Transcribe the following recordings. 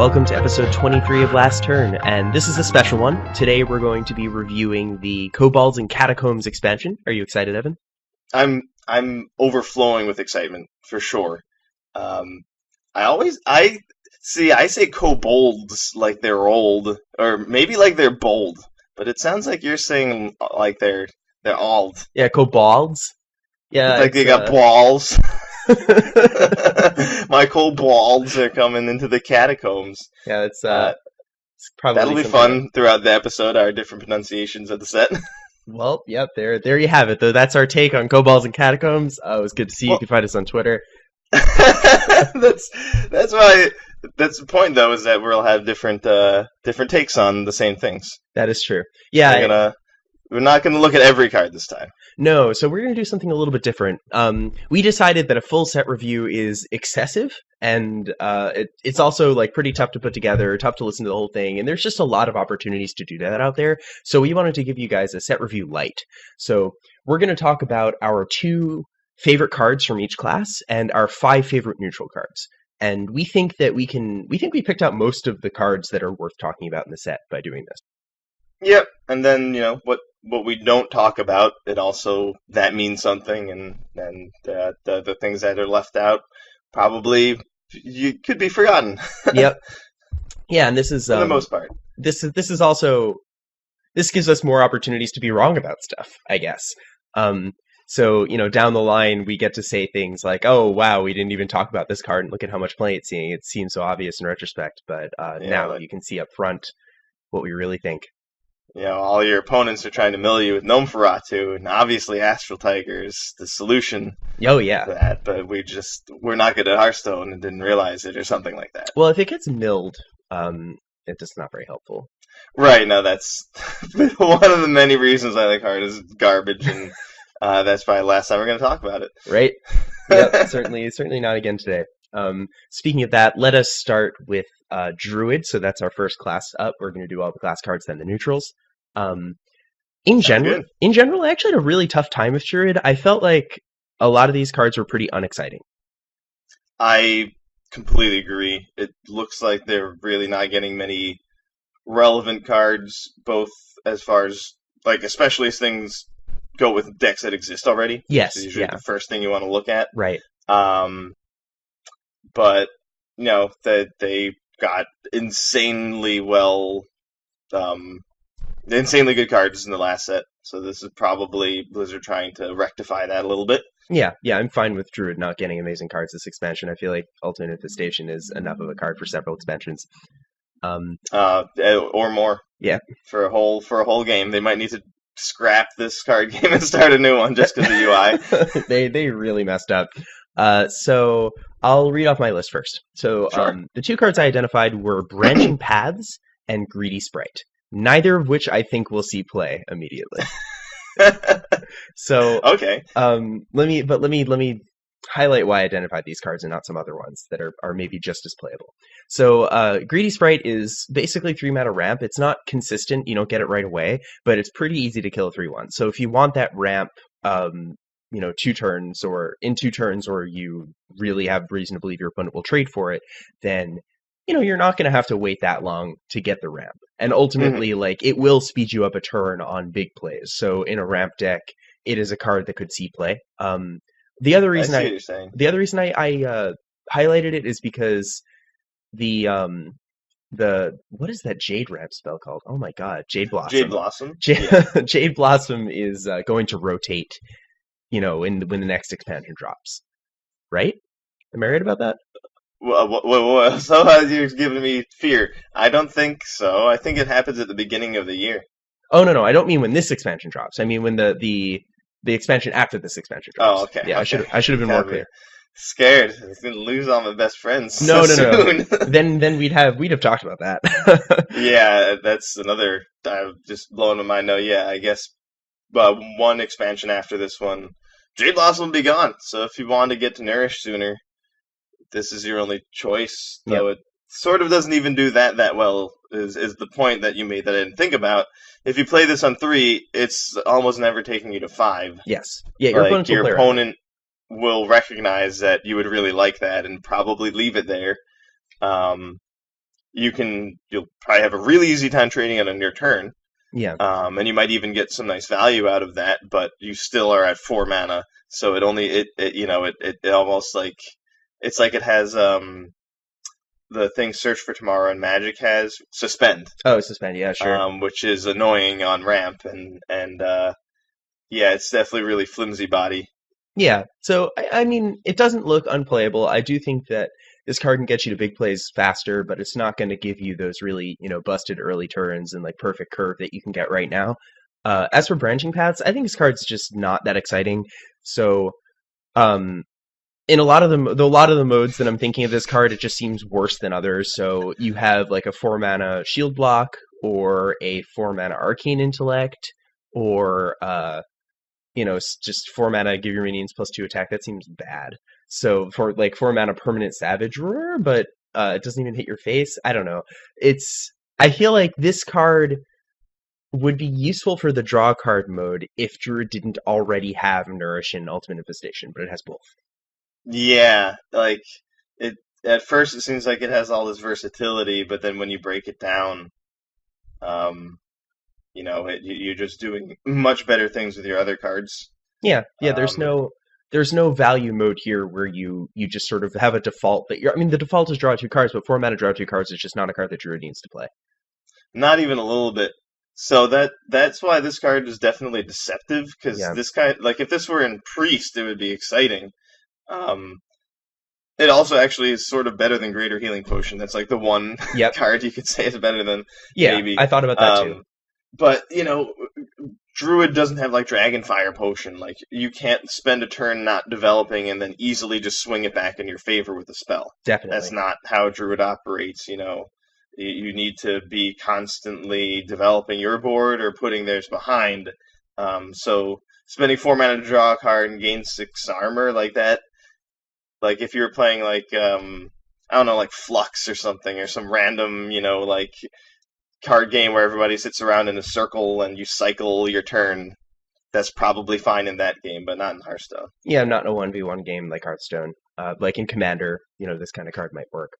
Welcome to episode 23 of Last Turn, and this is a special one. Today we're going to be reviewing the Kobolds and Catacombs expansion. Are you excited, Evan? I'm overflowing with excitement for sure. I say kobolds like they're old, or maybe like they're bold, but it sounds like you're saying like they're old. Yeah, Kobolds. Yeah, like they got balls. My kobolds are coming into the catacombs. Yeah, it's probably that'll be fun throughout the episode. Our different pronunciations of the set. Well, yep, there you have it. Though that's our take on Kobolds and Catacombs. It was good to see you. You can find us on Twitter. That's why. That's the point, though, is that we'll have different takes on the same things. That is true. Yeah, we're not gonna look at every card this time. No, so we're gonna do something a little bit different. We decided that a full set review is excessive, and it's also like pretty tough to put together, tough to listen to the whole thing, and there's just a lot of opportunities to do that out there. So we wanted to give you guys a set review light. So we're gonna talk about our 2 favorite cards from each class and our 5 favorite neutral cards. And we think that we picked out most of the cards that are worth talking about in the set by doing this. Yep, and then what we don't talk about, it also that means something, and the things that are left out probably you could be forgotten. Yep. Yeah, and this is for the most part. This gives us more opportunities to be wrong about stuff, I guess. So, down the line, we get to say things like, oh, wow, we didn't even talk about this card, and look at how much play it's seeing. It seems so obvious in retrospect, but now you can see up front what we really think. All your opponents are trying to mill you with Gnome-Feratu, and obviously Astral Tiger is the solution. Oh, yeah. To that, but we're not good at Hearthstone and didn't realize it or something like that. Well, if it gets milled, it's just not very helpful. Right, no, that's one of the many reasons I like Heart is garbage, and that's probably the last time we're going to talk about it. Right? Yep, certainly not again today. Speaking of that, let us start with Druid. So that's our first class up. We're going to do all the class cards, then the neutrals. In general, I actually had a really tough time with Druid. I felt like a lot of these cards were pretty unexciting. I completely agree. It looks like they're really not getting many relevant cards, both as far as, especially as things go with decks that exist already. Yes, it's usually the first thing you want to look at. Right. But that they got insanely good cards in the last set. So this is probably Blizzard trying to rectify that a little bit. Yeah, I'm fine with Druid not getting amazing cards this expansion. I feel like Ultimate Infestation is enough of a card for several expansions. Or more. Yeah. For a whole game. They might need to scrap this card game and start a new one just because of UI. They really messed up. So I'll read off my list first. So sure. The 2 cards I identified were Branching Paths and Greedy Sprite, neither of which I think will see play immediately. So okay. Let me highlight why I identified these cards and not some other ones that are maybe just as playable. So Greedy Sprite is basically 3-mana ramp. It's not consistent, you don't get it right away, but it's pretty easy to kill a 3/1. So if you want that ramp 2 turns or in 2 turns, or you really have reason to believe your opponent will trade for it, then you're not going to have to wait that long to get the ramp. And ultimately, it will speed you up a turn on big plays. So in a ramp deck, it is a card that could see play. The other reason I highlighted it is because the what is that Jade ramp spell called? Oh my god, Jade Blossom. Jade Blossom. Jade Blossom is going to rotate. When the next expansion drops, right? Am I right about that? Well, so you're giving me fear. I don't think so. I think it happens at the beginning of the year. Oh no, I don't mean when this expansion drops. I mean when the expansion after this expansion drops. Oh, okay. Yeah, okay. I should have been more clear. Scared. I was gonna lose all my best friends. No. Soon. Then we'd have talked about that. Yeah, that's another. I'm just blowing my mind. No, yeah, I guess. One expansion after this one, Jade Blossom will be gone. So if you want to get to Nourish sooner, this is your only choice. Though it sort of doesn't even do that well. Is the point that you made that I didn't think about? If you play this on 3, it's almost never taking you to 5. Yes. Yeah, your opponent will recognize that you would really like that and probably leave it there. you'll probably have a really easy time trading it on your turn. Yeah. And you might even get some nice value out of that, but you still are at 4 mana, so it almost like it's like it has the thing Search for Tomorrow and Magic has Suspend, Oh, suspend. Yeah, sure. which is annoying on ramp, and yeah, it's definitely really flimsy body. Yeah. So I mean, it doesn't look unplayable. I do think that this card can get you to big plays faster, but it's not going to give you those really, busted early turns and like perfect curve that you can get right now. As for branching paths, I think this card's just not that exciting. So, um, in a lot of the modes that I'm thinking of this card, it just seems worse than others. So you have like a 4 mana shield block, or a 4 mana arcane intellect, or just 4 mana, give your minions +2 attack. That seems bad. So for like 4 mana permanent savage roar, but it doesn't even hit your face. I don't know. I feel like this card would be useful for the draw card mode if Druid didn't already have Nourish and Ultimate Infestation, but it has both. Yeah, like it at first it seems like it has all this versatility, but then when you break it down, um, you're just doing much better things with your other cards. Yeah, yeah. Um, There's no value mode here where you just sort of have a default that you're. I mean, the default is draw 2 cards, but 4 mana draw 2 cards is just not a card that Druid needs to play. Not even a little bit. So that's why this card is definitely deceptive, because Yeah. this kind, like if this were in Priest, it would be exciting. Um, it also actually is sort of better than Greater Healing Potion. That's like the one Yep. card you could say is better than Yeah, maybe. I thought about that too. But Druid doesn't have like Dragonfire Potion. Like you can't spend a turn not developing and then easily just swing it back in your favor with a spell. That's Definitely. not how Druid operates. You need to be constantly developing your board or putting theirs behind. So spending 4 mana to draw a card and gain 6 armor like that, like if you were playing like I don't know, like Flux or something, or some random like card game where everybody sits around in a circle and you cycle your turn, that's probably fine in that game, but not in Hearthstone. Yeah, not in a 1v1 game like Hearthstone. Like in Commander, this kind of card might work.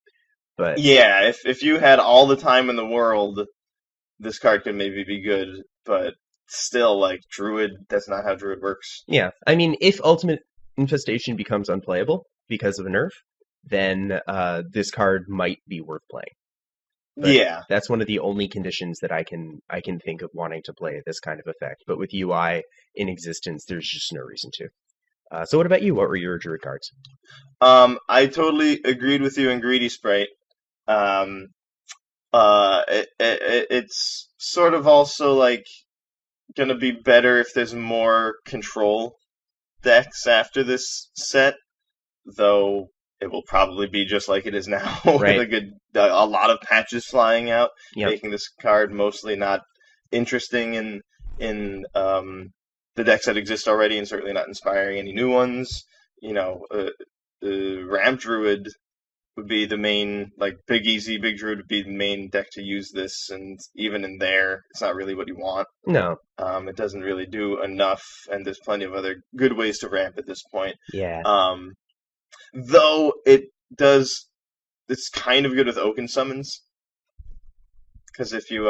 But Yeah, if you had all the time in the world, this card could maybe be good, but still, like Druid, that's not how Druid works. yeah, I mean, if Ultimate Infestation becomes unplayable because of a nerf, then this card might be worth playing. But Yeah. that's one of the only conditions that I can think of wanting to play this kind of effect. But with UI in existence, there's just no reason to. So what about you? What were your Druid cards? I totally agreed with you in Greedy Sprite. Um, it's sort of also like gonna be better if there's more control decks after this set, though it will probably be just like it is now with Right. a lot of patches flying out, Yep. making this card mostly not interesting in the decks that exist already, and certainly not inspiring any new ones. Ramp Druid would be the main, like Big Easy, Big Druid would be the main deck to use this, and even in there, it's not really what you want. No. It doesn't really do enough, and there's plenty of other good ways to ramp at this point. Yeah. Um, though it does, it's kind of good with Oaken summons, because if you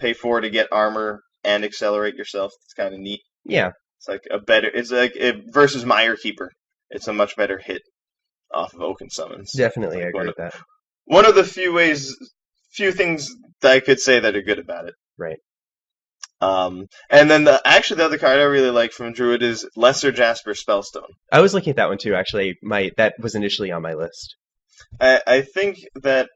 pay 4 to get armor and accelerate yourself, it's kind of neat. Yeah. It's like versus Mire Keeper. It's a much better hit off of Oaken summons. Definitely, I Like agree with that. one of the few things that I could say that are good about it. Right. And then the other card I really like from Druid is Lesser Jasper Spellstone. I was looking at that one too. Actually, that was initially on my list. I think that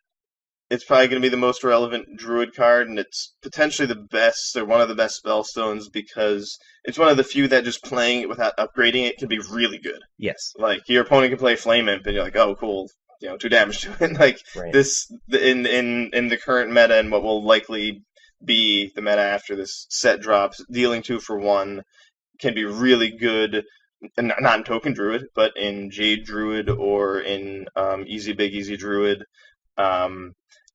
it's probably going to be the most relevant Druid card, and it's potentially the best, or one of the best Spellstones, because it's one of the few that just playing it without upgrading it can be really good. Yes. Like, your opponent can play Flame Imp, and you're like, oh, cool, 2 damage to it. Like, Right. this, in the current meta, and what will likely be the meta after this set drops, dealing 2 for 1 can be really good, not in Token Druid, but in Jade Druid or in Easy Big Easy Druid.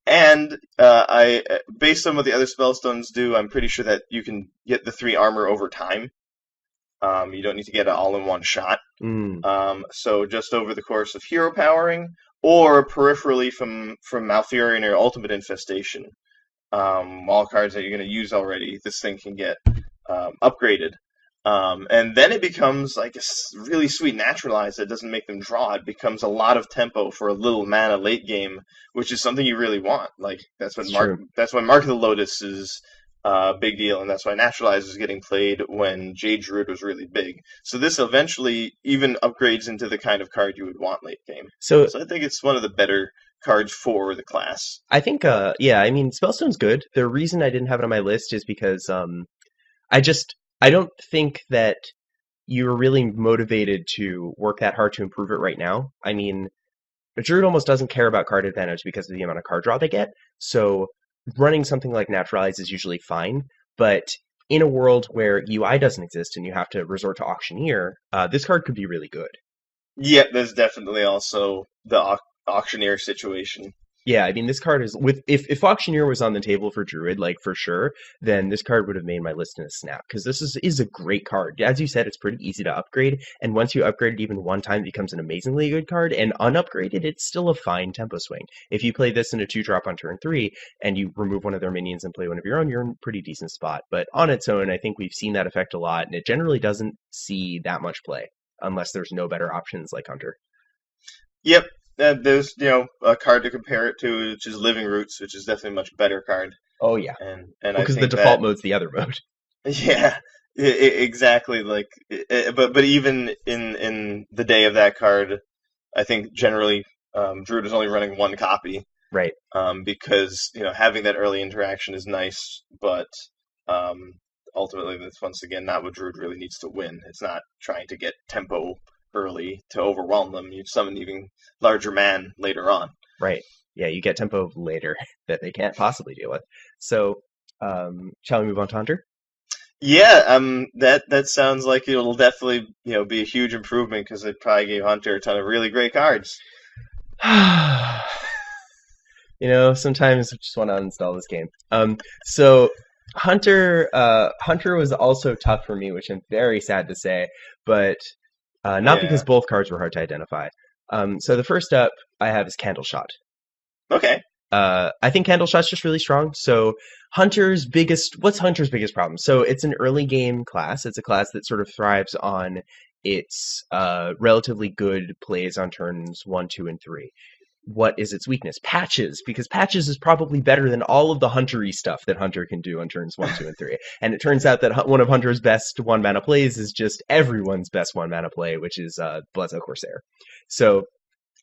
And I, based on what the other spellstones do, I'm pretty sure that you can get the 3 armor over time. You don't need to get it all in one shot. Mm. So just over the course of hero powering, or peripherally from Malfurion or Ultimate Infestation. All cards that you're going to use already, this thing can get upgraded. And then it becomes like a really sweet naturalize that doesn't make them draw. It becomes a lot of tempo for a little mana late game, which is something you really want. Like It's true. that's why Mark of the Lotus is a big deal, and that's why Naturalize was getting played when Jade Druid was really big. So this eventually even upgrades into the kind of card you would want late game. So So I think it's one of the better cards for the class. I think, yeah, I mean, Spellstone's good. The reason I didn't have it on my list is because I just I don't think that you're really motivated to work that hard to improve it right now. I mean, a Druid almost doesn't care about card advantage because of the amount of card draw they get. So running something like Naturalize is usually fine. But in a world where UI doesn't exist and you have to resort to Auctioneer, this card could be really good. Yep, there's definitely also the auctioneer situation. Yeah, I mean, this card is with if Auctioneer was on the table for Druid, like for sure, then this card would have made my list in a snap because this is a great card. As you said, it's pretty easy to upgrade, and once you upgrade it even one time, it becomes an amazingly good card. And unupgraded, it's still a fine tempo swing. If you play this in a 2-drop on turn 3 and you remove one of their minions and play one of your own, you're in a pretty decent spot. But on its own, I think we've seen that effect a lot, and it generally doesn't see that much play unless there's no better options like Hunter. Yep, there's a card to compare it to, which is Living Roots, which is definitely a much better card. Oh yeah, And I because the think default that mode's the other mode. yeah, exactly. Like, but even in the day of that card, I think generally Druid is only running one copy. Right. Because having that early interaction is nice, but um, ultimately that's once again not what Druid really needs to win. It's not trying to get tempo early to overwhelm them. You summon even larger man later on. Right. Yeah, you get tempo later that they can't possibly deal with. So, shall we move on to Hunter? Yeah, that sounds like it'll definitely be a huge improvement because they probably gave Hunter a ton of really great cards. Sometimes I just want to uninstall this game. So Hunter was also tough for me, which I'm very sad to say, but not because Yeah. both cards were hard to identify. So the first up I have is Candleshot. Okay. I think Candleshot's just really strong. So what's Hunter's biggest problem? So it's an early game class. It's a class that sort of thrives on its relatively good plays on turns 1, 2, and 3. What is its weakness? Patches, because Patches is probably better than all of the Hunter-y stuff that Hunter can do on turns 1, 2, and 3. And it turns out that one of Hunter's best one-mana plays is just everyone's best one-mana play, which is Bloodsell Corsair. So,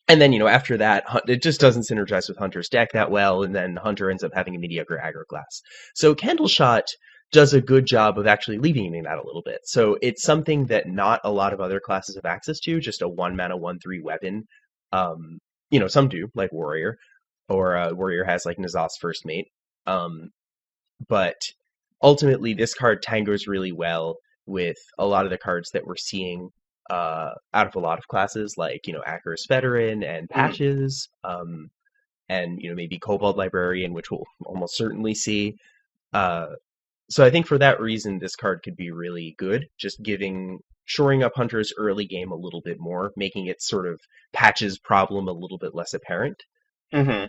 and then, after that, it just doesn't synergize with Hunter's deck that well, and then Hunter ends up having a mediocre aggro class. So Candleshot does a good job of actually alleviating that a little bit. So it's something that not a lot of other classes have access to, just a 1-mana 1/3 weapon. Some do, like Warrior, or Warrior has like N'Zoth's First Mate. But ultimately, this card tangos really well with a lot of the cards that we're seeing out of a lot of classes, like Acker's Veteran and Mm. Patches, and maybe Kobold Librarian, which we'll almost certainly see. Uh, so I think for that reason, this card could be really good, just shoring up Hunter's early game a little bit more, making its sort of Patches problem a little bit less apparent. Hmm.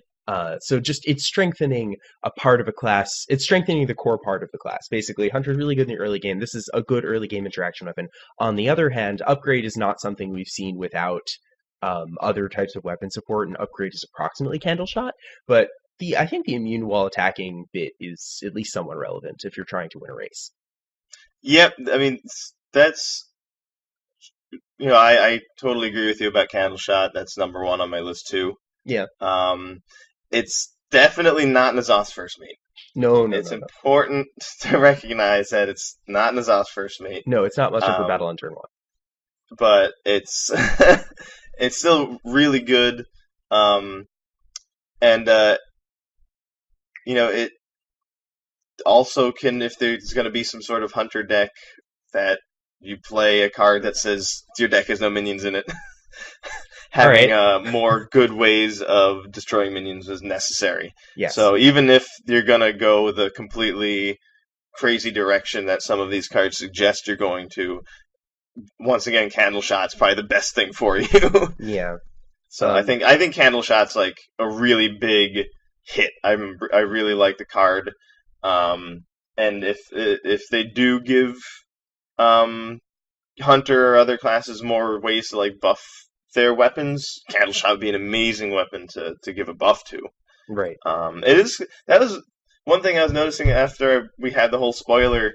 So just it's strengthening a part of a class. It's strengthening the core part of the class. Basically, Hunter's really good in the early game. This is a good early game interaction weapon. On the other hand, Upgrade is not something we've seen without other types of weapon support, and Upgrade is approximately Candleshot. But I think the immune while attacking bit is at least somewhat relevant if you're trying to win a race. Yep. I mean, that's I totally agree with you about Candleshot. That's number one on my list too. Yeah. It's definitely not N'Zoth's First Mate. No, no, It's no, no. important to recognize that it's not N'Zoth's First Mate. No, it's not muster for Um, battle on turn 1. but it's it's still really good. And it also can, if there's going to be some sort of Hunter deck that you play a card that says your deck has no minions in it. Having more good ways of destroying minions is necessary. Yes. So even if you're going to go the completely crazy direction that some of these cards suggest you're going to, once again, Candleshot's probably the best thing for you. Yeah. So I think Candle Shot's like a really big hit. I really like the card, and if they do give um, Hunter or other classes more ways to like buff their weapons, Candle Shot would be an amazing weapon to give a buff to. right. It is that is one thing I was noticing after we had the whole spoiler.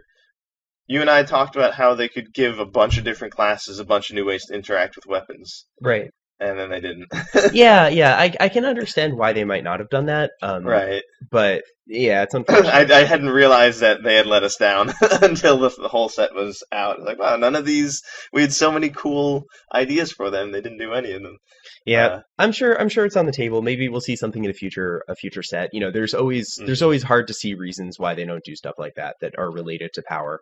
You and I talked about how they could give a bunch of different classes a bunch of new ways to interact with weapons, Right. and then they didn't. Yeah. I can understand why they might not have done that. Right. But yeah, it's I, unfortunate. I hadn't realized that they had let us down until the whole set was out. Like, wow, none of these. We had so many cool ideas for them. They didn't do any of them. Yeah, Uh, I'm sure it's on the table. Maybe we'll see something in a future set. You know, there's mhm, always hard to see reasons why they don't do stuff like that that are related to power.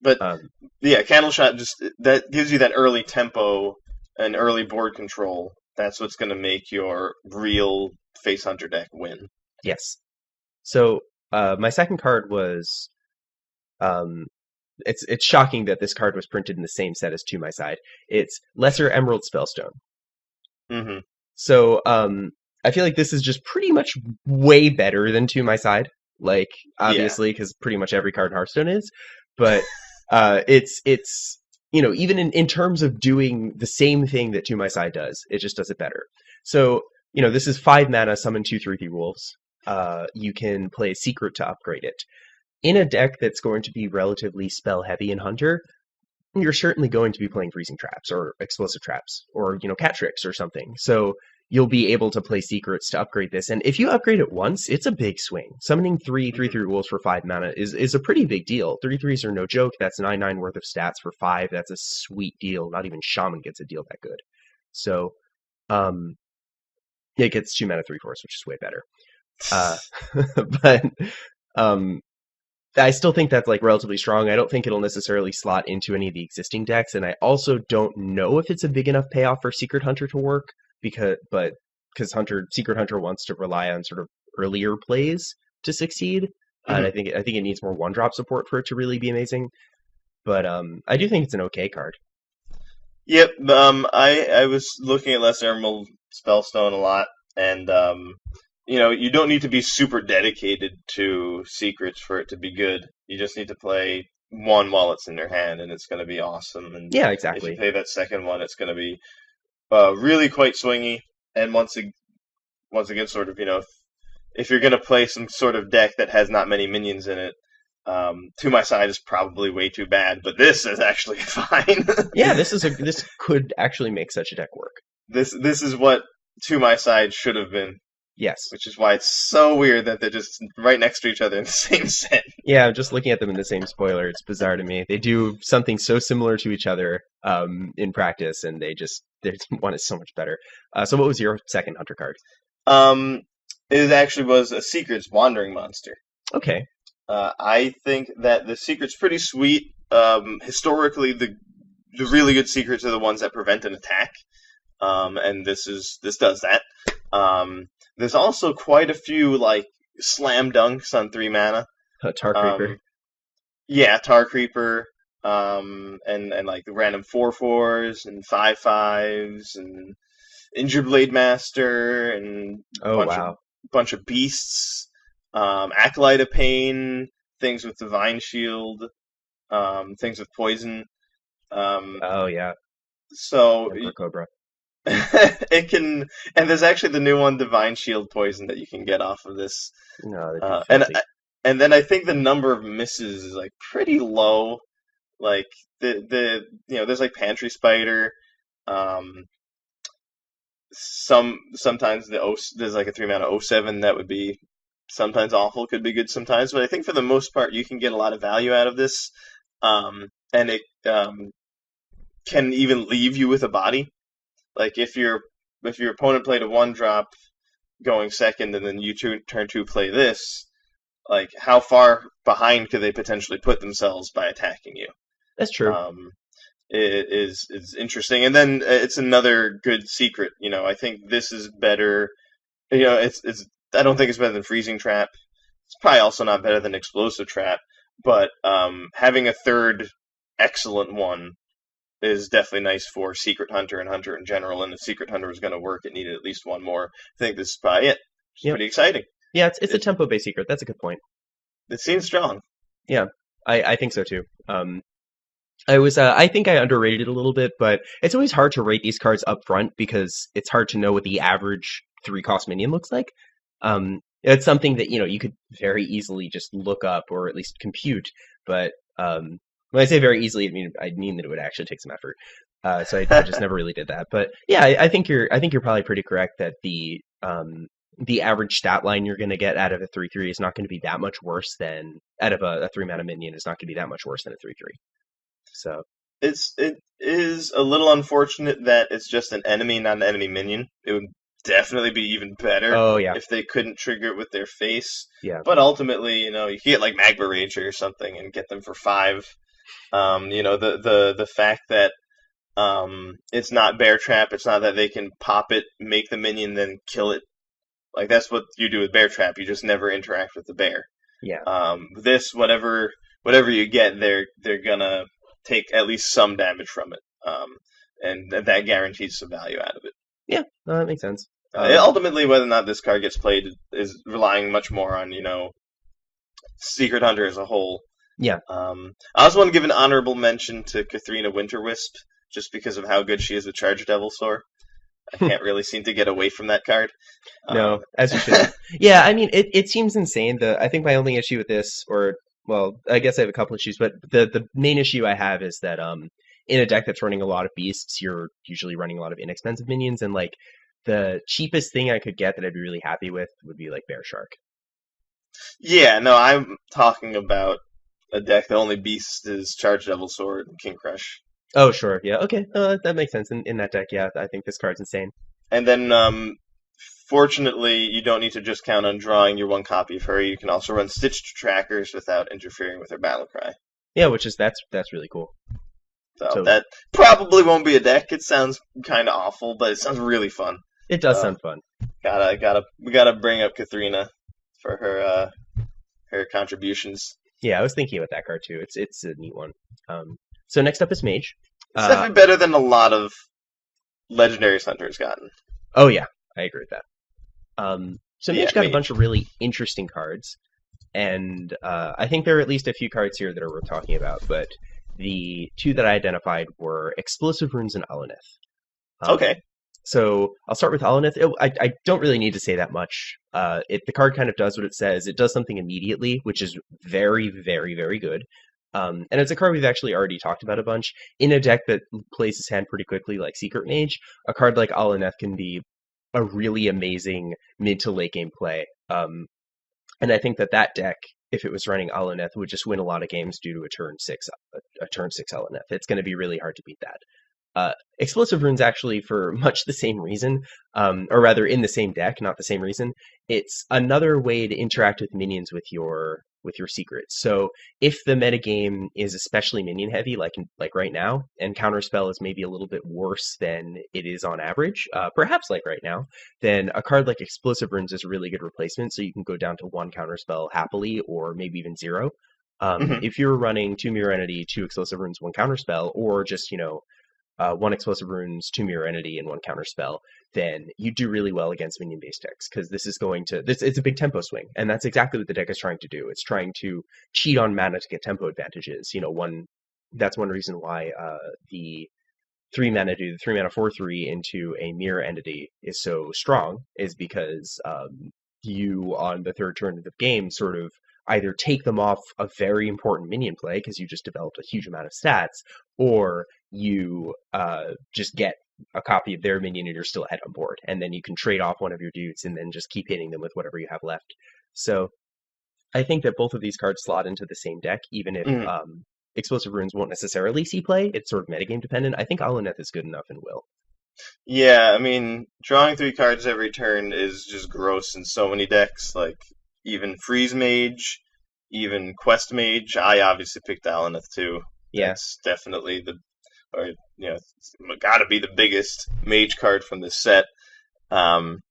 But Um, yeah, Candle Shot just that gives you that early tempo and early board control. That's what's going to make your real Face Hunter deck win. yes. So my second card was um, it's shocking that this card was printed in the same set as To My Side. It's Lesser Emerald Spellstone. Hmm. So I feel like this is just pretty much way better than To My Side. Like Yeah. obviously, because pretty much every card in Hearthstone is, but it's even in terms of doing the same thing that To My Side does, it just does it better. So this is 5 mana, summon 2/3 wolves. You can play a secret to upgrade it. In a deck that's going to be relatively spell heavy in Hunter, you're certainly going to be playing freezing traps or explosive traps or cat tricks or something. So you'll be able to play secrets to upgrade this. And if you upgrade it once, it's a big swing. Summoning three Hmm. 3/3 wolves for 5 mana is a pretty big deal. 3/3s are no joke. That's 9/9 worth of stats for 5. That's a sweet deal. Not even Shaman gets a deal that good. So um it gets 2 mana 3/4s, which is way better. Uh but um I still think that's like relatively strong. I don't think it'll necessarily slot into any of the existing decks, and I also don't know if it's a big enough payoff for Secret Hunter to work because Secret Hunter wants to rely on sort of earlier plays to succeed. And Hmm. I think it needs more 1-drop support for it to really be amazing. But I do think it's an okay card. Yep. I was looking at Lesser Emerald Spellstone a lot, and you don't need to be super dedicated to secrets for it to be good. You just need to play one while it's in your hand, and it's going to be awesome. And Yeah, if you exactly. play that second one, it's going to be really quite swingy. And once again, sort of, if you're going to play some sort of deck that has not many minions in it, To My Side is probably way too bad, but this is actually fine. Yeah, this could actually make such a deck work. This is what To My Side should have been, Yes. which is why it's so weird that they're just right next to each other in the same set. Yeah, just looking at them in the same spoiler, it's bizarre to me. They do something so similar to each other in practice, and their one is so much better. So, what was your second Hunter card? Um, it actually was a Secret's Wandering Monster. Okay, I think that the Secret's pretty sweet. Historically, the really good secrets are the ones that prevent an attack, and this does that. There's also quite a few like slam dunks on 3 mana. Tar Creeper. Um, yeah, Tar Creeper, and like the random 4/4s and 5/5s and Injured Blade Master and Oh wow. bunch of beasts, Acolyte of Pain, things with Divine Shield, things with poison. Um, Oh yeah, so Emperor Cobra. it can, and there's actually the new one, Divine Shield Poison, that you can get off of this. No, that'd be And filthy. and then I think the number of misses is like pretty low. Like there's like Pantry Spider. Um, sometimes there's like a 3 mana 07 that would be sometimes awful, could be good sometimes, but I think for the most part you can get a lot of value out of this, and it can even leave you with a body. Like if your opponent played a 1-drop going second, and then you turn two play this, like how far behind could they potentially put themselves by attacking you? That's true. Um, it is interesting, and then it's another good secret. I think this is better. It's I don't think it's better than Freezing Trap. It's probably also not better than Explosive Trap, but having a third excellent one is definitely nice for Secret Hunter and Hunter in general. And if Secret Hunter was going to work, it needed at least one more. I think this is probably it. It's Yep. pretty exciting. Yeah, it's a It, tempo-based secret. That's a good point. it seems strong. Yeah, I think so too. I think I underrated it a little bit, but it's always hard to rate these cards up front because it's hard to know what the average 3-cost minion looks like. It's something that you could very easily just look up or at least compute. But when I say very easily, I mean that it would actually take some effort. So I just never really did that. But yeah, I think you're probably pretty correct that the average stat line you're going to get out of a 3/3 is not going to be that much worse than out of a 3-mana minion is not going to be that much worse than a 3/3. So It is a little unfortunate that it's just an enemy, not an enemy minion. It would definitely be even better oh yeah, if they couldn't trigger it with their face. yeah, But ultimately, you can get like Magma Rage or something and get them for 5. The fact that it's not Bear Trap, it's not that they can pop it, make the minion, then kill it. Like that's what you do with Bear Trap. You just never interact with the bear. yeah, This whatever you get, they're gonna take at least some damage from it, and that guarantees some value out of it. yeah. That makes sense. Ultimately, whether or not this card gets played is relying much more on Secret Hunter as a whole. Yeah. I also want to give an honorable mention to Katharina Winterwisp, just because of how good she is with Charge Devilsaur. I can't really seem to get away from that card. No, as you should. Yeah, I mean, it seems insane. I think my only issue with this, or well, I guess I have a couple issues, but the main issue I have is that in a deck that's running a lot of beasts, you're usually running a lot of inexpensive minions, and like the cheapest thing I could get that I'd be really happy with would be like Bear Shark. Yeah, no, I'm talking about a deck that only beast is Charge Devilsaur and King Crush. Oh, sure. Yeah. Okay. That makes sense. In that deck, yeah, I think this card's insane. And then, fortunately, you don't need to just count on drawing your one copy of her. You can also run stitched trackers without interfering with her battle cry. Yeah, that's really cool. So that probably won't be a deck. It sounds kind of awful, but it sounds really fun. It does sound fun. We gotta bring up Katharina for her contributions. Yeah, I was thinking about that card too. It's a neat one. So next up is Mage. It's definitely better than a lot of Legendary Hunter's gotten. Oh yeah, I agree with that. So Mage got Mage. a bunch of really interesting cards, and I think there are at least a few cards here that are worth talking about. But the two that I identified were Explosive Runes and Aluneth. Okay. So I'll start with Aluneth. I don't really need to say that much. The card kind of does what it says. It does something immediately, which is very, very, very good. And it's a card we've actually already talked about a bunch. In a deck that plays his hand pretty quickly, like Secret Mage, a card like Aluneth can be a really amazing mid to late game play. And I think that deck, if it was running Aluneth, would just win a lot of games due to a turn 6 Aluneth. It's going to be really hard to beat that. Explosive Runes actually, for much the same reason, or rather in the same deck, not the same reason. It's another way to interact with minions with your secrets. So if the metagame is especially minion heavy, like right now, and Counterspell is maybe a little bit worse than it is on average, perhaps like right now, then a card like Explosive Runes is a really good replacement. So you can go down to 1 Counterspell happily, or maybe even 0. If you're running 2 Mirror Entity, 2 Explosive Runes, 1 Counterspell, or just 1 Explosive Runes, 2 Mirror Entity, and 1 Counterspell, then you do really well against minion-based decks, because this is it's a big tempo swing, and that's exactly what the deck is trying to do. It's trying to cheat on mana to get tempo advantages. That's one reason why the 3 mana 4/3 into a Mirror Entity is so strong, is because you, on the third turn of the game, sort of either take them off a very important minion play because you just developed a huge amount of stats, or you just get a copy of their minion and you're still ahead on board, and then you can trade off one of your dudes and then just keep hitting them with whatever you have left. So I think that both of these cards slot into the same deck, even if Explosive Runes won't necessarily see play. It's sort of metagame dependent. I think Aluneth is good enough and will. Yeah, I mean, drawing 3 cards every turn is just gross in so many decks. Like, even Freeze Mage, even Quest Mage. I obviously picked Aluneth too. Yeah. That's definitely gotta be the biggest mage card from this set. And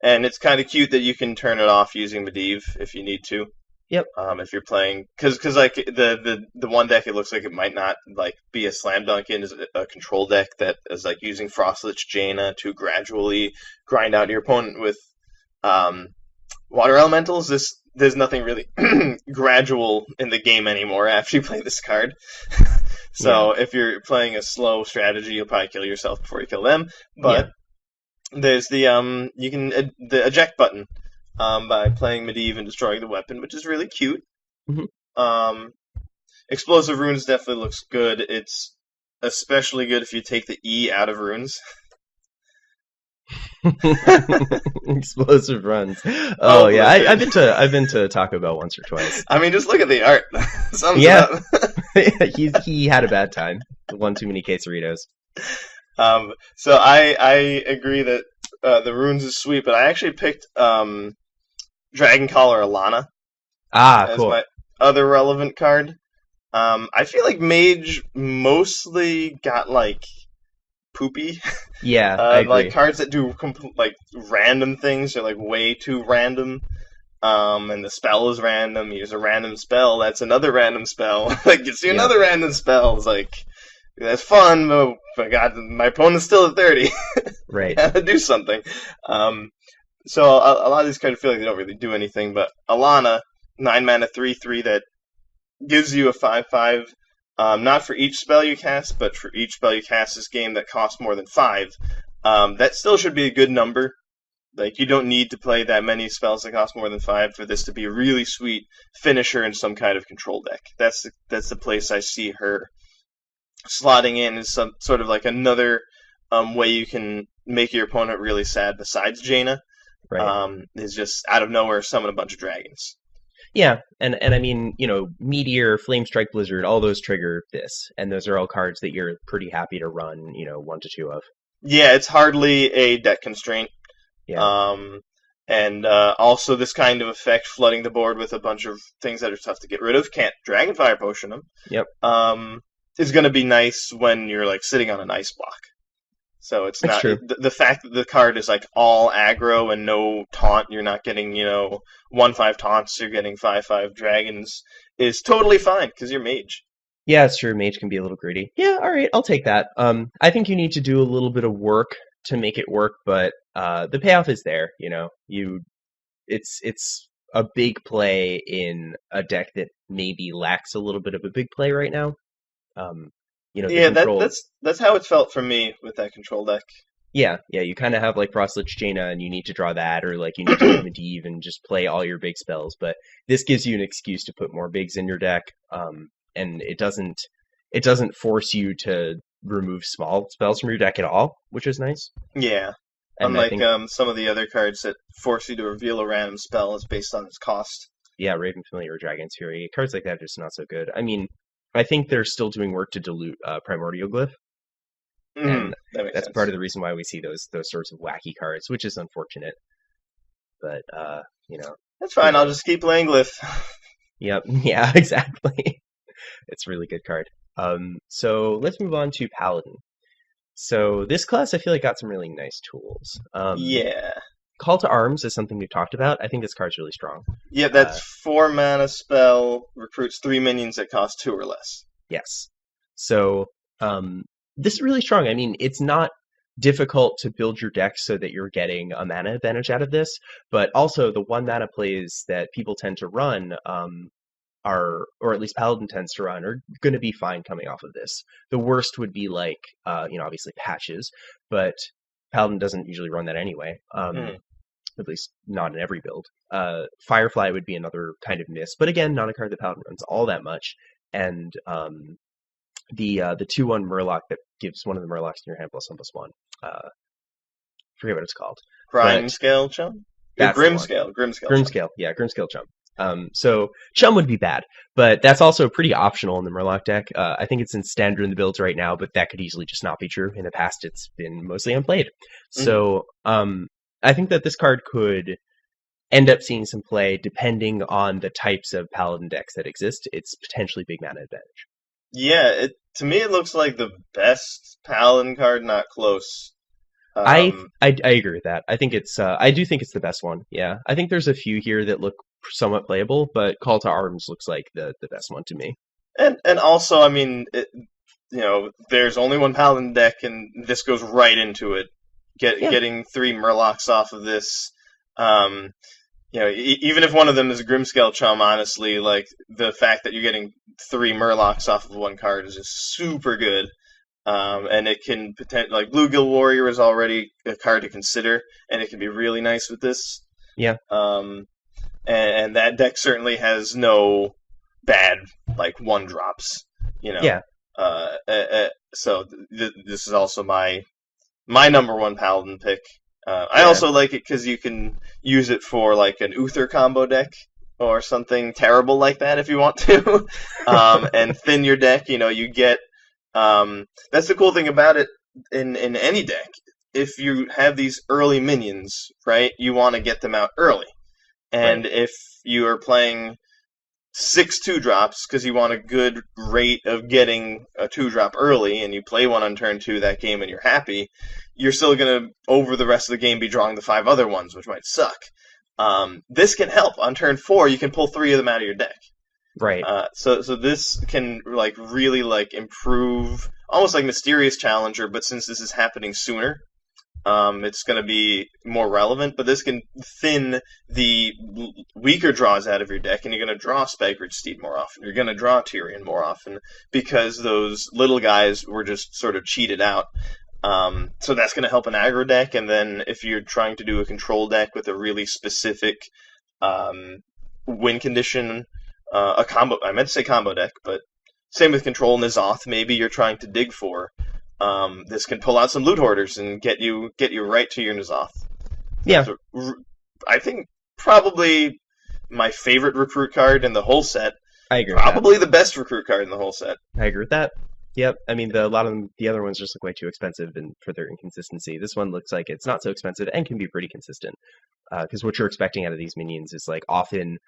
it's kind of cute that you can turn it off using Medivh if you need to. Yep. If you're playing, because like the one deck, it looks like it might not like be a slam dunk in is a control deck that is like using Frostlich Jaina to gradually grind out your opponent with um, water elementals. There's nothing really gradual in the game anymore after you play this card. Yeah. So if you're playing a slow strategy, you'll probably kill yourself before you kill them. Yeah. But there's the you can the eject button by playing Medivh and destroying the weapon, which is really cute. Hmm. Um, Explosive Runes definitely looks good. It's especially good if you take the E out of runes. Explosive runs. Oh Oh, yeah, look at I've been to Taco Bell once or twice. I mean, just look at the art. Sums it Yeah, up. he had a bad time. One too many quesadillas. So I agree that the runes is sweet, but I actually picked Dragon Collar Alana Ah, as cool. my other relevant card. I feel like Mage mostly got like poopy. Yeah, I Like agree. cards that do like random things are like way too random. And the spell is random. You use a random spell. That's another random spell. Like gets you Yep. another random spell. It's like that's fun, but God, my opponent's still at 30. Right. Gotta do something. Um, so a lot of these cards feel like they don't really do anything. But Alana, 9 mana, 3/3 that gives you a 5/5. Not for each spell you cast, but for each spell you cast this game that costs more than 5. That still should be a good number. Like you don't need to play that many spells that cost more than 5 for this to be a really sweet finisher in some kind of control deck. That's the place I see her slotting in is some sort of like another way you can make your opponent really sad besides Jaina. Right. Is just out of nowhere summon a bunch of dragons. Yeah, and I mean, Meteor, Flame Strike, Blizzard, all those trigger this, and those are all cards that you're pretty happy to run, one to two of. Yeah, it's hardly a deck constraint. Yeah. Um, and also this kind of effect, flooding the board with a bunch of things that are tough to get rid of, can't Dragonfire Potion them, Yep. is going to be nice when you're like sitting on an ice block. So it's That's not true. the fact that the card is like all aggro and no taunt. You're not getting 1/5 taunts. You're getting 5/5 dragons is totally fine because you're mage. Yeah, it's true. Mage can be a little greedy. Yeah, all right, I'll take that. I think you need to do a little bit of work to make it work, but the payoff is there. It's a big play in a deck that maybe lacks a little bit of a big play right now. Um, the Yeah, control. that's how it felt for me with that control deck. Yeah, yeah, you kind of have like Frostlich Jaina, and you need to draw that, or like you need to have Medivh and just play all your big spells. But this gives you an excuse to put more bigs in your deck, and it doesn't force you to remove small spells from your deck at all, which is nice. Yeah, And I unlike think, some of the other cards that force you to reveal a random spell is based on its cost. yeah, Raven Familiar, Dragon's Fury, cards like that are just not so good. I mean, I think they're still doing work to dilute Primordial Glyph, and That makes that's part sense. of the reason why we see those sorts of wacky cards, which is unfortunate. But That's who fine. I'll knows? just keep playing Glyph. Yep. Yeah, exactly. It's a really good card. So let's move on to Paladin. So this class, I feel like got some really nice tools. Yeah. Call to Arms is something we've talked about. I think this card's really strong. Yeah, Uh, that's 4 mana spell, recruits 3 minions that cost 2 or less. yes. So this is really strong. I mean, it's not difficult to build your deck so that you're getting a mana advantage out of this, but also the one mana plays that people tend to run or at least Paladin tends to run, are going to be fine coming off of this. The worst would be like, obviously Patches, but Paladin doesn't usually run that anyway. Mm. At least not in every build. Firefly would be another kind of miss, but again, not a card that Paladin runs all that much. And the 2/1 Murloc that gives one of the Murlocs in your hand +1/+1. Forget what it's called, but Grind Scale Chum? that's the one. Grimscale. Grimscale Chum. Grimscale, yeah, Grimscale Chum. So Chum would be bad, but that's also pretty optional in the Murloc deck. I think it's in standard in the builds right now, but that could easily just not be true. In the past, it's been mostly unplayed. Mm-hmm. So I think that this card could end up seeing some play depending on the types of Paladin decks that exist. It's potentially big mana advantage. Yeah, to me it looks like the best Paladin card, not close. I agree with that. I think I do think it's the best one. Yeah, I think there's a few here that look somewhat playable, but Call to Arms looks like the best one to me. And also, I mean, there's only one paladin deck, and this goes right into it. Yeah, Getting 3 Murlocs off of this, um, even if one of them is a Grimscale Chum, honestly, like the fact that you're getting 3 Murlocs off of one card is just super good. And it can like Bluegill Warrior is already a card to consider, and it can be really nice with this. yeah, And that deck certainly has no bad like 1-drops. You know, yeah, so this is also my number one paladin pick. I yeah, also like it because you can use it for like an Uther combo deck or something terrible like that if you want to, and thin your deck. You get that's the cool thing about it in any deck. If you have these early minions, right, you want to get them out early, right, and if you are playing 6 2-drops because you want a good rate of getting a 2-drop early, and you play one on turn 2 that game and you're happy, you're still going to, over the rest of the game, be drawing the 5 other ones, which might suck. This can help. On turn 4, you can pull 3 of them out of your deck. right. So this can like really like improve, almost like Mysterious Challenger, but since this is happening sooner, it's going to be more relevant, but this can thin the weaker draws out of your deck, and you're going to draw Spagrid Steed more often. You're going to draw Tyrion more often because those little guys were just sort of cheated out. So that's going to help an aggro deck, and then if you're trying to do a control deck with a really specific win condition, a combo. I meant to say combo deck, but same with control N'Zoth. Maybe you're trying to dig for. This can pull out some loot hoarders and get you right to your N'Zoth. Yeah, I think probably my favorite recruit card in the whole set. I agree with that. Probably the best recruit card in the whole set. I agree with that. Yep. I mean, a lot of them, the other ones just look way too expensive and for their inconsistency. This one looks like it's not so expensive and can be pretty consistent. Because what you're expecting out of these minions is like often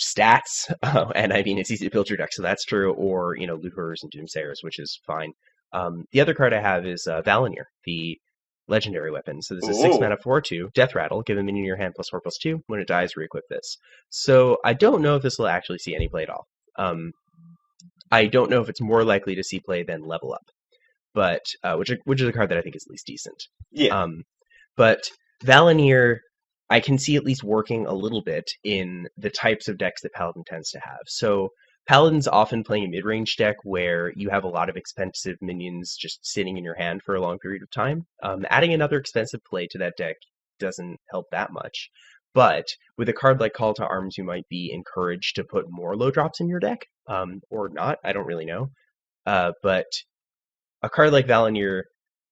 stats, and I mean it's easy to build your deck, so that's true. Or loot hoarders and doomsayers, which is fine. The other card I have is Valinir, the legendary weapon. So this is 6 Ooh. mana 4/2, Death Rattle. Give a minion in your hand +4/+2. When it dies, re-equip this. So I don't know if this will actually see any play at all. I don't know if it's more likely to see play than Level Up, but which is a card that I think is least decent. Yeah. But Valinir, I can see at least working a little bit in the types of decks that Paladin tends to have. So Paladin's often playing a mid-range deck where you have a lot of expensive minions just sitting in your hand for a long period of time. Adding another expensive play to that deck doesn't help that much. But with a card like Call to Arms, you might be encouraged to put more low drops in your deck, or not. I don't really know. But a card like Valinir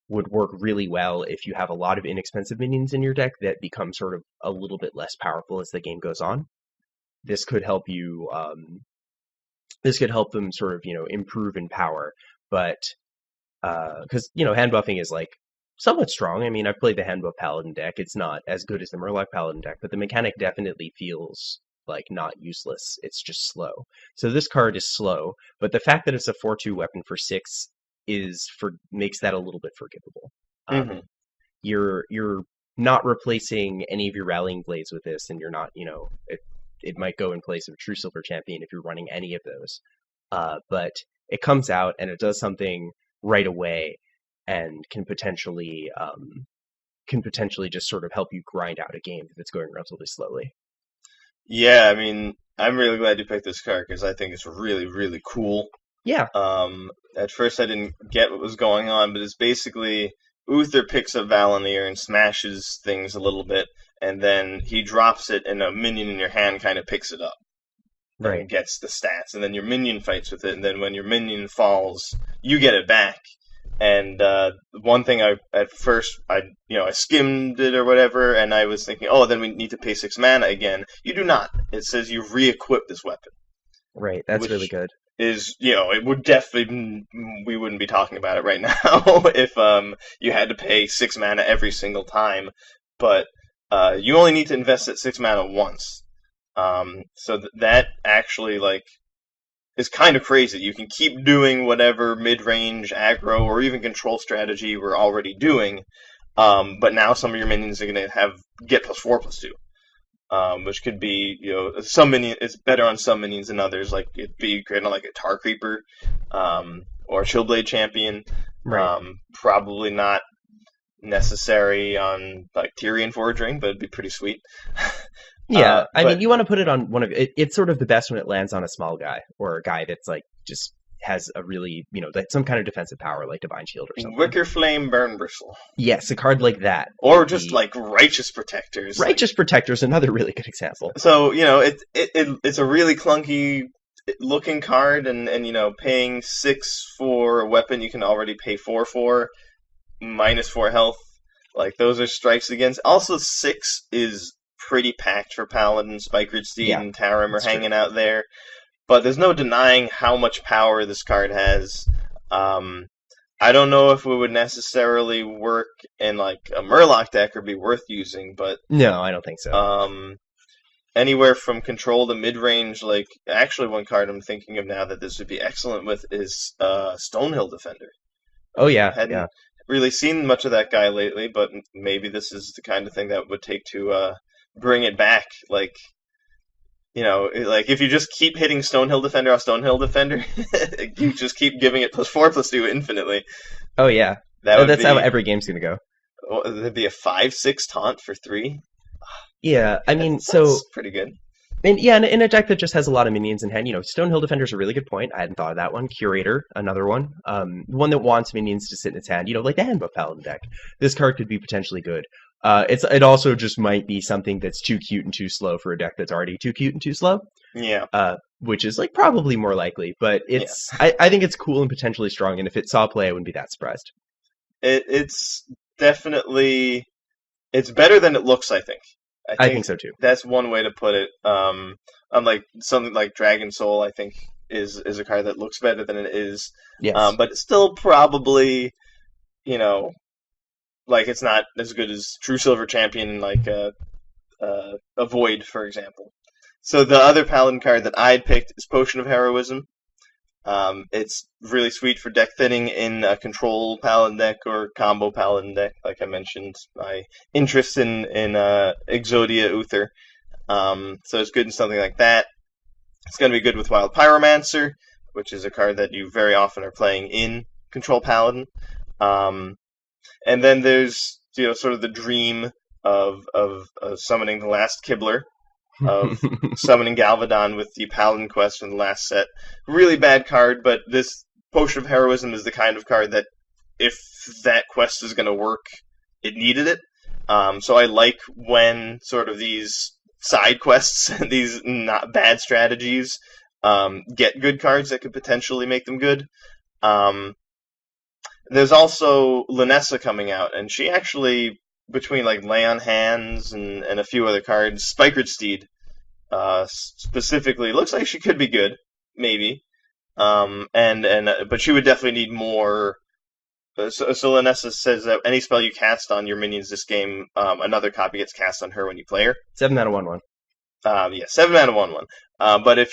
would work really well if you have a lot of inexpensive minions in your deck that become sort of a little bit less powerful as the game goes on. This could help you. This could help them sort of improve in power, but because hand buffing is like somewhat strong. I mean, I've played the hand buff paladin deck. It's not as good as the Murloc paladin deck, but the mechanic definitely feels like not useless. It's just slow. So this card is slow, but the fact that it's a 4/2 weapon for 6 makes that a little bit forgivable. Mm-hmm. You're not replacing any of your rallying blades with this, and you're not it might go in place of a true silver champion if you're running any of those. But it comes out and it does something right away, and can potentially just sort of help you grind out a game if it's going relatively slowly. Yeah, I mean, I'm really glad you picked this card because I think it's really, really cool. Yeah, At first I didn't get what was going on, but it's basically Uther picks up Valinir and smashes things a little bit, and then he drops it, and a minion in your hand kind of picks it up right. and gets the stats, and then your minion fights with it, and then when your minion falls, you get it back. And one thing at first I skimmed it or whatever, and I was thinking, oh, then we need to pay 6 mana again. You do not. It says you re-equip this weapon. Right, that's really good. Is it would definitely, we wouldn't be talking about it right now if you had to pay 6 mana every single time, but you only need to invest that 6 mana once. So that actually is kind of crazy. You can keep doing whatever mid-range aggro or even control strategy we're already doing, but now some of your minions are going to get +4/+2. which could be, some minion. It's better on some minions than others. Like it'd be great on like a Tar Creeper, or a Chillblade champion. Right. Probably not necessary on like Tyrion Forging, but it'd be pretty sweet. Yeah, I But mean, you want to put it on one of it. It's sort of the best when it lands on a small guy or a guy that's like just has a really, like some kind of defensive power, like Divine Shield or something. Wicker Flame Burn Bristle, Yes, a card like that or would just be like Righteous Protectors. Like, Righteous Protector is another really good example. so it's a really clunky looking card, and paying 6 for a weapon you can already pay 4 for, -4 health. Like those are strikes against. Also, 6 is pretty packed for Paladin. Spikered Steed Yeah, and Tarim are that's true. hanging out there, but there's no denying how much power this card has. Um, I don't know if it would necessarily work in like a Murloc deck or be worth using, but No, I don't think so. um, anywhere from control to mid range, like actually one card I'm thinking of now that this would be excellent with is Stonehill Defender. Oh yeah, yeah. Hadn't really seen much of that guy lately, but maybe this is the kind of thing that would take to bring it back. Like if you just keep hitting Stonehill Defender off Stonehill Defender, you just keep giving it +4/+2 infinitely. Oh yeah. That would That's how be every game's gonna go. That'd be a 5/6 taunt for 3. Yeah, I mean, so That's pretty good. and yeah, in a deck that just has a lot of minions in hand, Stonehill Defender's a really good point. I hadn't thought of that one. Curator, another one. One that wants minions to sit in its hand, like the Handbook Paladin deck. This card could be potentially good. It also just might be something that's too cute and too slow for a deck that's already too cute and too slow. Yeah. Which is like probably more likely, but Yeah. I think it's cool and potentially strong, and if it saw play, I wouldn't be that surprised. It's definitely it's better than it looks, I think. I think so too. That's one way to put it. Unlike something like Dragon Soul, I think is a card that looks better than it is. Yes. But it's still probably, like it's not as good as True Silver Champion, like a Void, for example. So the other Paladin card that I picked is Potion of Heroism. It's really sweet for deck thinning in a control Paladin deck or combo Paladin deck. Like I mentioned, my interest in Exodia Uther. So it's good in something like that. It's going to be good with Wild Pyromancer, which is a card that you very often are playing in control Paladin. And then there's sort of the dream of summoning the last Kibler, of summoning Galvadon with the Paladin quest from the last set. Really bad card, but this Potion of Heroism is the kind of card that if that quest is going to work, it needed it. So I like when sort of these side quests, these not bad strategies, get good cards that could potentially make them good. There's also Linessa coming out, and she actually, between like Lay on Hands and a few other cards, Spikered Steed specifically, looks like she could be good, maybe. But she would definitely need more. So Linessa says that any spell you cast on your minions this game, another copy gets cast on her when you play her. 7 mana 1/1. Yeah, 7 mana 1/1. But if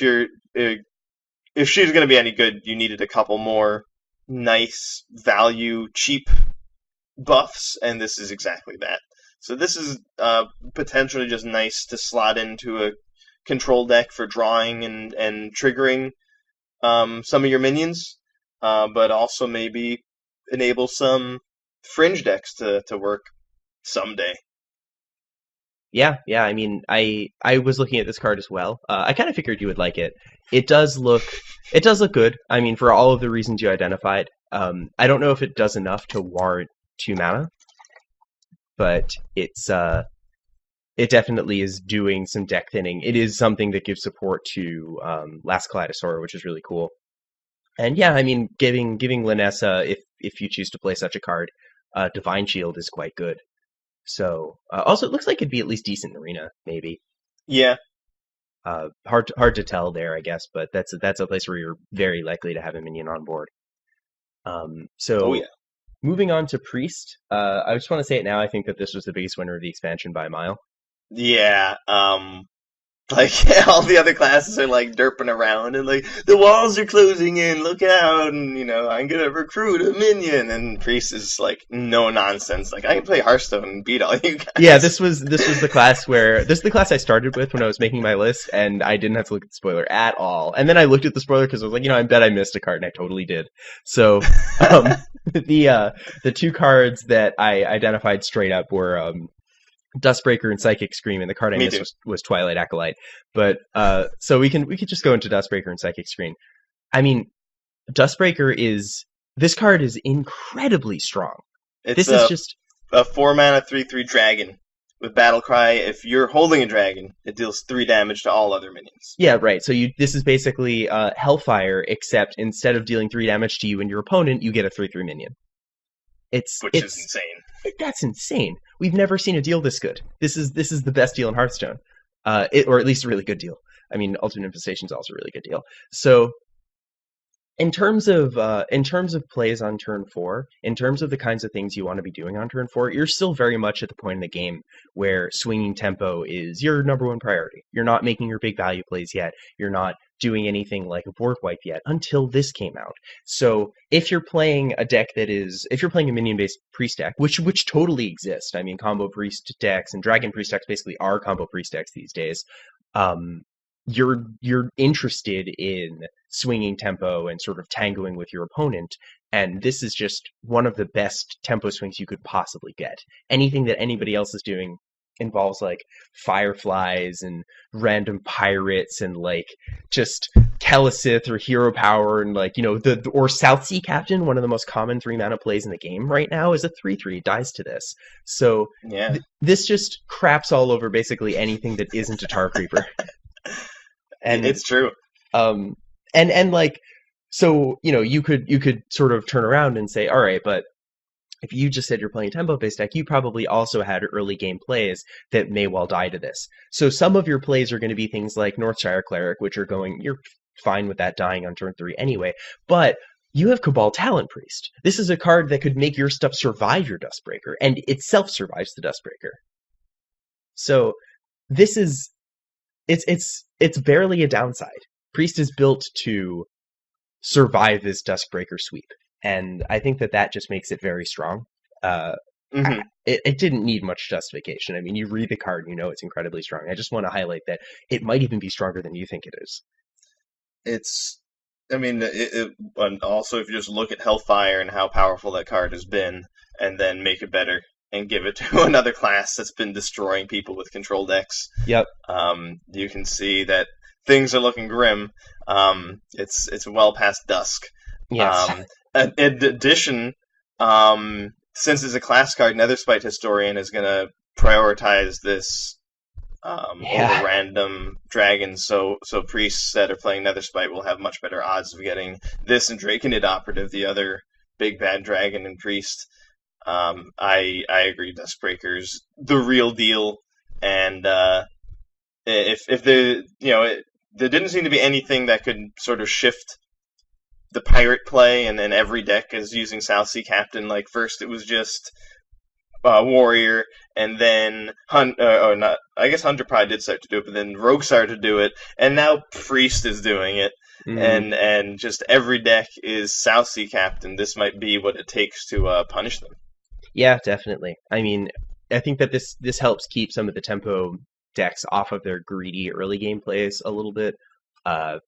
she's going to be any good, you needed a couple more nice value, cheap buffs, and this is exactly that. So this is potentially just nice to slot into a control deck for drawing and triggering some of your minions, but also maybe enable some fringe decks to work someday. Yeah. I mean, I was looking at this card as well. I kind of figured you would like it. It does look good. I mean, for all of the reasons you identified. I don't know if it does enough to warrant 2 mana, but it definitely is doing some deck thinning. It is something that gives support to Last Kaleidosaur, which is really cool. And yeah, I mean, giving Linessa, if you choose to play such a card, Divine Shield is quite good. So also, it looks like it'd be at least decent in Arena, maybe. Yeah. Hard to tell there, I guess, but that's a place where you're very likely to have a minion on board. Oh yeah. Moving on to Priest, I just want to say it now. I think that this was the biggest winner of the expansion by a mile. Yeah. Like all the other classes are like derping around and like the walls are closing in, look out, and I'm gonna recruit a minion. And Priest is like no nonsense. Like I can play Hearthstone and beat all you Yeah, guys. this was the class where this is the class I started with when I was making my list, and I didn't have to look at the spoiler at all. And then I looked at the spoiler because I was like, I bet I missed a card, and I totally did. So the two cards that I identified straight up were Dustbreaker and Psychic Scream, and the card I Me missed too. was Twilight Acolyte. But so we could just go into Dustbreaker and Psychic Scream. I mean, Dustbreaker is this card is incredibly strong. It's This is just a 4 mana 3/3 dragon with battle cry. If you're holding a dragon, it deals 3 damage to all other minions, yeah, right. So this is basically Hellfire, except instead of dealing 3 damage to you and your opponent, you get a 3/3 minion. which is insane. That's insane. We've never seen a deal this good. This is the best deal in Hearthstone, or at least a really good deal. I mean, Ultimate Infestation is also a really good deal. So in terms of plays on turn 4, in terms of the kinds of things you want to be doing on turn 4, you're still very much at the point in the game where swinging tempo is your number one priority. You're not making your big value plays yet. You're not doing anything like a board wipe yet until this came out. So if you're playing a minion based priest deck, which totally exists. I mean, combo priest decks and dragon priest decks basically are combo priest decks these days. You're interested in swinging tempo and sort of tangoing with your opponent, and this is just one of the best tempo swings you could possibly get. Anything that anybody else is doing involves like fireflies and random pirates and like just Telesith or hero power and like or South Sea Captain, one of the most common 3 mana plays in the game right now, is a 3/3, dies to this. So Yeah, this just craps all over basically anything that isn't a Tar Creeper. And it's true. and like, so you could sort of turn around and say, all right, but if you just said you're playing a tempo based deck, you probably also had early game plays that may well die to this. So some of your plays are going to be things like Northshire Cleric, which you're fine with that dying on turn 3 anyway. But you have Cabal Talent Priest. This is a card that could make your stuff survive your Dustbreaker, and itself survives the Dustbreaker. So this is it's barely a downside. Priest is built to survive this Duskbreaker sweep, and I think that just makes it very strong. hmm It didn't need much justification. I mean, you read the card, and it's incredibly strong. I just want to highlight that it might even be stronger than you think it is. It's, I mean, and also if you just look at Hellfire and how powerful that card has been, and then make it better and give it to another class that's been destroying people with control decks, Yep. you can see that things are looking grim. It's well past dusk. Yes. In addition, since it's a class card, Netherspite Historian is going to prioritize this Yeah. over random dragons. So priests that are playing Netherspite will have much better odds of getting this and Draconid Operative, the other big bad dragon and priest. I agree. Dustbreaker's the real deal, and if there didn't seem to be anything that could sort of shift the pirate play, and then every deck is using South Sea Captain. Like first it was just Warrior, and then or not. I guess Hunter probably did start to do it, but then Rogue started to do it, and now Priest is doing it, Mm, and just every deck is South Sea Captain. This might be what it takes to punish them. yeah, definitely. I mean, I think that this helps keep some of the tempo decks off of their greedy early game plays a little bit.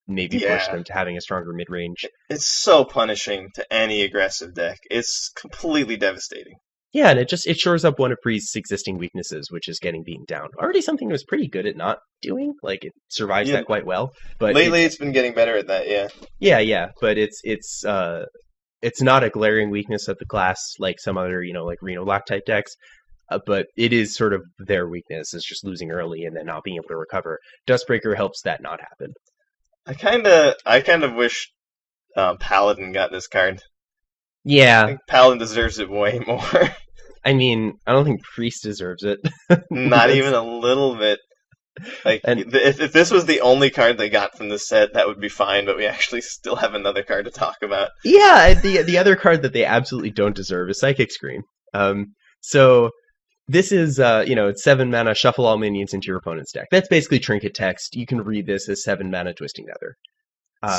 Maybe push Yeah, them to having a stronger mid range. it's so punishing to any aggressive deck. It's completely devastating. Yeah, and it shores up one of Priest's existing weaknesses, which is getting beaten down. Already something it was pretty good at not doing. Like it survives Yeah, that quite well. But lately it's been getting better at that. Yeah. yeah, but it's not a glaring weakness of the class like some other, like Reno Black type decks. But it is sort of their weakness is just losing early and then not being able to recover. Dustbreaker helps that not happen. I kind of wish Paladin got this card. I Yeah, think Paladin deserves it way more. I mean, I don't think Priest deserves it. Not That's- even a little bit. Like and if this was the only card they got from the set, that would be fine. But we actually still have another card to talk about. yeah, the other card that they absolutely don't deserve is Psychic Scream. So this is, it's 7 mana, shuffle all minions into your opponent's deck. That's basically trinket text. You can read this as 7 mana Twisting Nether.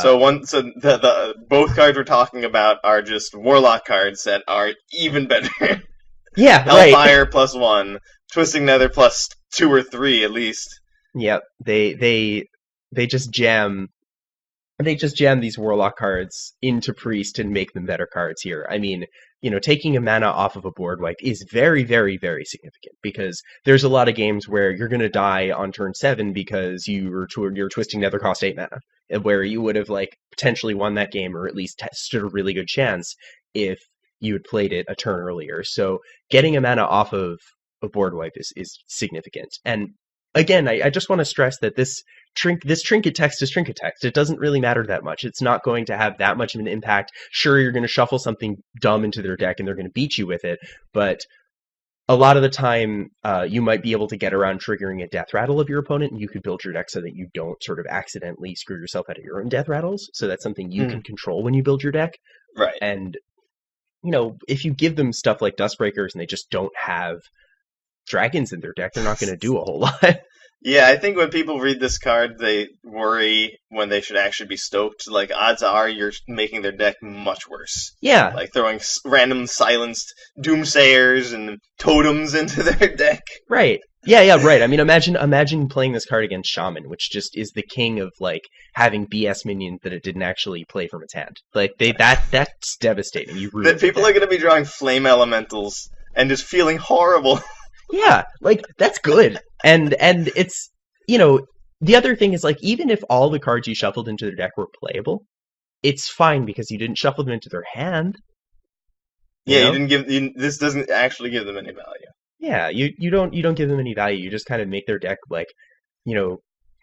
So the both cards we're talking about are just Warlock cards that are even better. Yeah, right. Hellfire +1, Twisting Nether +2 or 3 at least. Yep, they just jam these Warlock cards into Priest and make them better cards here. I mean, taking a mana off of a board wipe is very, very, very significant because there's a lot of games where you're going to die on turn 7 because your Twisting Nether cost 8 mana, and where you would have potentially won that game or at least stood a really good chance if you had played it a turn earlier. So getting a mana off of a board wipe is significant. And again, I just want to stress that this trinket text is trinket text. It doesn't really matter that much. It's not going to have that much of an impact. Sure, you're going to shuffle something dumb into their deck and they're going to beat you with it, but a lot of the time, you might be able to get around triggering a death rattle of your opponent, and you could build your deck so that you don't sort of accidentally screw yourself out of your own death rattles. So that's something you can control when you build your deck. Right. And, if you give them stuff like Dustbreakers and they just don't have dragons in their deck, they're not going to do a whole lot. Yeah, I think when people read this card, they worry when they should actually be stoked. Odds are you're making their deck much worse. Yeah. Throwing random silenced doomsayers and totems into their deck. Right. Yeah, right. I mean, imagine playing this card against Shaman, which just is the king of, having BS minions that it didn't actually play from its hand. That's devastating. You ruined People are going to be drawing flame elementals and just feeling horrible. Yeah, that's good. And it's, the other thing is, even if all the cards you shuffled into their deck were playable, it's fine because you didn't shuffle them into their hand. Yeah, you didn't this doesn't actually give them any value. Yeah, you don't give them any value. You just kind of make their deck,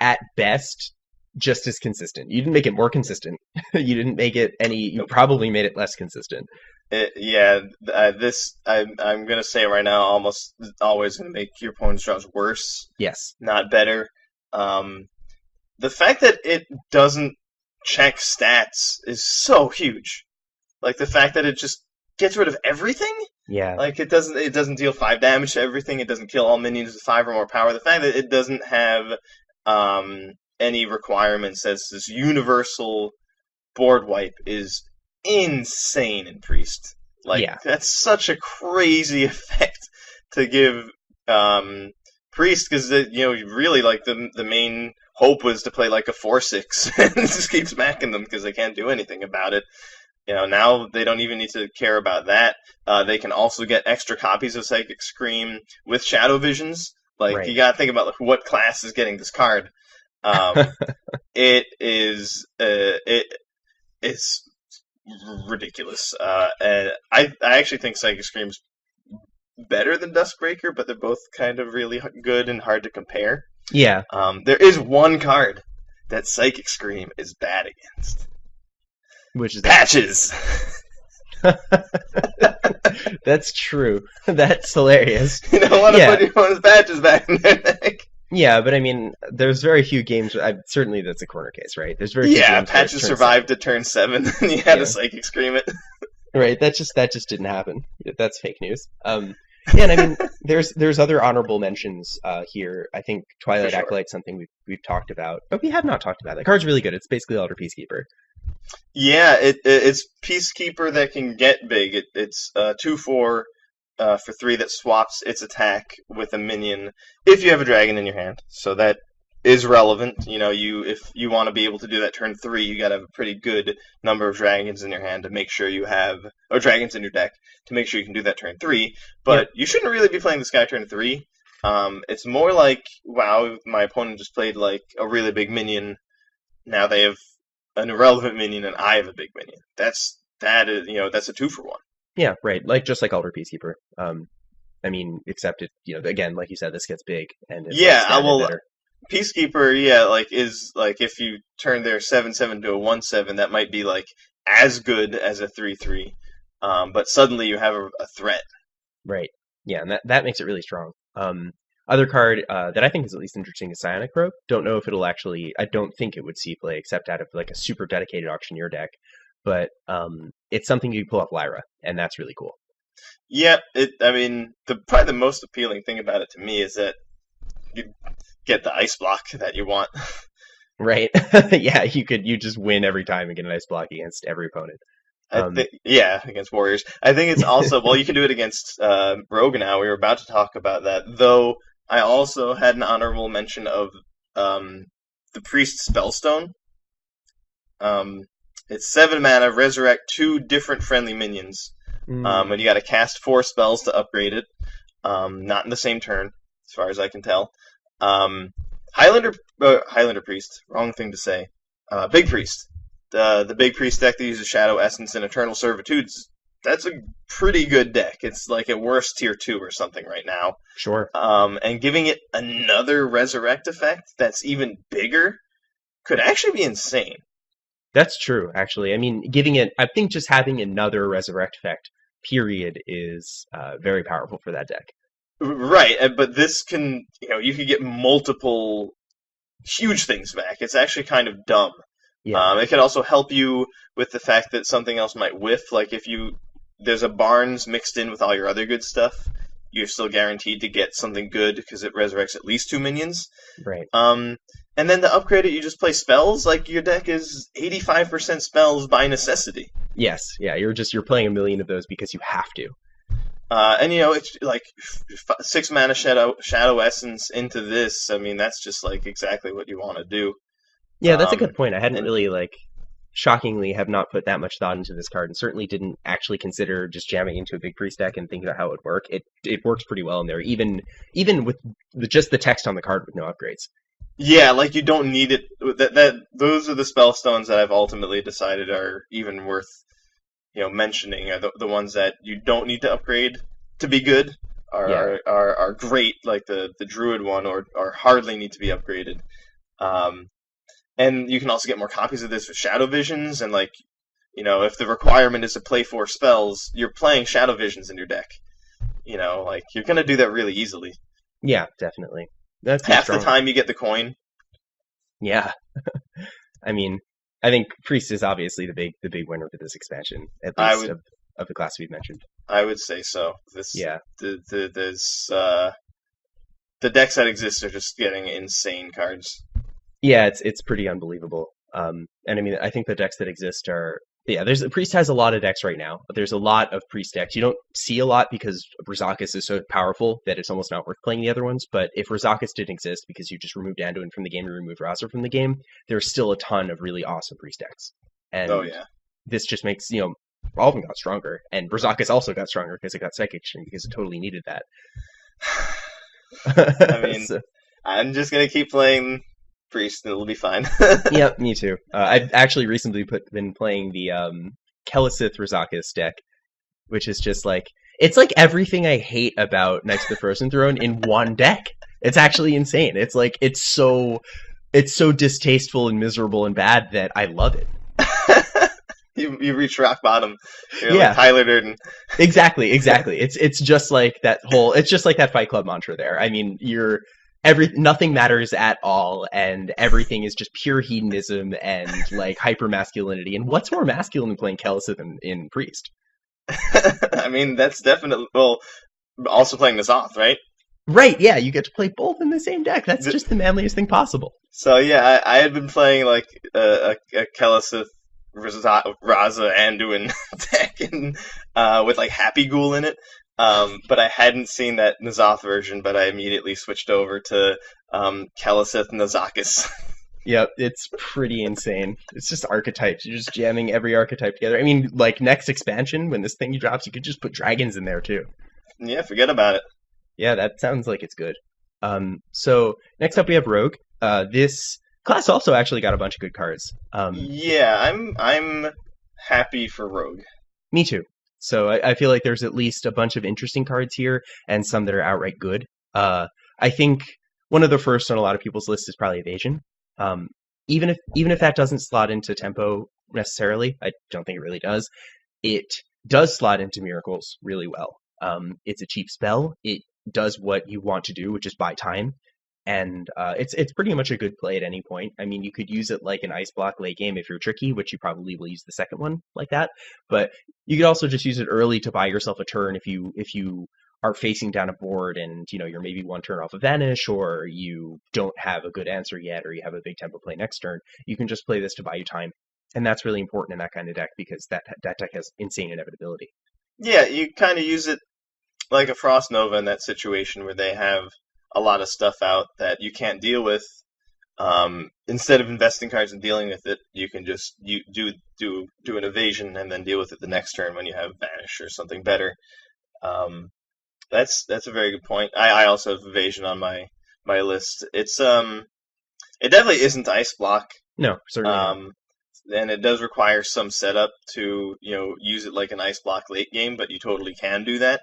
at best, just as consistent. You didn't make it more consistent. You didn't make it you probably made it less consistent. This I'm gonna say right now, almost always gonna make your opponent's draws worse. Yes, not better. The fact that it doesn't check stats is so huge. The fact that it just gets rid of everything. Yeah. It doesn't deal 5 damage to everything. It doesn't kill all minions with 5 or more power. The fact that it doesn't have any requirements as this universal board wipe is insane in Priest. That's such a crazy effect to give Priest, because really the main hope was to play a 4/6 and just keep smacking them because they can't do anything about it. Now they don't even need to care about that. They can also get extra copies of Psychic Scream with Shadow Visions. Right. You gotta think about what class is getting this card. It is it's ridiculous. And I actually think Psychic Scream's better than Duskbreaker, but they're both kind of really good and hard to compare. Yeah. There is one card that Psychic Scream is bad against. Which is Patches! That's true. That's hilarious. You don't want to put your opponent's patches back in their deck. Yeah, but I mean, there's very few games. Certainly, that's a corner case, right? There's very few games patches survived to turn 7, and you had to Psychic Scream it. Right, that just didn't happen. That's fake news. Yeah, and I mean, there's other honorable mentions here. I think Twilight Acolyte's something we've talked about, but we have not talked about. That card's really good. It's basically Elder Peacekeeper. Yeah, it's Peacekeeper that can get big. It's 2/4 for 3 that swaps its attack with a minion if you have a dragon in your hand. So that is relevant. If you want to be able to do that turn 3, you got to have a pretty good number of dragons in your hand to make sure you have, or dragons in your deck to make sure you can do that turn 3. But you shouldn't really be playing this guy turn 3. It's more wow, my opponent just played a really big minion. Now they have an irrelevant minion and I have a big minion. That's a 2-for-1. Yeah, right. Just like Elder Peacekeeper. I mean, except it, again, like you said, this gets big and it's better. Peacekeeper, is if you turn their 7/7 to a 1/7, that might be as good as a 3/3. But suddenly you have a threat. Right. Yeah, and that makes it really strong. Other card that I think is at least interesting is Psionic Rogue. Don't know if it'll actually. I don't think it would see play except out of a super dedicated auctioneer deck. But it's something you pull off Lyra, and that's really cool. Yeah, I mean, probably the most appealing thing about it to me is that you get the ice block that you want. Right? Yeah, you just win every time and get an ice block against every opponent. I think, yeah, against warriors. I think it's also, well, you can do it against rogue now. We were about to talk about that, though. I also had an honorable mention of um, the priest spellstone. Um, it's 7 mana, resurrect 2 different friendly minions, and you got to cast 4 spells to upgrade it. Not in the same turn, as far as I can tell. Um, Highlander Priest, wrong thing to say. Big Priest. The Big Priest deck that uses Shadow Essence and Eternal Servitudes. That's a pretty good deck. It's like at worst tier 2 or something right now. Sure. And giving it another Resurrect effect that's even bigger could actually be insane. That's true, actually. I mean, I think just having another resurrect effect, period, is very powerful for that deck. Right, but this can, you could get multiple huge things back. It's actually kind of dumb. Yeah. It could also help you with the fact that something else might whiff. Like if there's a Barnes mixed in with all your other good stuff, you're still guaranteed to get something good because it resurrects at least 2 minions. Right. And then to upgrade it, you just play spells. Like your deck is 85% spells by necessity. Yes. Yeah. You're playing a million of those because you have to. And it's like 6 mana Shadow Essence into this. I mean, that's just like exactly what you want to do. Yeah, that's a good point. I hadn't really shockingly have not put that much thought into this card, and certainly didn't actually consider just jamming into a big priest deck and thinking about how it would work. It works pretty well in there, even with just the text on the card with no upgrades. Yeah, like you don't need it. Those are the spell stones that I've ultimately decided are even worth mentioning. Are the ones that you don't need to upgrade to be good are great, like the druid one, or hardly need to be upgraded. And you can also get more copies of this with Shadow Visions, and if the requirement is to play 4 spells, you're playing Shadow Visions in your deck. You're gonna do that really easily. Yeah, definitely. That's half the time you get the coin. Yeah. I mean, I think Priest is obviously the big winner for this expansion, at least of the class we've mentioned. I would say so. Yeah. The decks that exist are just getting insane cards. Yeah, it's pretty unbelievable. And I mean, I think the decks that exist are Priest has a lot of decks right now. There's a lot of Priest decks. You don't see a lot because Razakus is so powerful that it's almost not worth playing the other ones. But if Razakus didn't exist because you just removed Anduin from the game and removed Raza from the game, there's still a ton of really awesome Priest decks. And this just makes, all of them got stronger. And Razakus also got stronger because it got Psychic and because it totally needed that. I mean, I'm just going to keep playing Priest, and it'll be fine. Yeah, me too. I've actually recently been playing the Kelesith Razakus deck, which is just it's like everything I hate about Knights of the Frozen Throne in one deck. It's actually insane. It's it's so distasteful and miserable and bad that I love it. You reach rock bottom. You're like Tyler Durden. Exactly. It's just like that it's just like that Fight Club mantra there. I mean, nothing matters at all, and everything is just pure hedonism and hyper masculinity. And what's more masculine than playing Kelesith in Priest? I mean, that's definitely also playing N'Zoth, right? Right, yeah, you get to play both in the same deck. That's just the manliest thing possible. So yeah, I had been playing a Kelesith Raza Anduin deck and with Happy Ghoul in it. But I hadn't seen that N'Zoth version, but I immediately switched over to Kelesith N'Zakus. Yep, it's pretty insane. It's just archetypes. You're just jamming every archetype together. I mean, next expansion, when this thing drops, you could just put dragons in there, too. Yeah, forget about it. Yeah, that sounds like it's good. So, next up we have Rogue. This class also actually got a bunch of good cards. Yeah, I'm happy for Rogue. Me too. So I feel like there's at least a bunch of interesting cards here, and some that are outright good. I think one of the first on a lot of people's list is probably Evasion. Even if that doesn't slot into Tempo necessarily, I don't think it really does. It does slot into Miracles really well. It's a cheap spell. It does what you want to do, which is buy time. And it's pretty much a good play at any point. I mean, you could use it like an ice block late game if you're tricky, which you probably will use the second one like that. But you could also just use it early to buy yourself a turn if you are facing down a board and you're maybe one turn off a vanish, or you don't have a good answer yet, or you have a big tempo play next turn. You can just play this to buy you time, and that's really important in that kind of deck because that deck has insane inevitability. Yeah, you kind of use it like a Frost Nova in that situation where they have a lot of stuff out that you can't deal with. Instead of investing cards and dealing with it, you can just do an evasion and then deal with it the next turn when you have Vanish or something better. Um, that's a very good point. I also have evasion on my list. It definitely isn't ice block. No, certainly not. And it does require some setup to use it like an ice block late game, but you totally can do that.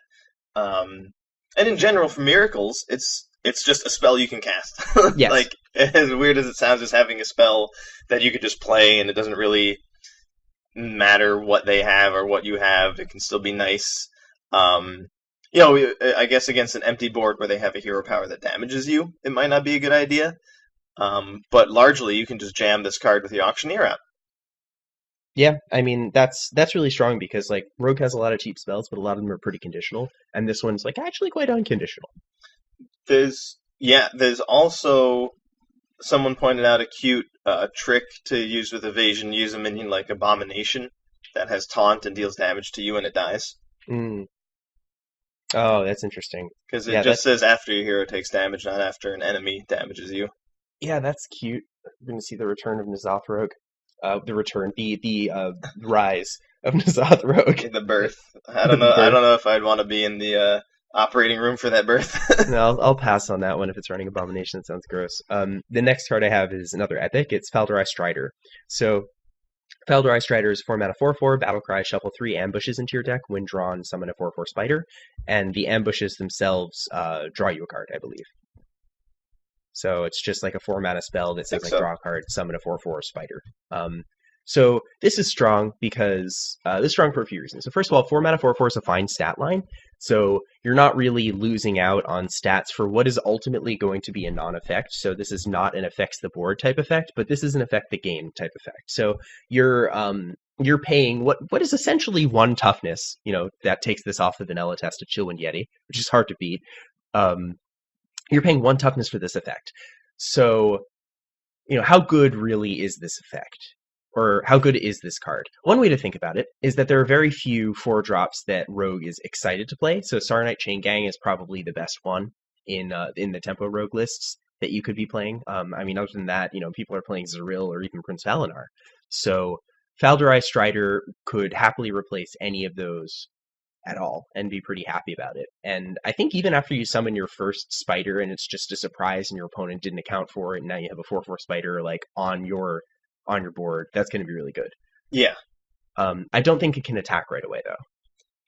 And in general, for miracles, it's just a spell you can cast. Yes. Like, as weird as it sounds, just having a spell that you could just play, and it doesn't really matter what they have or what you have. It can still be nice. I guess against an empty board where they have a hero power that damages you, it might not be a good idea. But largely, you can just jam this card with the Auctioneer out. Yeah, I mean that's really strong because like Rogue has a lot of cheap spells, but a lot of them are pretty conditional, and this one's like actually quite unconditional. There's also someone pointed out a cute trick to use with evasion. Use a minion like Abomination that has taunt and deals damage to you when it dies. Mm. Oh, that's interesting. Because it just says after your hero takes damage, not after an enemy damages you. Yeah, that's cute. We're going to see the return of N'Zoth Rogue. The rise of N'Zoth Rogue. The birth. I don't know. I don't know if I'd want to be in the operating room for that birth. No, I'll pass on that one if it's running Abomination. It sounds gross. The next card I have is another epic. It's Fal'Dorei Strider. So Fal'Dorei Strider is 4 mana 4/4, Battlecry, shuffle 3 ambushes into your deck. When drawn, summon a 4/4 spider, and the ambushes themselves draw you a card, I believe. So it's just like a 4 mana spell that says like draw a card, summon a 4/4 spider. So this is strong because this is strong for a few reasons. So first of all, 4 mana 4/4 is a fine stat line. So you're not really losing out on stats for what is ultimately going to be a non-effect. So this is not an affects the board type effect, but this is an affect the game type effect. So you're paying what is essentially 1 toughness. That takes this off the vanilla test of Chillwind Yeti, which is hard to beat. You're paying 1 toughness for this effect. So, how good really is this effect? Or how good is this card? One way to think about it is that there are very few 4-drops that Rogue is excited to play. So Saronite Chain Gang is probably the best one in the tempo Rogue lists that you could be playing. I mean, other than that, people are playing Zeril or even Prince Valinar. So Fal'Dorei Strider could happily replace any of those at all and be pretty happy about it. And I think even after you summon your first spider and it's just a surprise and your opponent didn't account for it, and now you have a 4/4 spider like on your board, that's going to be really good. Yeah. I don't think it can attack right away though.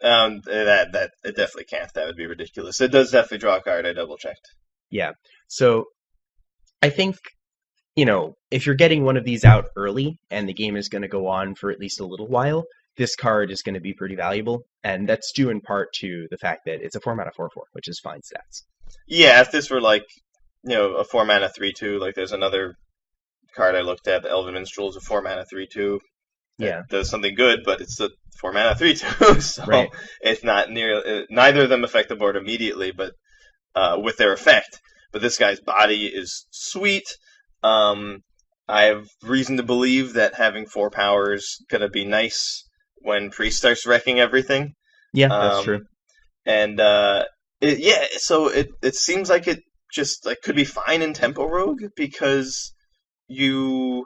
That it definitely can't. That would be ridiculous. It does definitely draw a card. I double checked. Yeah. So I think if you're getting one of these out early and the game is going to go on for at least a little while, this card is going to be pretty valuable, and that's due in part to the fact that it's a 4 mana 4/4, which is fine stats. Yeah, if this were like a 4 mana 3/2, like there's another card I looked at, the Elven Minstrel, is a 4 mana 3/2. Yeah, does something good, but it's a 4 mana 3/2, so right. It's not neither of them affect the board immediately, but with their effect. But this guy's body is sweet. I have reason to believe that having 4 power is gonna be nice when Priest starts wrecking everything. Yeah, that's true. And so it seems like it just could be fine in Tempo Rogue because you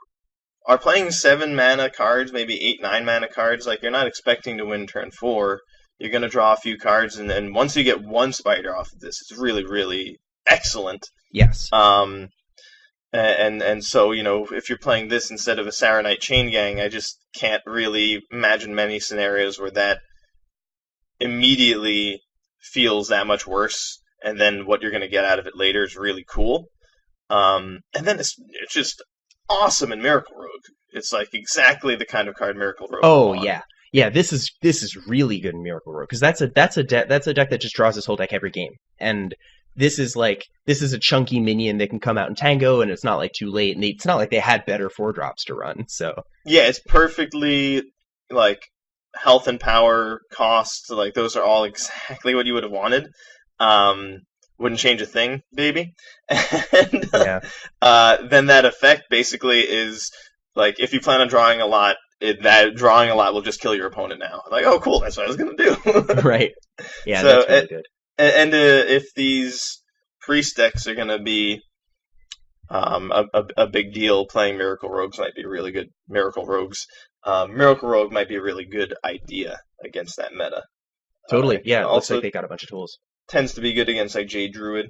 are playing 7 mana cards, maybe 8-9 mana cards. Like, you're not expecting to win turn 4. You're going to draw a few cards, and then once you get 1 spider off of this, it's really, really excellent. Yes. And so, if you're playing this instead of a Saronite Chain Gang, I just can't really imagine many scenarios where that immediately feels that much worse, and then what you're going to get out of it later is really cool. And then it's just awesome in Miracle Rogue. It's like exactly the kind of card Miracle Rogue. Oh yeah. This is really good in Miracle Rogue because that's a deck that just draws this whole deck every game. And this is a chunky minion that can come out in tango, and it's not like too late, and it's not like they had better 4-drops to run. So Yeah, it's perfectly like health and power costs. Like those are all exactly what you would have wanted. Um, wouldn't change a thing, baby. And yeah, then that effect basically is like if you plan on drawing a lot, that drawing a lot will just kill your opponent now. Like, oh, cool, that's what I was gonna do. right, yeah, So, that's really good. if these priest decks are gonna be a big deal, playing Miracle Rogues might be a really good. Miracle Rogue might be a really good idea against that meta. Totally, It yeah. It looks like also they got a bunch of tools. tends to be good against like Jade Druid.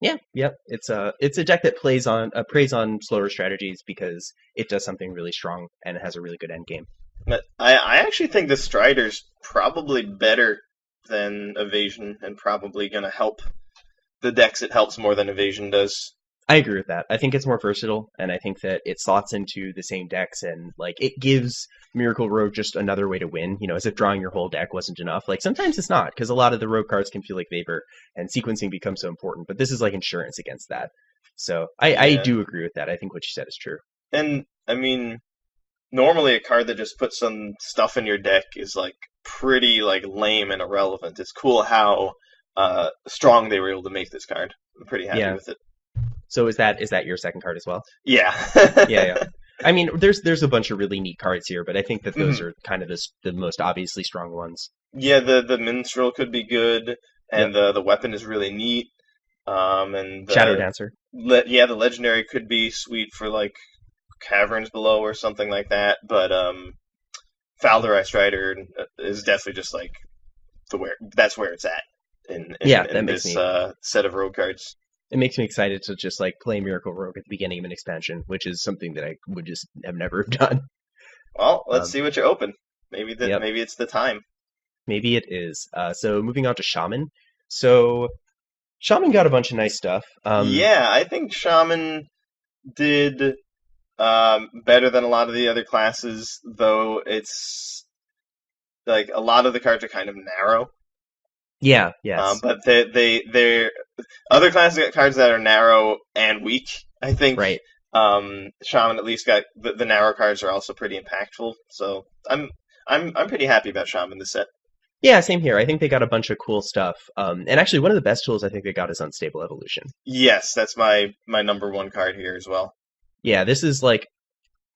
Yeah, yep. It's a deck that preys on slower strategies because it does something really strong and it has a really good end game. But I actually think the Strider's probably better than Evasion and probably going to help the decks it helps more than Evasion does. I agree with that. I think it's more versatile, and I think that it slots into the same decks, and like it gives Miracle Rogue just another way to win. As if drawing your whole deck wasn't enough. Like sometimes it's not, because a lot of the rogue cards can feel like vapor, and sequencing becomes so important. But this is like insurance against that. So I Yeah. do agree with that. I think what you said is true. And, I mean, normally a card that just puts some stuff in your deck is like pretty like lame and irrelevant. It's cool how strong they were able to make this card. I'm pretty happy Yeah. with it. So is that your second card as well? Yeah. Yeah, yeah. I mean, there's a bunch of really neat cards here, but I think that those Mhm. are kind of the most obviously strong ones. Yeah, the minstrel could be good, Yep. and the weapon is really neat. And Shadow Dancer. the legendary could be sweet for like caverns below or something like that. But Falderai Strider is definitely just like that's where it's at Yeah, that in makes this me set of rogue cards. it makes me excited to just like play Miracle Rogue at the beginning of an expansion, which is something that I would just have never have done. Well, let's Um, see what you open. yep, Maybe it's the time. maybe it is. So moving on to Shaman. So Shaman got a bunch of nice stuff. Yeah, I think Shaman did better than a lot of the other classes, though it's like a lot of the cards are kind of narrow. Yeah, yes, But they're other classes got cards that are narrow and weak. I think right. Shaman at least got the narrow cards are also pretty impactful. So I'm pretty happy about Shaman this set. Yeah, same here. I think they got a bunch of cool stuff. And actually, one of the best tools I think they got is Unstable Evolution. Yes, that's my number one card here as well. Yeah, this is like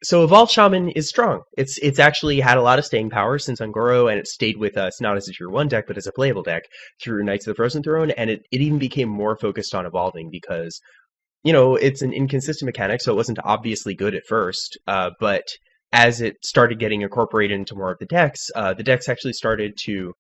so. Evolved Shaman is strong. It's actually had a lot of staying power since Ungoro, and it stayed with us not as a tier 1 deck, but as a playable deck through Knights of the Frozen Throne, and it even became more focused on evolving because it's an inconsistent mechanic, so it wasn't obviously good at first. But as it started getting incorporated into more of the decks actually started to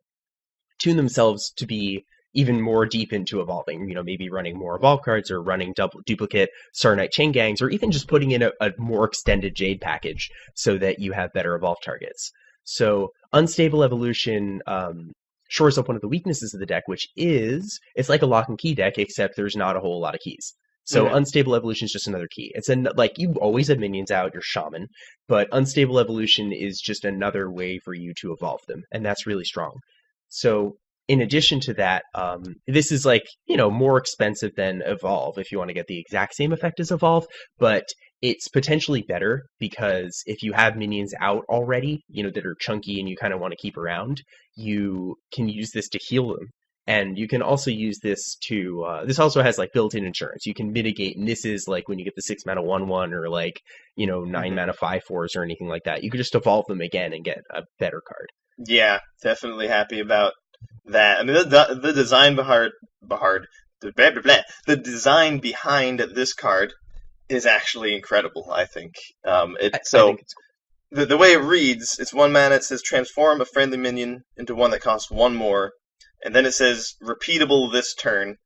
tune themselves to be even more deep into evolving. Maybe running more evolve cards or running duplicate Star Knight chain gangs, or even just putting in a more extended Jade package so that you have better evolve targets. So Unstable Evolution shores up one of the weaknesses of the deck, which is it's like a lock and key deck, except there's not a whole lot of keys. So Mhm. Unstable Evolution is just another key. It's like you always have minions out, your Shaman, but Unstable Evolution is just another way for you to evolve them, and that's really strong. So in addition to that, this is like, more expensive than Evolve if you want to get the exact same effect as Evolve, but it's potentially better because if you have minions out already, that are chunky and you kind of want to keep around, you can use this to heal them. And you can also use this to, this also has like built-in insurance. You can mitigate, and this is like when you get the 6 mana 1/1 or like, 9 Mhm. mana 5/4s or anything like that. You could just evolve them again and get a better card. Yeah, definitely happy about that. I mean, the design the design behind this card is actually incredible. I think. I think it's The way it reads, it's 1 mana. It says transform a friendly minion into one that costs 1 more, and then it says repeatable this turn.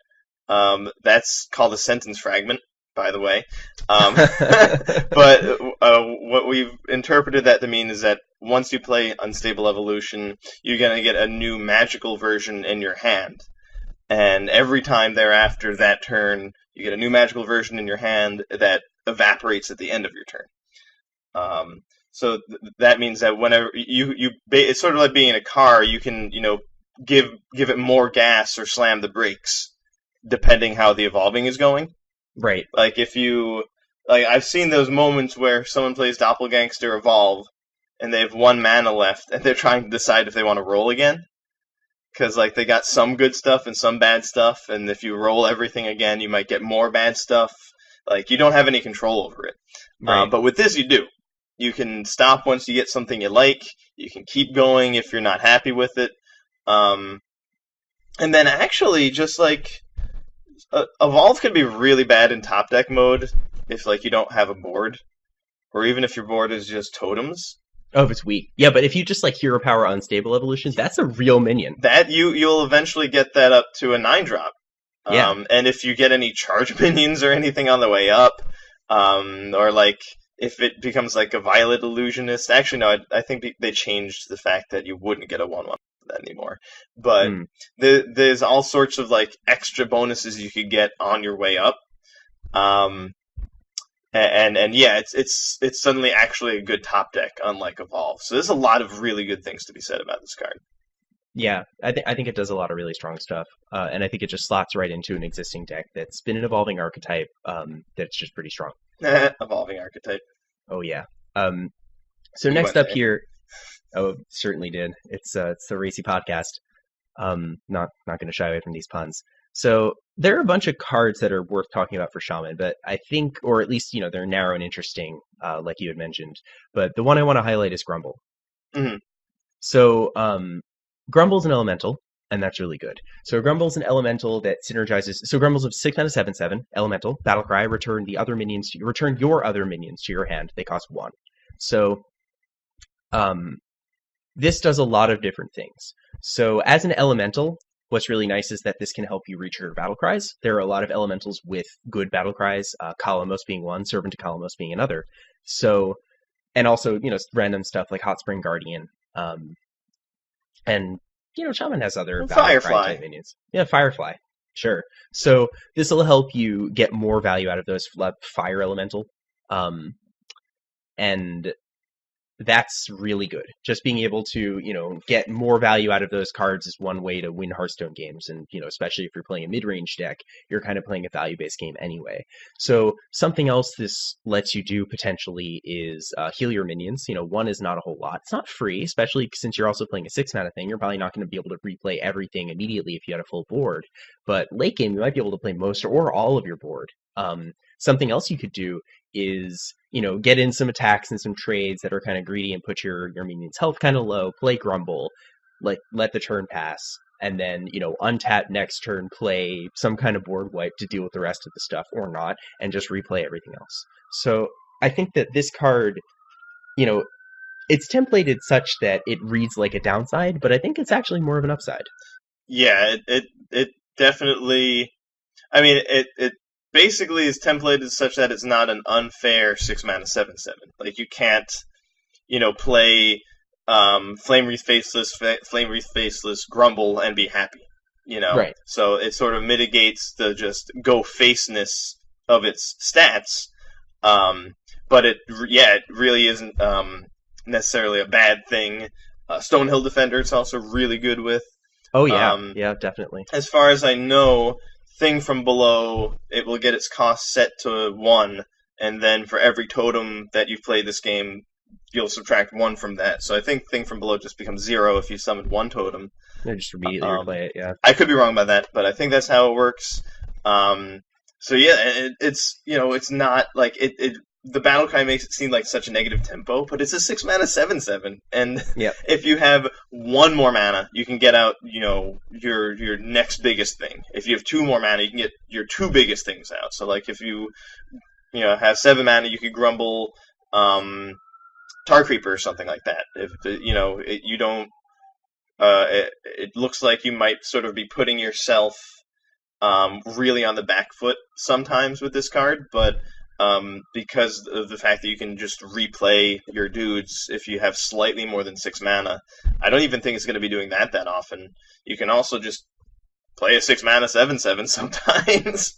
That's called a sentence fragment, by the way. But what we've interpreted that to mean is that once you play Unstable Evolution, you're going to get a new magical version in your hand. And every time thereafter that turn, you get a new magical version in your hand that evaporates at the end of your turn. So that means that whenever it's sort of like being in a car. You can give it more gas or slam the brakes depending how the evolving is going. Right. Like if you like, I've seen those moments where someone plays Doppelgangster Evolve, and they have 1 mana left, and they're trying to decide if they want to roll again. Because like they got some good stuff and some bad stuff, and if you roll everything again, you might get more bad stuff. Like you don't have any control over it. Right. But with this, you do. You can stop once you get something you like. You can keep going if you're not happy with it. And then actually, just like Evolve can be really bad in top deck mode if like you don't have a board, or even if your board is just totems. Oh, if it's weak. Yeah, but if you just like hero power unstable evolution, that's a real minion. That you'll eventually get that up to a 9-drop. Yeah. And if you get any charge minions or anything on the way up, or like if it becomes like a Violet Illusionist, actually no, I think they changed the fact that you wouldn't get a 1/1 that anymore. But there's all sorts of like extra bonuses you could get on your way up. And yeah, it's suddenly actually a good top deck, unlike Evolve. So there's a lot of really good things to be said about this card. Yeah, I think it does a lot of really strong stuff, and I think it just slots right into an existing deck that's been an evolving archetype that's just pretty strong. Evolving archetype. Oh yeah. So next up here, oh certainly did. It's the Racy podcast. Not going to shy away from these puns. So there are a bunch of cards that are worth talking about for Shaman, but I think, or at least they're narrow and interesting, like you had mentioned. But the one I want to highlight is Grumble. Mm-hmm. So Grumble's an elemental, and that's really good. So Grumble's an elemental that synergizes. So Grumble's of 6 mana 7/7 elemental battlecry. Return your other minions to your hand. They cost 1. So this does a lot of different things. So as an elemental, what's really nice is that this can help you reach your battle cries. There are a lot of elementals with good battle cries, Kalamos being one, Servant to Kalamos being another. So, and also, random stuff like Hot Spring Guardian. And, Shaman has other battle cry type minions. Yeah, Firefly. Sure. So this will help you get more value out of those fire elemental. And that's really good. Just being able to, get more value out of those cards is one way to win Hearthstone games. And, especially if you're playing a mid-range deck, you're kind of playing a value-based game anyway. So something else this lets you do potentially is heal your minions. 1 is not a whole lot. It's not free, especially since you're also playing a 6-mana thing. You're probably not going to be able to replay everything immediately if you had a full board. But late game, you might be able to play most or all of your board. Something else you could do is, get in some attacks and some trades that are kind of greedy and put your minions' health kind of low, play Grumble, let the turn pass, and then, untap next turn, play some kind of board wipe to deal with the rest of the stuff, or not, and just replay everything else. So I think that this card, it's templated such that it reads like a downside, but I think it's actually more of an upside. Yeah, it definitely... I mean, it basically is templated such that it's not an unfair 6 mana 7/7. Like you can't, play Flame Wreath Faceless Grumble and be happy. Right. So it sort of mitigates the just go faceness of its stats. But it really isn't necessarily a bad thing. Stonehill Defender it's also really good with. Oh yeah, yeah, definitely. As far as I know, Thing from Below, it will get its cost set to 1, and then for every totem that you've played this game, you'll subtract 1 from that. So I think Thing from Below just becomes 0 if you summon 1 totem. Yeah, just immediately replay it, yeah. I could be wrong about that, but I think that's how it works. So yeah, it's it's not like it the battle cry makes it seem like such a negative tempo, but it's a 6 mana 7/7, and if you have 1 more mana, you can get out your next biggest thing. If you have 2 more mana, you can get your 2 biggest things out. So like if you have 7 mana, you could Grumble Tar Creeper or something like that. If you don't, it looks like you might sort of be putting yourself really on the back foot sometimes with this card, but because of the fact that you can just replay your dudes if you have slightly more than 6 mana. I don't even think it's going to be doing that often. You can also just play a 6 mana 7/7 sometimes.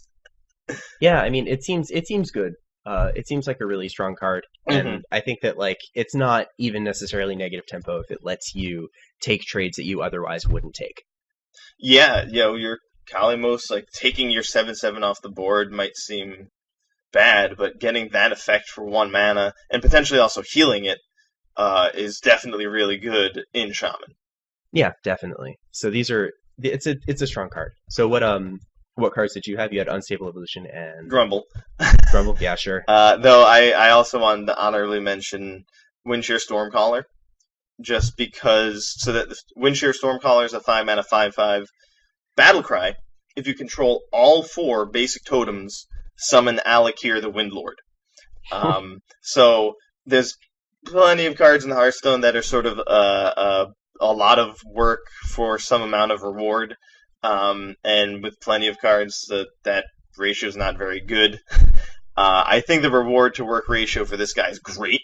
Yeah, I mean, it seems good. It seems like a really strong card, and I think that it's not even necessarily negative tempo if it lets you take trades that you otherwise wouldn't take. Yeah, you're Kalimos, like taking your 7/7 off the board might seem bad, but getting that effect for 1 mana and potentially also healing it is definitely really good in Shaman. Yeah, definitely. So these are it's a strong card. So what cards did you have? You had Unstable Evolution and Grumble. Grumble. Yeah, sure. Though I also wanted to honorably mention Windshear Stormcaller, just because, so that Windshear Stormcaller is a 5 mana 5/5 Battlecry. If you control all 4 basic totems, summon Alakir the Windlord. So there's plenty of cards in the Hearthstone that are sort of a lot of work for some amount of reward, and with plenty of cards, that ratio is not very good. I think the reward to work ratio for this guy is great,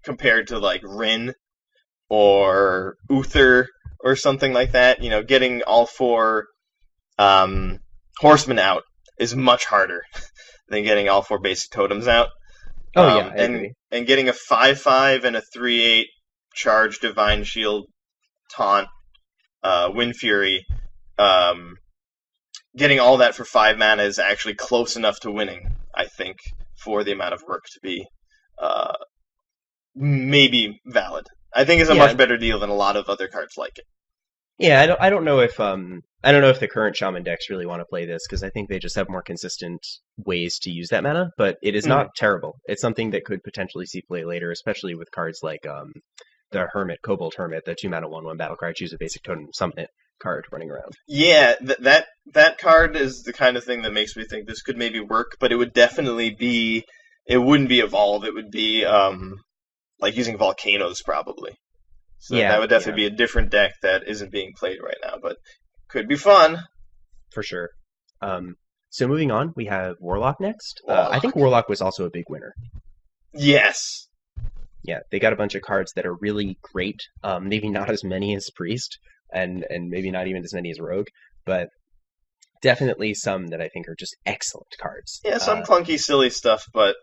compared to like Rin or Uther or something like that. You know, getting all 4 horsemen out is much harder than getting all 4 basic totems out. Oh yeah, I agree. And getting a 5/5 and a 3/8 charge Divine Shield taunt, Wind Fury, getting all that for 5 mana is actually close enough to winning, I think, for the amount of work to be maybe valid. I think it's a much better deal than a lot of other cards like it. Yeah, I don't know if the current Shaman decks really want to play this because I think they just have more consistent ways to use that mana, but it is not terrible. It's something that could potentially see play later, especially with cards like the Hermit, Kobold Hermit, the 2 mana 1/1 Battlecry, choose a basic totem, summon it card running around. Yeah, that card is the kind of thing that makes me think this could maybe work, but it would definitely be, it wouldn't be Evolve, it would be like using Volcanoes probably. So yeah, that would definitely be a different deck that isn't being played right now, but could be fun. For sure. So moving on, we have Warlock next. I think Warlock was also a big winner. Yes. Yeah, they got a bunch of cards that are really great. Maybe not as many as Priest, and maybe not even as many as Rogue, but definitely some that I think are just excellent cards. Yeah, some clunky, silly stuff, but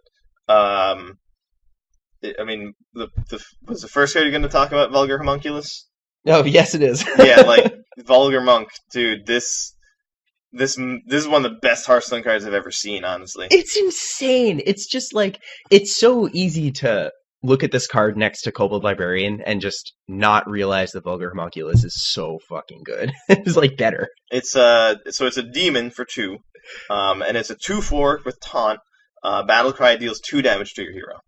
I mean, was the first card you're going to talk about Vulgar Homunculus? Oh, yes, it is. Yeah, like Vulgar Monk, dude. This is one of the best Hearthstone cards I've ever seen. Honestly, it's insane. It's just like, it's so easy to look at this card next to Kobold Librarian and just not realize that Vulgar Homunculus is so fucking good. It's like better. It's it's a demon for 2, and it's a 2/4 with taunt. Battlecry deals 2 damage to your hero.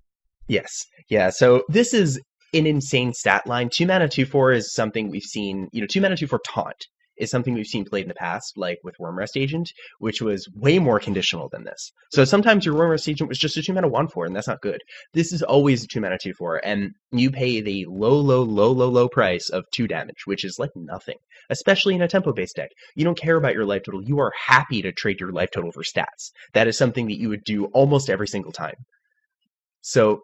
Yes. Yeah, so this is an insane stat line. 2 mana 2/4 is something we've seen, 2 mana 2/4 taunt is something we've seen played in the past, like with Wormrest Agent, which was way more conditional than this. So sometimes your Wormrest Agent was just a 2 mana 1/4, and that's not good. This is always a 2 mana 2/4, and you pay the low price of 2 damage, which is like nothing, especially in a tempo-based deck. You don't care about your life total. You are happy to trade your life total for stats. That is something that you would do almost every single time. So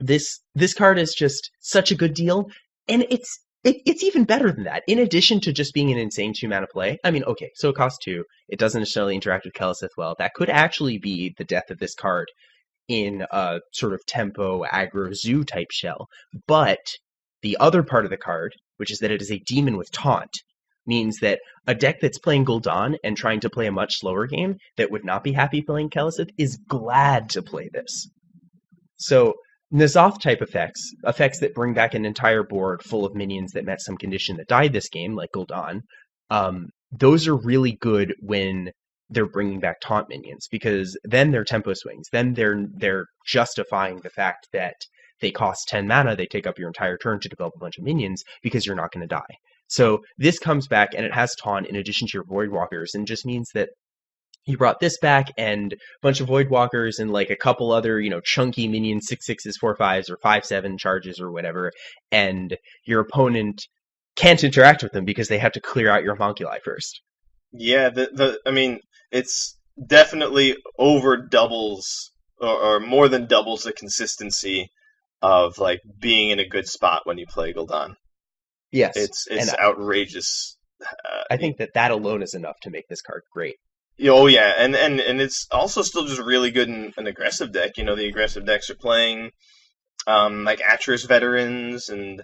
this card is just such a good deal, and it's even better than that. In addition to just being an insane 2 mana play, I mean, okay, so it costs 2. It doesn't necessarily interact with Kelesith well. That could actually be the death of this card in a sort of tempo aggro zoo type shell. But the other part of the card, which is that it is a demon with taunt, means that a deck that's playing Gul'dan and trying to play a much slower game that would not be happy playing Kelesith is glad to play this. So N'Zoth type effects that bring back an entire board full of minions that met some condition that died this game, like Gul'dan, those are really good when they're bringing back taunt minions, because then they're tempo swings. Then they're justifying the fact that they cost 10 mana, they take up your entire turn to develop a bunch of minions because you're not going to die. So this comes back and it has taunt in addition to your Voidwalkers, and just means that you brought this back and a bunch of Voidwalkers and like a couple other, chunky minions, 6/6s, 4/5s, or 5/7 charges or whatever, and your opponent can't interact with them because they have to clear out your homunculi first. Yeah, I mean, it's definitely over doubles or more than doubles the consistency of like being in a good spot when you play Gul'dan. Yes, it's outrageous. I think that alone is enough to make this card great. Oh yeah, and it's also still just really good in an aggressive deck. The aggressive decks are playing like Atris Veterans and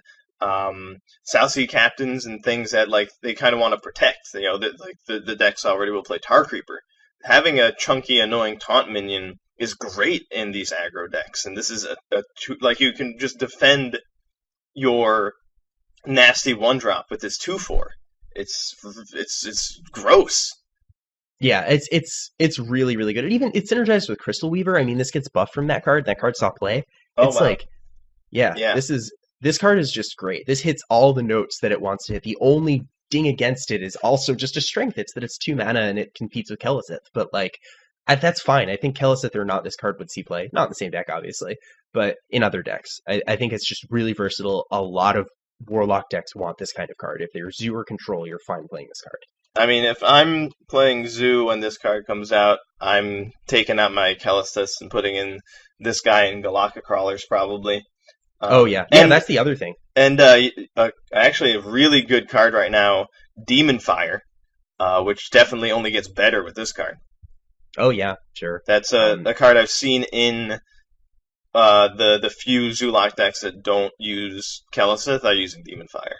South Sea Captains and things that like they kind of want to protect. You know, the decks already will play Tar Creeper. Having a chunky, annoying taunt minion is great in these aggro decks, and this is like you can just defend your nasty 1-drop with this 2/4. It's gross. Yeah, it's really, really good. It's synergized with Crystal Weaver. I mean, this gets buffed from that card. That card saw play. Oh, It's wow. like, yeah, Yeah. this card is just great. This hits all the notes that it wants to hit. The only ding against it is also just a strength. It's that it's 2 mana and it competes with Kelesith. But like, that's fine. I think Kelesith or not, this card would see play. Not in the same deck, obviously, but in other decks. I think it's just really versatile. A lot of Warlock decks want this kind of card. If they're Zoo or Control, you're fine playing this card. I mean, if I'm playing Zoo when this card comes out, I'm taking out my Kelesthus and putting in this guy in Galaka Crawlers, probably. Oh, yeah. Yeah, that's the other thing. And actually, a really good card right now, Demon Fire, which definitely only gets better with this card. Oh, yeah, sure. That's a card I've seen in the few Zoolock decks that don't use Kelesith are using Demon Fire.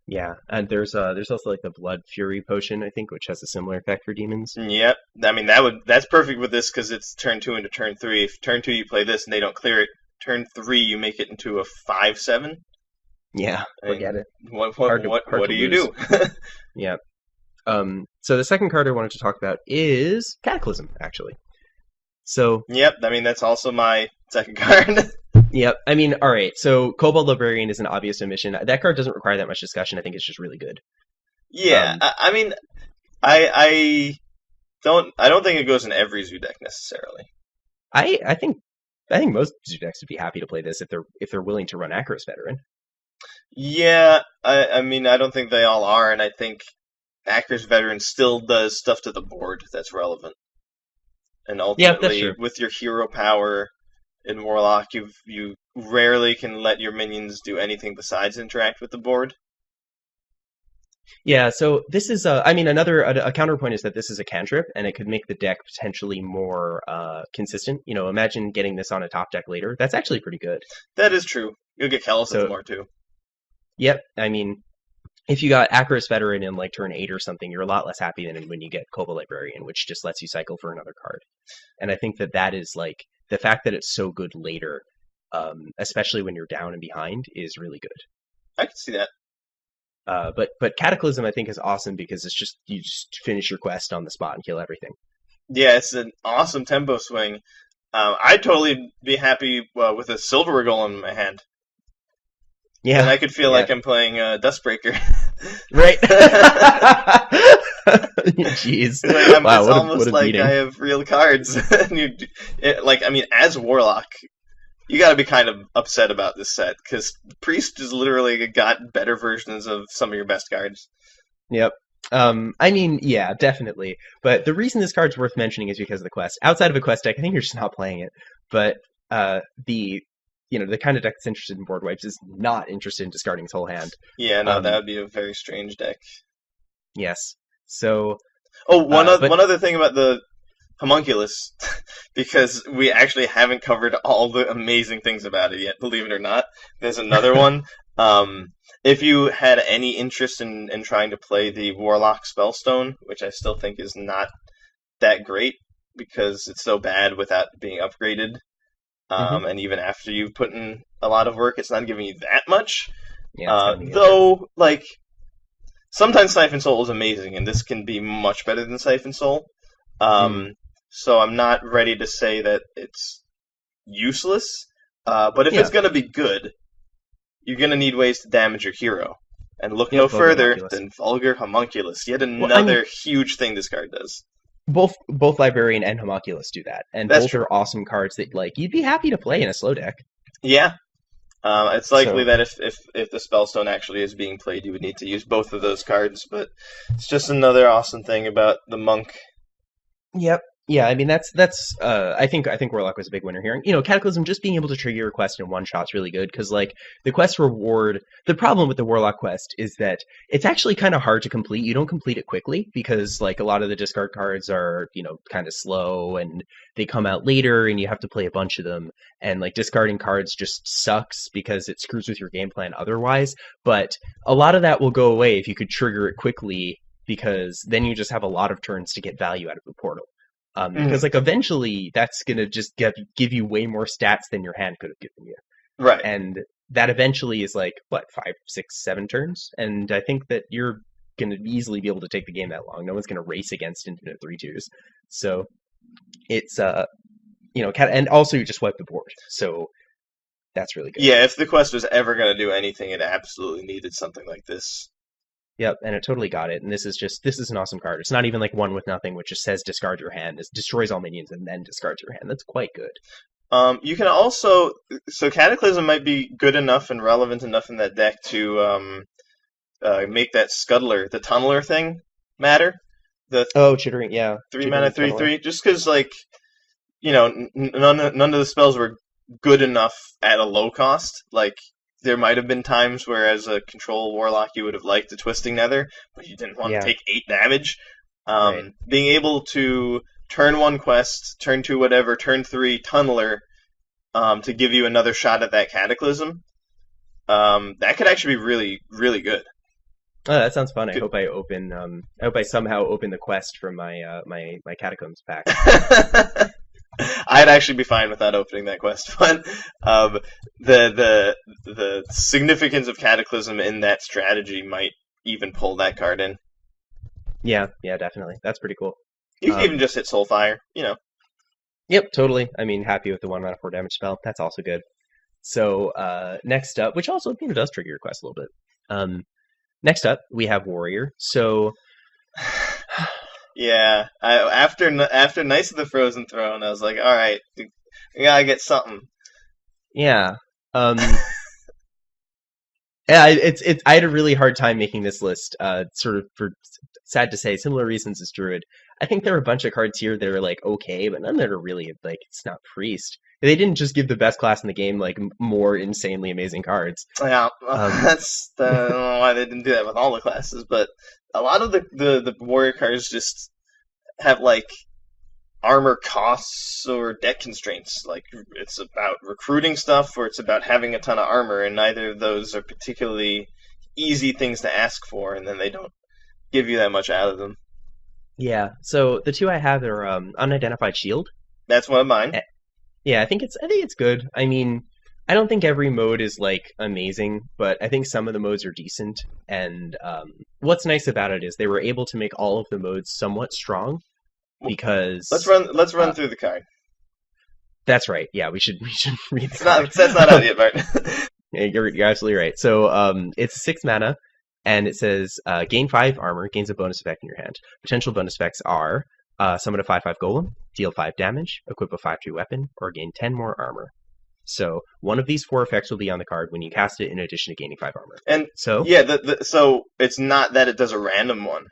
Yeah, and there's also like the Blood Fury potion, I think, which has a similar effect for demons. Yep, I mean that's perfect with this because it's turn 2 into turn 3. If turn 2 you play this and they don't clear it, turn 3 you make it into a 5/7. Yeah, forget it. What do you lose. do? Yeah. So the second card I wanted to talk about is Cataclysm, actually. So yep, I mean that's also my second card. Yep. I mean, all right. So Kobold Librarian is an obvious omission. That card doesn't require that much discussion. I think it's just really good. Yeah, I mean, I don't think it goes in every Zoo deck necessarily. I think most Zoo decks would be happy to play this if they're willing to run Akros Veteran. Yeah, I mean, I don't think they all are, and I think Akros Veteran still does stuff to the board that's relevant. And ultimately, with your hero power in Warlock, you rarely can let your minions do anything besides interact with the board. Yeah, so this is, I mean, a counterpoint is that this is a cantrip, and it could make the deck potentially more consistent. You know, imagine getting this on a top deck later. That's actually pretty good. That is true. You'll get Kelesith more, too. Yep, I mean, if you got Akros Veteran in like turn 8 or something, you're a lot less happy than when you get Kobold Librarian, which just lets you cycle for another card. And I think that is like, the fact that it's so good later, especially when you're down and behind, is really good. I can see that. But Cataclysm, I think, is awesome because it's just you just finish your quest on the spot and kill everything. Yeah, it's an awesome tempo swing. I'd totally be happy with a Silver Golem in my hand. Yeah, and I could feel like I'm playing Dustbreaker. Right. Jeez. Like, wow, it's what almost a like beating. I have real cards. As Warlock, you got to be kind of upset about this set because Priest has literally got better versions of some of your best cards. Yep. I mean, yeah, definitely. But the reason this card's worth mentioning is because of the quest. Outside of a quest deck, I think you're just not playing it. But the kind of deck that's interested in board wipes is not interested in discarding its whole hand. Yeah, no, that would be a very strange deck. Yes. So. Oh, one other thing about the Homunculus, because we actually haven't covered all the amazing things about it yet, believe it or not. There's another one. If you had any interest in trying to play the Warlock Spellstone, which I still think is not that great because it's so bad without being upgraded, and even after you've put in a lot of work, it's not giving you that much. Yeah, though, like, sometimes Siphon Soul is amazing, and this can be much better than Siphon Soul. So I'm not ready to say that it's useless, but if it's going to be good, you're going to need ways to damage your hero. And look no further than Vulgar Homunculus, yet another huge thing this card does. Both Librarian and Homunculus do that, and both are awesome cards that like you'd be happy to play in a slow deck. Yeah. It's likely that if the Spellstone actually is being played, you would need to use both of those cards, but it's just another awesome thing about the Monk. Yep. Yeah, I mean that's I think Warlock was a big winner here. You know, Cataclysm just being able to trigger a quest in one shot's really good because like the quest reward. The problem with the Warlock quest is that it's actually kind of hard to complete. You don't complete it quickly because like a lot of the discard cards are kind of slow and they come out later and you have to play a bunch of them. And like discarding cards just sucks because it screws with your game plan otherwise. But a lot of that will go away if you could trigger it quickly because then you just have a lot of turns to get value out of the portal. Because Mhm. like eventually that's gonna just give you way more stats than your hand could have given you, Right. and that eventually is like what 5, 6, 7 turns, and I think that you're gonna easily be able to take the game that long. No one's gonna race against infinite 3/2s, so it's and also you just wipe the board, so that's really good. Yeah, if the quest was ever going to do anything, it absolutely needed something like this. Yep, and it totally got it. And this is an awesome card. It's not even like one with nothing, which just says discard your hand. It destroys all minions and then discards your hand. That's quite good. You can also, so Cataclysm might be good enough and relevant enough in that deck to make that Scuttler, the Tunneler thing, matter. The Oh, chittering, yeah, 3 mana chittering three tunneler. three, just because like none of the spells were good enough at a low cost. Like there might have been times where, as a control warlock, you would have liked the Twisting Nether, but you didn't want to Yeah, take 8 damage. right. Being able to turn 1 quest, turn 2 whatever, turn 3 tunneler, to give you another shot at that Cataclysm, that could actually be really really good. Oh, that sounds fun. I Good. hope I open. I hope I somehow open the quest from my Catacombs pack. I'd actually be fine without opening that quest, but um, the significance of Cataclysm in that strategy might even pull that card in. Yeah, yeah, definitely. That's pretty cool. You can even Um, just hit Soulfire, you know. yep, totally. I mean, happy with the 1 mana 4 damage spell. That's also good. So next up, which also does trigger your quest a little bit. Next up, we have Warrior. So Yeah, after Knights of the Frozen Throne, I was like, all right, we gotta get something. yeah, um, yeah, it's. I had a really hard time making this list. Sort of for sad to say, similar reasons as Druid. I think there are a bunch of cards here that are like okay, but none that are really like it's not Priest. They didn't just give the best class in the game like more insanely amazing cards. Yeah, Um, that's I don't know why they didn't do that with all the classes, but a lot of the warrior cards just have like armor costs or deck constraints. Like it's about recruiting stuff or it's about having a ton of armor, and neither of those are particularly easy things to ask for, and then they don't give you that much out of them. yeah. So the two I have are Unidentified Shield. That's one of mine. Yeah, I think it's good. I mean, I don't think every mode is like amazing, but I think some of the modes are decent. And what's nice about it is they were able to make all of the modes somewhat strong Let's because run uh, through the card. that's right. Yeah, we should read the It's not card. that's not out yet, Martin. Yeah, you're absolutely right. So it's 6 mana, and it says gain 5 armor, gains a bonus effect in your hand. Potential bonus effects are summon a 5/5 golem, deal 5 damage, equip a 5/2 weapon, or gain 10 more armor. So one of these 4 effects will be on the card when you cast it, in addition to gaining 5 armor. And So yeah, so it's not that it does a random one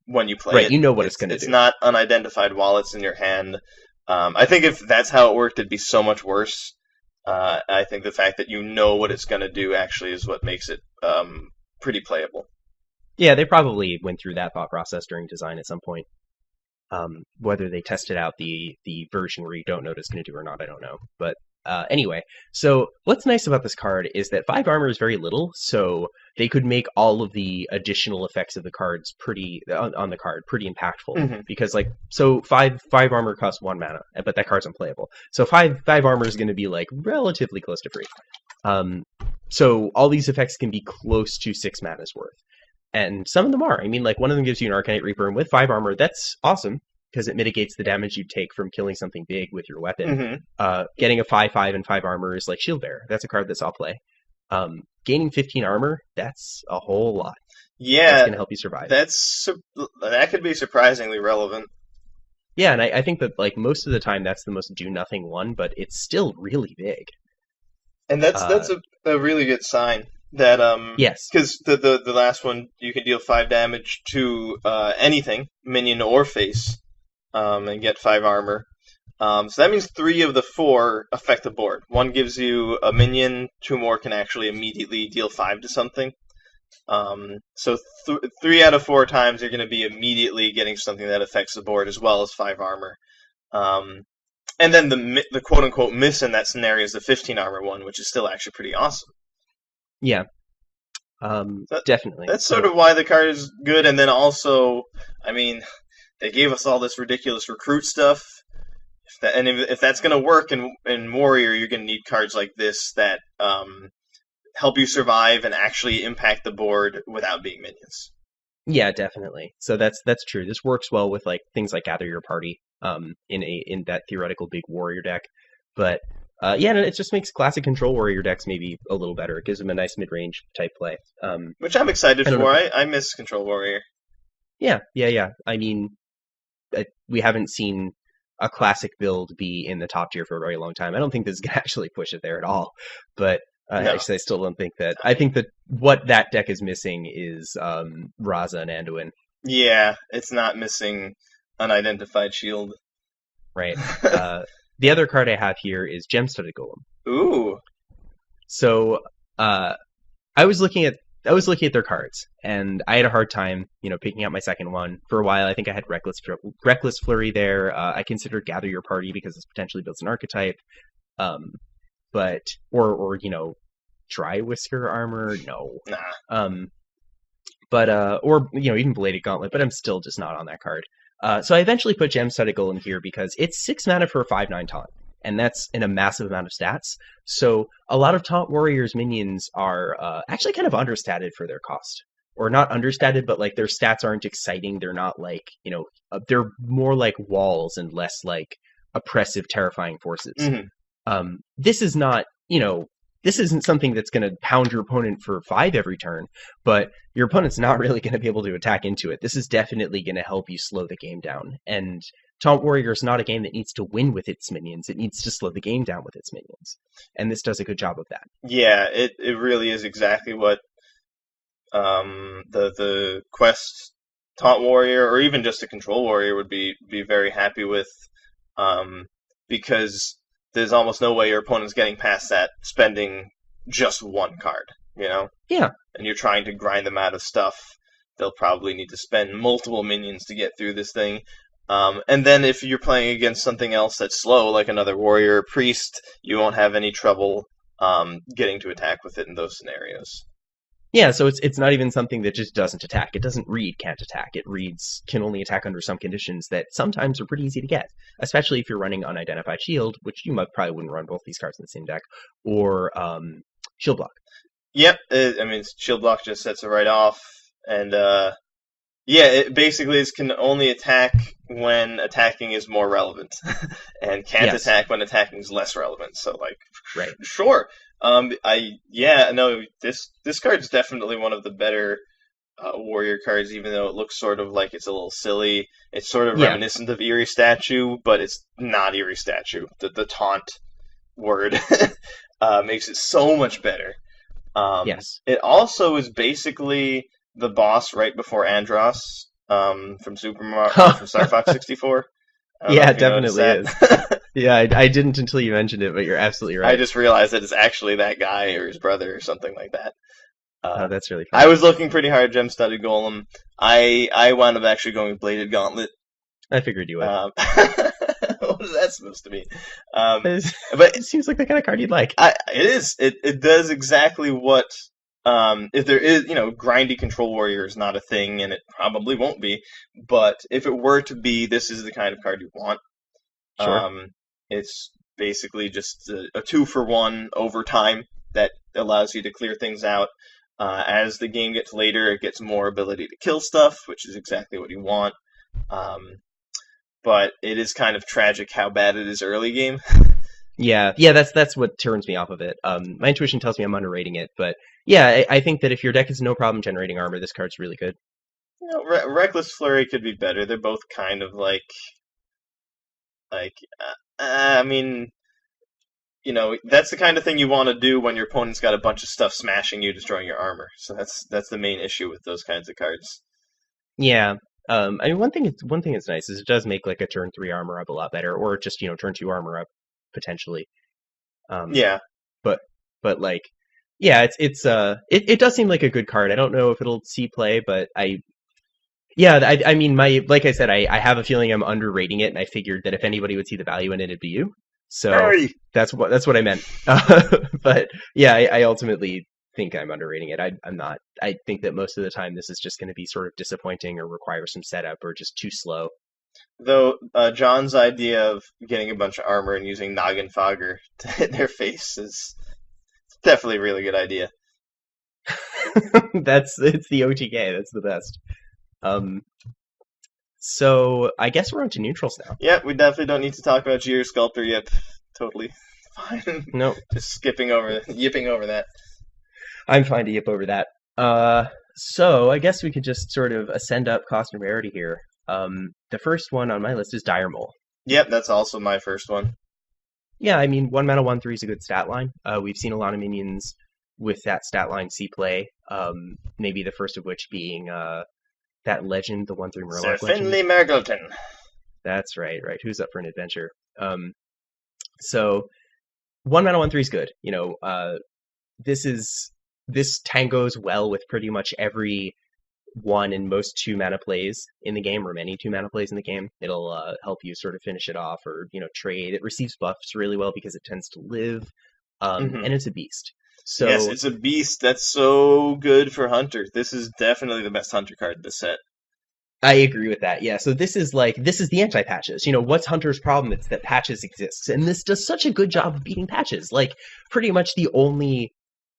when you play right, it. you know what it's It's going to it's do. not unidentified while it's in your hand. I think if that's how it worked, it'd be so much worse. I think the fact that you know what it's going to do actually is what makes it pretty playable. Yeah, they probably went through that thought process during design at some point. Whether they tested out the version where you don't know what it's going to do or not, I don't know. But anyway, so what's nice about this card is that 5 armor is very little, so they could make all of the additional effects of the cards pretty on the card pretty impactful. Hmm. Because like so 5 armor costs 1 mana, but that card's unplayable. So five armor is going to be like relatively close to free. Um, so all these effects can be close to 6 mana's worth. And some of them are. I mean, like one of them gives you an Arcanite Reaper, and with 5 armor, that's awesome because it mitigates the damage you take from killing something big with your weapon. Hmm. Getting a 5/5 and 5 armor is like Shield Bearer. That's a card that's all play. Gaining 15 armor, that's a whole lot. That's Yeah, going to help you survive. that could be surprisingly relevant. Yeah, and I think that like most of the time that's the most do nothing one, but it's still really big. And that's Uh, that's a really good sign that yes. because the last one you can deal 5 damage to anything, minion or face. and get 5 armor. So that means 3 of the 4 affect the board. 1 gives you a minion, 2 more can actually immediately deal 5 to something. So 3 out of 4 times you're going to be immediately getting something that affects the board as well as 5 armor. And then the quote-unquote miss in that scenario is the 15 armor one, which is still actually pretty awesome. Yeah. Definitely. That's sort of why the card is good, and then also, I mean, they gave us all this ridiculous recruit stuff. If that's going to work in Warrior, you're going to need cards like this that help you survive and actually impact the board without being minions. Yeah, definitely. So that's true. This works well with like things like Gather Your Party in that theoretical big warrior deck. But yeah, no, it just makes classic control warrior decks maybe a little better. It gives them a nice mid-range type play. Which I'm excited for. I miss control warrior. Yeah. I mean, we haven't seen a classic build be in the top tier for a very long time. I don't think this is going to actually push it there at all. But no. Actually, I still don't think that. I think that what that deck is missing is Raza and Anduin. Yeah, it's not missing Unidentified Shield. Right. The other card I have here is Gem-Studded Golem. Ooh. So I was looking at their cards, and I had a hard time, picking out my second one. For a while, I think I had Reckless Flurry there. I considered Gather Your Party because this potentially builds an archetype. But or Dry Whisker Armor, no. Nah. But or even Bladed Gauntlet, but I'm still just not on that card. So I eventually put Gem-Studded Golem here because it's 6 mana for a 5/9 taunt, and that's in a massive amount of stats. So a lot of Taunt Warriors minions are actually kind of understated for their cost. Or not understated, but like their stats aren't exciting. They're not like, they're more like walls and less like oppressive, terrifying forces. Mm-hmm. This is not, this isn't something that's going to pound your opponent for 5 every turn, but your opponent's not really going to be able to attack into it. This is definitely going to help you slow the game down. And Taunt Warrior is not a game that needs to win with its minions. It needs to slow the game down with its minions. And this does a good job of that. Yeah, it really is exactly what the Quest Taunt Warrior, or even just a Control Warrior, would be very happy with, because there's almost no way your opponent's getting past that spending just one card, Yeah. And you're trying to grind them out of stuff. They'll probably need to spend multiple minions to get through this thing. And then if you're playing against something else that's slow, like another warrior or priest, you won't have any trouble getting to attack with it in those scenarios. Yeah, so it's not even something that just doesn't attack. It doesn't read can't attack. It reads can only attack under some conditions that sometimes are pretty easy to get, especially if you're running Unidentified Shield, which you probably wouldn't run both these cards in the same deck, or Shield Block. Yep, Shield Block just sets it right off, and it basically can only attack when attacking is more relevant, and can't attack when attacking is less relevant. So, right. Sure. This card is definitely one of the better warrior cards, even though it looks sort of like it's a little silly. It's sort of reminiscent of Eerie Statue, but it's not Eerie Statue. The taunt word makes it so much better. Yes. It also is basically the boss right before Andros from from Star Fox 64. Yeah, it definitely is. Yeah, I didn't until you mentioned it, but you're absolutely right. I just realized that it's actually that guy or his brother or something like that. That's really funny. I was looking pretty hard at Gem-Studded Golem. I wound up actually going with Bladed Gauntlet. I figured you would. What was that supposed to be? But it seems like the kind of card you'd like. It is. It does exactly what... if there is, grindy Control Warrior is not a thing, and it probably won't be, but if it were to be, this is the kind of card you want. Sure. It's basically just a 2-for-1 overtime that allows you to clear things out. As the game gets later, it gets more ability to kill stuff, which is exactly what you want. But it is kind of tragic how bad it is early game. Yeah, that's what turns me off of it. My intuition tells me I'm underrating it, but yeah, I think that if your deck has no problem generating armor, this card's really good. Reckless Flurry could be better. They're both kind of that's the kind of thing you want to do when your opponent's got a bunch of stuff smashing you, destroying your armor. So that's the main issue with those kinds of cards. Yeah, I mean, one thing that's nice is it does make like a turn 3 armor up a lot better, or just turn 2 armor up potentially. Um, Yeah, but like, yeah, it does seem like a good card. I don't know if it'll see play, but I mean, like I said, I have a feeling I'm underrating it, and I figured that if anybody would see the value in it, it'd be you. So hurry. that's what I meant. But yeah, I ultimately think I'm underrating it. I'm not. I think that most of the time this is just going to be sort of disappointing or require some setup or just too slow. Though John's idea of getting a bunch of armor and using Noggin Fogger to hit their face is definitely a really good idea. It's the OTK. That's the best. Um, so I guess we're on to neutrals now. Yeah, we definitely don't need to talk about Gear Sculptor yet. Totally fine. No, Just yipping over that. I'm fine to yip over that. So I guess we could just sort of ascend up cost and rarity here. The first one on my list is Dire Mole. Yep, that's also my first one. Yeah, I mean, 1 mana 1/3 is a good stat line. We've seen a lot of minions with that stat line see play. Maybe the first of which being that legend, the 1/3 Sir Murloc legend. Finley Mergleton. That's right. Who's up for an adventure? So 1 mana 1/3 is good. This tangos well with pretty much every one and most 2 mana plays in the game, or many 2 mana plays in the game. It'll help you sort of finish it off, or trade. It receives buffs really well because it tends to live, Mm-hmm. and it's a beast. Yes, So it's a beast that's so good for Hunter. This is definitely the best Hunter card in the set. I agree with that. Yeah. So this is the anti-patches. What's Hunter's problem? It's that patches exists, and this does such a good job of beating patches. Like pretty much the only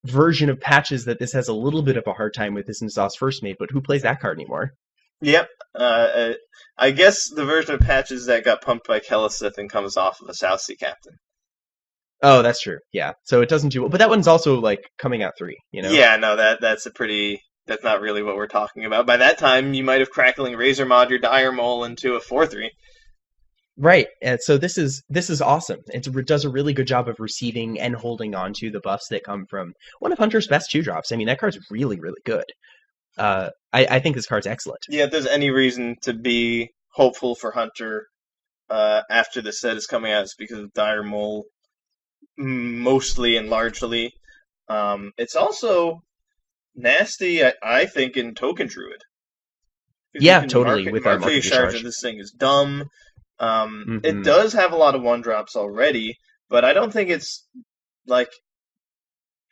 version of patches that this has a little bit of a hard time with is N'Zoth's First Mate, but who plays that card anymore? Yep. I guess the version of Patches that got pumped by Kelesith and comes off of a South Sea Captain. Oh, that's true. Yeah. So it doesn't do well, but that one's also like coming out 3. Yeah, no, that's not really what we're talking about. By that time, you might have Crackling Razor Mod your Dire Mole into a 4/3. Right. And so this is awesome. It does a really good job of receiving and holding on to the buffs that come from one of Hunter's best 2 drops. I mean, that card's really, really good. I think this card's excellent. Yeah, if there's any reason to be hopeful for Hunter after the set is coming out, it's because of Dire Mole, mostly and largely. It's also nasty, I think, in Token Druid. Yeah, totally. With our Market market charge discharge. of this thing is dumb. It Hmm. does have a lot of 1-drops already, but I don't think it's like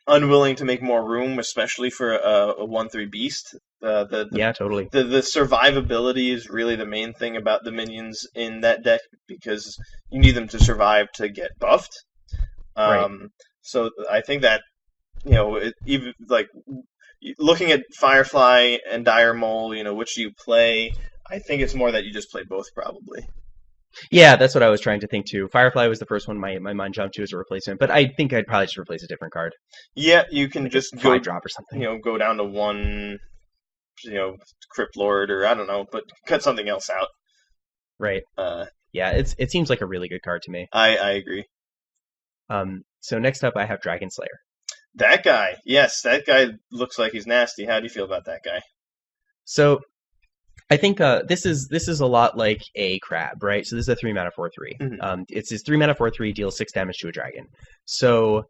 unwilling to make more room, especially for a 1/3 beast. Yeah, totally. The survivability is really the main thing about the minions in that deck because you need them to survive to get buffed. Right. So I think that even like looking at Firefly and Dire Mole, which do you play? I think it's more that you just play both probably. Yeah, that's what I was trying to think too. Firefly was the first one my mind jumped to as a replacement, but I think I'd probably just replace a different card, Yeah, you can like a just go 5 drop or something. go down to one, Crypt Lord or I don't know, but cut something else out. Right. Uh, Yeah, it seems like a really good card to me. I agree. So next up I have Dragon Slayer. That guy, yes, that guy looks like he's nasty. How do you feel about that guy? So I think this is a lot like a crab, right? So this is a 3 mana 4/3. Mm-hmm. It's his 3 mana 4/3 deals 6 damage to a dragon. So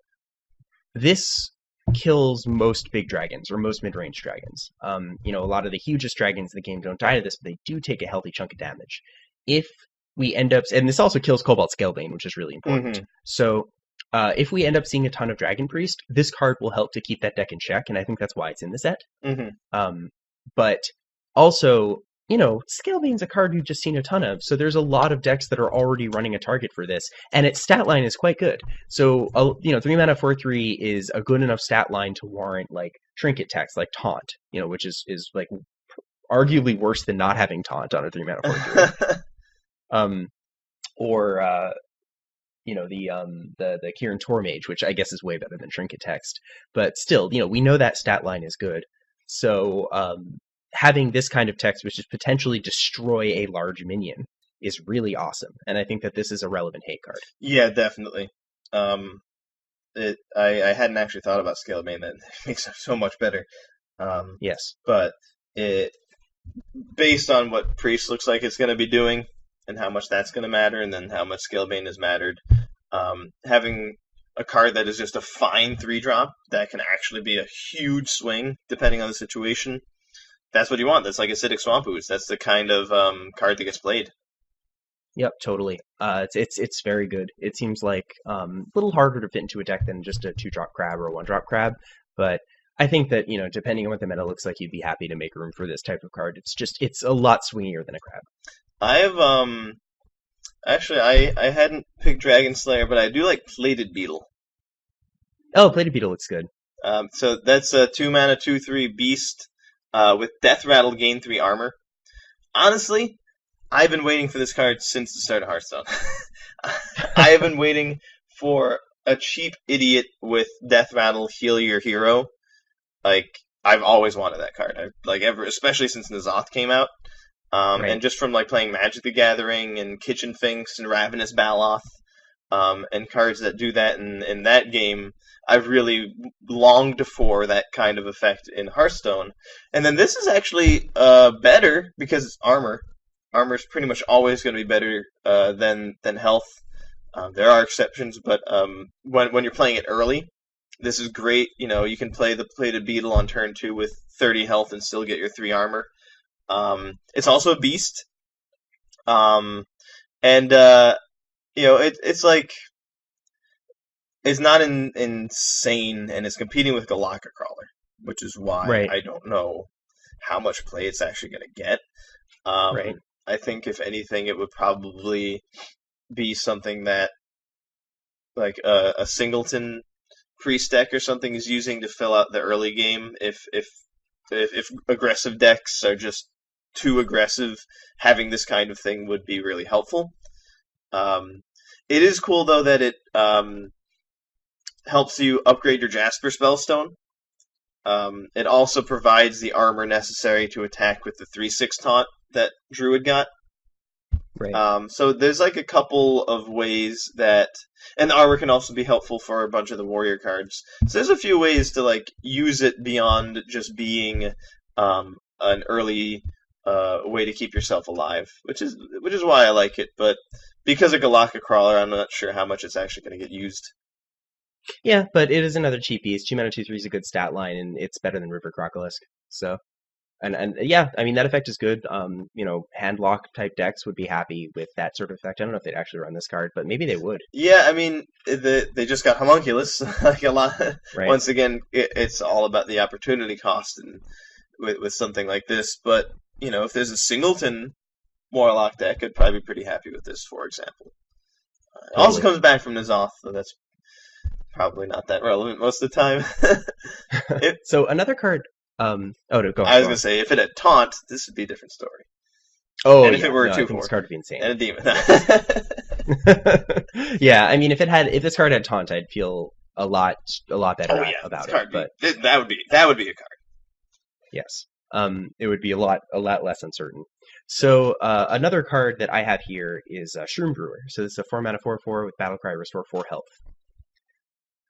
this kills most big dragons or most mid-range dragons. A lot of the hugest dragons in the game don't die to this, but they do take a healthy chunk of damage. If we end up, and this also kills Cobalt Scalebane, which is really important. Mm-hmm. So if we end up seeing a ton of Dragon Priest, this card will help to keep that deck in check, and I think that's why it's in the set. Mm-hmm. But also, Scalebane's a card we've just seen a ton of, so there's a lot of decks that are already running a target for this, and its stat line is quite good. So, 3 mana 4/3 is a good enough stat line to warrant like trinket text, like Taunt, which is like arguably worse than not having Taunt on a 3 mana 4/3. Or the Kieran Tormage, which I guess is way better than Trinket Text. But still, we know that stat line is good. So having this kind of text, which is potentially destroy a large minion, is really awesome. And I think that this is a relevant hate card. Yeah, definitely. I hadn't actually thought about Scalebane. That makes it so much better. Yes. But it based on what Priest looks like it's going to be doing and how much that's going to matter, and then how much Scalebane has mattered. Having a card that is just a fine 3-drop that can actually be a huge swing depending on the situation, that's what you want. That's like Acidic Swamp Ooze. That's the kind of card that gets played. Yep, totally. It's very good. It seems like a little harder to fit into a deck than just a 2-drop crab or a 1-drop crab, but I think that, depending on what the meta looks like, you'd be happy to make room for this type of card. It's a lot swingier than a crab. I have actually I hadn't picked Dragon Slayer, but I do like Plated Beetle. Oh, Plated Beetle looks good. So that's a 2-mana 2/3 beast with Death Rattle, gain 3 armor. Honestly, I've been waiting for this card since the start of Hearthstone. I have been waiting for a cheap idiot with Death Rattle heal your hero. Like, I've always wanted that card. Especially since N'Zoth came out. Right. And just from like playing Magic the Gathering and Kitchen Finks and Ravenous Baloth, and cards that do that in that game, I've really longed for that kind of effect in Hearthstone. And then this is actually better because it's armor. Armor is pretty much always going to be better than health. There are exceptions, but when you're playing it early, this is great. You can play the Plated Beetle on turn 2 with 30 health and still get your 3 armor. It's also a beast. It's like, it's not insane, and it's competing with Galactica Crawler, which is why Right. I don't know how much play it's actually going to get. Right. I think, if anything, it would probably be something that, like, a singleton priest deck or something is using to fill out the early game. If aggressive decks are just too aggressive, having this kind of thing would be really helpful. It is cool, though, that it helps you upgrade your Jasper Spellstone. It also provides the armor necessary to attack with the 3/6 taunt that Druid got. Right. So there's like a couple of ways that, and the armor can also be helpful for a bunch of the warrior cards. So there's a few ways to like use it beyond just being an early way to keep yourself alive, which is why I like it. But because of Galactica Crawler, I'm not sure how much it's actually going to get used. Yeah, but it is another cheap beast. 2-mana 2/3 is a good stat line, and it's better than River Crocolisk. So, and yeah, I mean that effect is good. Handlock type decks would be happy with that sort of effect. I don't know if they'd actually run this card, but maybe they would. Yeah, I mean, they just got Homunculus. Like a lot. Right. Once again, it's all about the opportunity cost, and with something like this. But if there's a singleton Warlock deck, I'd probably be pretty happy with this, for example. It also comes back from N'Zoth, so that's probably not that relevant most of the time. So another card. No, go on. I was gonna say, if it had Taunt, this would be a different story. Oh, and if yeah, it were no, a 2/4, I think this card would be insane. And a demon. Yeah, I mean, if this card had Taunt, I'd feel a lot better about it. But that would be a card. Yes, it would be a lot less uncertain. So another card that I have here is Shroom Brewer. So this is a 4-mana 4/4 with Battlecry, restore 4 health.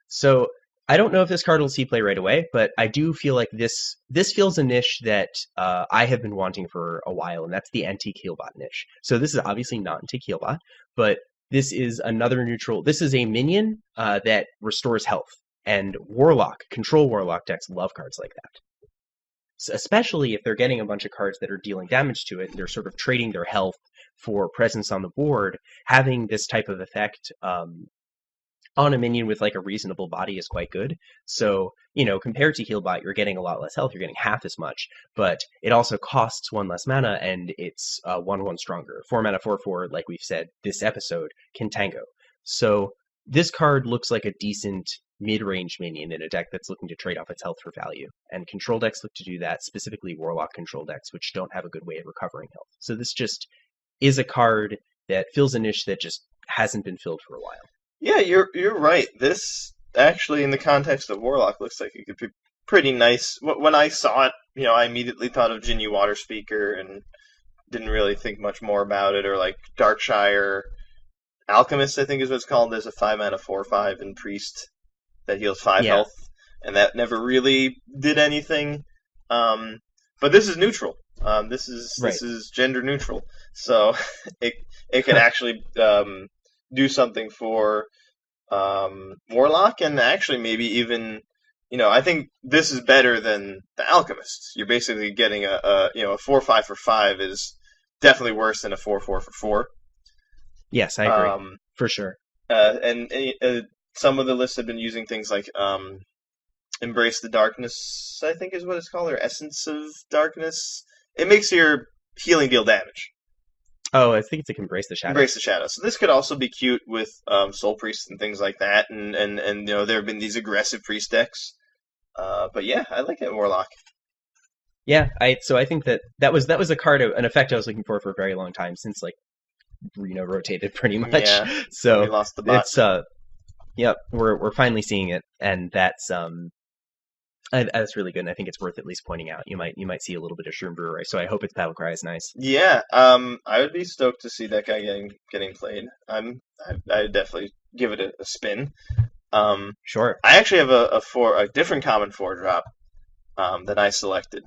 So I don't know if this card will see play right away, but I do feel like this feels a niche that I have been wanting for a while, and that's the Antique Healbot niche. So this is obviously not Antique Healbot, but this is another neutral. This is a minion that restores health, and control Warlock decks love cards like that. So especially if they're getting a bunch of cards that are dealing damage to it, and they're sort of trading their health for presence on the board. Having this type of effect on a minion with like a reasonable body is quite good. So, compared to Healbot, you're getting a lot less health. You're getting half as much, but it also costs 1 less mana, and it's 1/1 stronger. 4-mana 4/4, like we've said this episode, can tango. So this card looks like a decent mid-range minion in a deck that's looking to trade off its health for value. And control decks look to do that, specifically Warlock control decks, which don't have a good way of recovering health. So this just is a card that fills a niche that just hasn't been filled for a while. Yeah, you're right. This actually, in the context of Warlock, looks like it could be pretty nice. When I saw it, I immediately thought of Jinyu Waterspeaker and didn't really think much more about it. Or like Darkshire Alchemist, I think is what it's called. There's a 5-mana 4/5 in Priest that heals 5 health, and that never really did anything. But this is neutral. Right. This is gender neutral, so it it could actually do something for Warlock, and actually maybe even, I think this is better than the Alchemist. You're basically getting a 4/5 for 5 is definitely worse than a 4/4 for 4. Yes, I agree. Um, For sure. and some of the lists have been using things like Embrace the Darkness, I think is what it's called, or Essence of Darkness. It makes your healing deal damage. Oh, I think it's like Embrace the Embrace Shadows. the Shadow. So this could also be cute with Soul Priests and things like that, and there have been these aggressive priest decks. But yeah, I like it, Warlock. Yeah, I think that was a card, an effect I was looking for a very long time since like Reno rotated pretty much. Yeah, and we So lost the bot. it's yep, we're finally seeing it, and that's really good. And I think it's worth at least pointing out. You might see a little bit of Shroom Brewer, so I hope its Battle Cry is nice. Yeah, I would be stoked to see that guy getting played. I definitely give it a spin. Um, Sure. I actually have a different common 4 drop that I selected.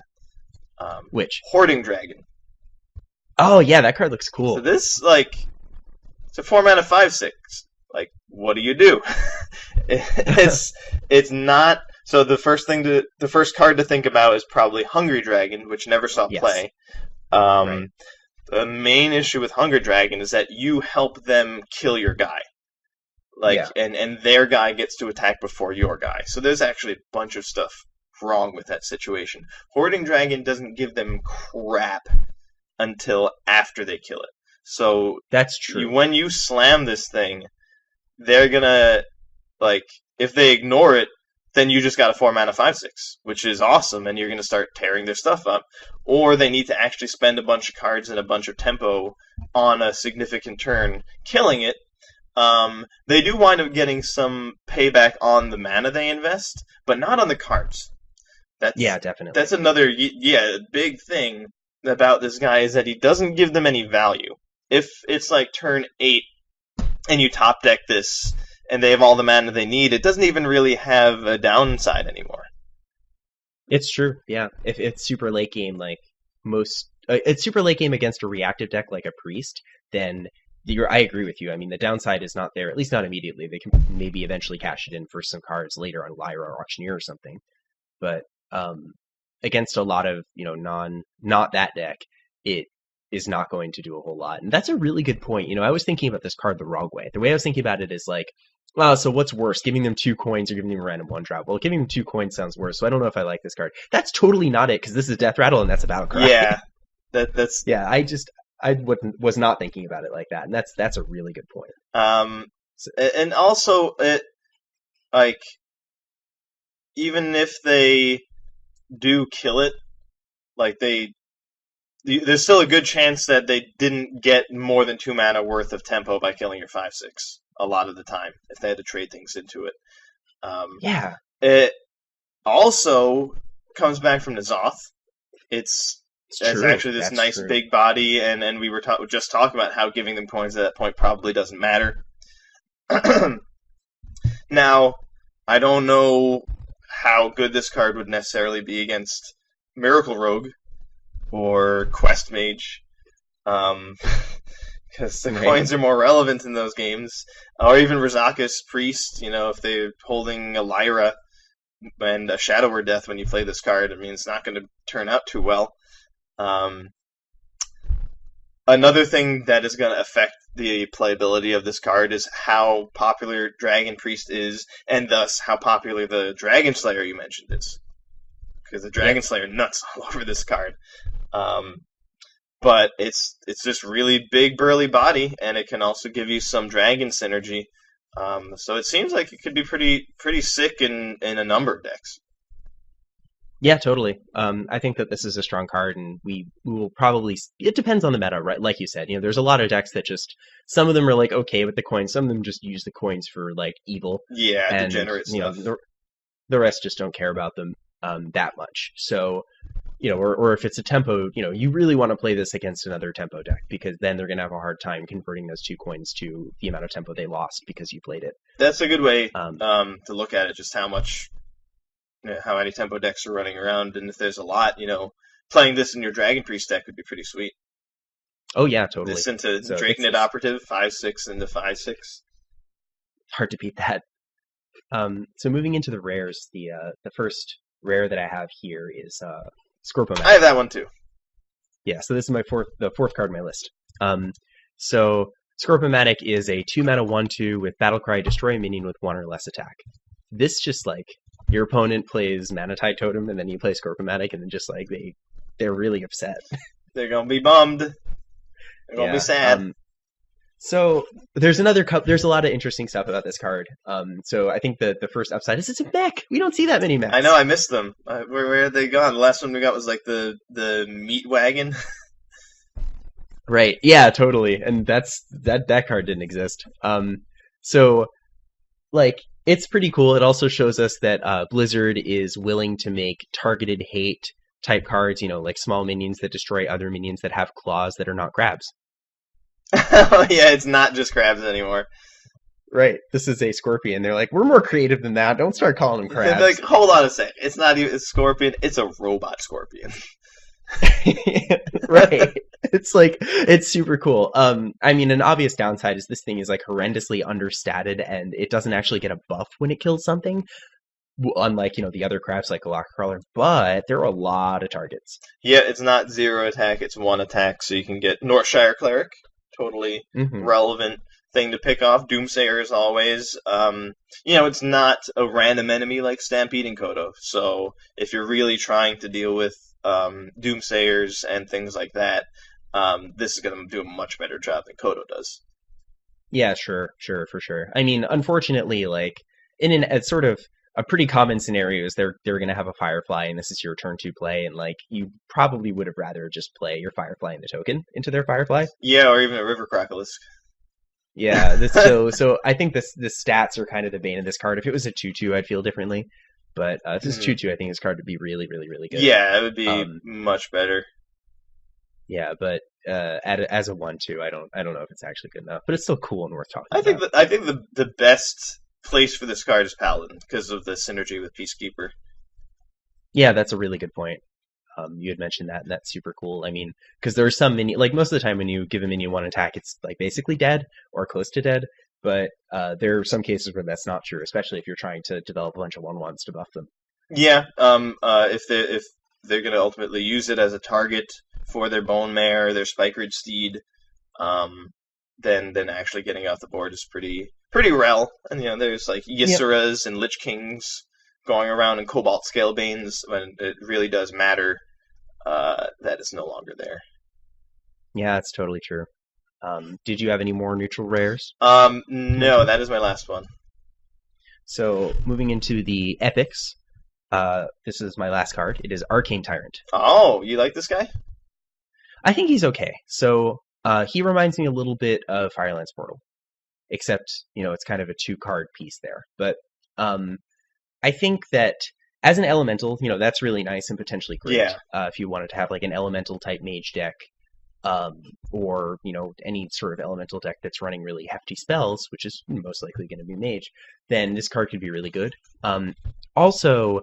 Which? Hoarding Dragon. Oh yeah, that card looks So cool. this it's a 4 mana 5/6. Like, what do you do? it's it's not. So the first card to think about is probably Hungry Dragon, which never saw Yes. play. Right. Um, the main issue with Hungry Dragon is that you help them kill your guy. Like, Yeah. and their guy gets to attack before your guy. So there's actually a bunch of stuff wrong with that situation. Hoarding Dragon doesn't give them crap until after they kill it. So That's true. when you slam this thing, they're gonna, like, if they ignore it, then you just got a 4 mana 5/6, which is awesome, and you're gonna start tearing their stuff up. Or they need to actually spend a bunch of cards and a bunch of tempo on a significant turn, killing it. They do wind up getting some payback on the mana they invest, but not on the cards. Yeah, That's definitely. another big thing about this guy is that he doesn't give them any value. If it's like turn 8 and you top deck this and they have all the mana they need, it doesn't even really have a downside anymore. It's true. Yeah. If it's super late game, like it's super late game against a reactive deck like a priest, then I agree with you. I mean, the downside is not there, at least not immediately. They can maybe eventually cash it in for some cards later on Lyra or Auctioneer or something. But against a lot of not that deck, it is not going to do a whole lot. And that's a really good point. I was thinking about this card the wrong way. The way I was thinking about it is like, well, so what's worse, giving them 2 coins or giving them a random 1 drop? Well, giving them 2 coins sounds worse, so I don't know if I like this card. That's totally not it, because this is Death Rattle and that's a Battle Cry. Yeah, that's Yeah, was not thinking about it like that, and that's a really good point. um, So, and also it, like, even if they do kill it, like there's still a good chance that they didn't get more than 2 mana worth of tempo by killing your 5/6 a lot of the time if they had to trade things into it. Um, yeah, it also comes back from N'Zoth. It's it's it's true. actually this That's nice true. big body, and we were just talking about how giving them coins at that point probably doesn't matter. Now, I don't know how good this card would necessarily be against Miracle Rogue or Quest Mage, because the Right. coins are more relevant in those games, or even Rizaka's Priest. If they're holding a Lyra and a Shadower Death when you play this card, I mean, it's not going to turn out too well. Um, Another thing that is going to affect the playability of this card is how popular Dragon Priest is, and thus how popular the Dragon Slayer you mentioned is. Because the Yep. Dragon Slayer nuts all over this card. Um, but it's just really big burly body, and it can also give you some dragon synergy. So it seems like it could be pretty sick in a number of decks. Yeah, totally. I think that this is a strong card, and we will probably. It depends on the meta, right? Like you said, there's a lot of decks that just some of them are like okay with the coins, some of them just use the coins for like evil, Yeah, and degenerate stuff. the rest just don't care about them that much. So or if it's a tempo, you really want to play this against another tempo deck because then they're gonna have a hard time converting those 2 coins to the amount of tempo they lost because you played it. That's a good way Um, to look at it. Just how many tempo decks are running around, and if there's a lot, playing this in your Dragon Priest deck would be pretty sweet. Oh yeah, totally. This into So Drakenet Operative 5/6 into 5/6. hard to beat that. So moving into the rares, the first rare that I have here is Scorpomatic. I have that one too. Yeah, so this is the fourth card on my list. So Scorpomatic is a 2-mana 1/2 with Battlecry, destroy a minion with 1 or less attack. This just like your opponent plays Mana Tide Totem and then you play Scorpomatic and then just like they're really upset. They're gonna be bummed. They're gonna be sad. So there's a lot of interesting stuff about this card. So I think the first upside is it's a mech. We don't see that many mechs. I know, I missed them. Where have they gone? The last one we got was like the meat wagon. Right. Yeah, totally. And that card didn't exist. So like it's pretty cool. It also shows us that Blizzard is willing to make targeted hate type cards, like small minions that destroy other minions that have claws that are not crabs. Oh yeah, it's not just crabs anymore. Right. This is a scorpion. They're like, we're more creative than that. Don't start calling them crabs. Like, hold on a sec. It's not even a scorpion. It's a robot scorpion. Right. It's like, it's super cool. I mean, an obvious downside is this thing is like horrendously understated and it doesn't actually get a buff when it kills something. Unlike, the other crabs like a Locker Crawler, but there are a lot of targets. Yeah, it's not 0 attack, it's 1 attack, so you can get Northshire Cleric. Totally relevant thing to pick off. Doomsayer as always. It's not a random enemy like Stampeding Kodo. So if you're really trying to deal with Doomsayers and things like that, this is going to do a much better job than Kodo does. Yeah, sure, for sure. I mean, unfortunately, like in a sort of a pretty common scenario is they're going to have a Firefly and this is your turn 2 play and like you probably would have rather just play your Firefly and the token into their Firefly. Yeah, or even a River Crocolisk. Yeah, so I think the stats are kind of the bane of this card. If it was a 2/2, I'd feel differently. But if this is 2/2, I think this card would be really, really, really good. Yeah, it would be much better. Yeah, but as a 1/2, I don't know if it's actually good enough. But it's still cool and worth talking about. I think the best place for this card is Paladin because of the synergy with Peacekeeper. Yeah, that's a really good point. You had mentioned that, and that's super cool. I mean, because there are some minion, like most of the time when you give a minion 1 attack, it's like basically dead or close to dead. But there are some cases where that's not true, especially if you're trying to develop a bunch of 1/1s to buff them. Yeah, if they're going to ultimately use it as a target for their Bone Mare, their Spike Ridge Steed, then actually getting off the board is pretty rel. And there's like Ysseras and Lich Kings going around and Cobalt Scalebanes when it really does matter. That is no longer there. Yeah, it's totally true. Did you have any more neutral rares? No, that is my last one. So moving into the epics, this is my last card. It is Arcane Tyrant. Oh, you like this guy? I think he's okay. So he reminds me a little bit of Firelance Portal, except it's kind of a 2-card piece there. But I think that as an elemental, that's really nice and potentially great. Yeah. If you wanted to have like an elemental type mage deck, or any sort of elemental deck that's running really hefty spells, which is most likely going to be mage, then this card could be really good. Also,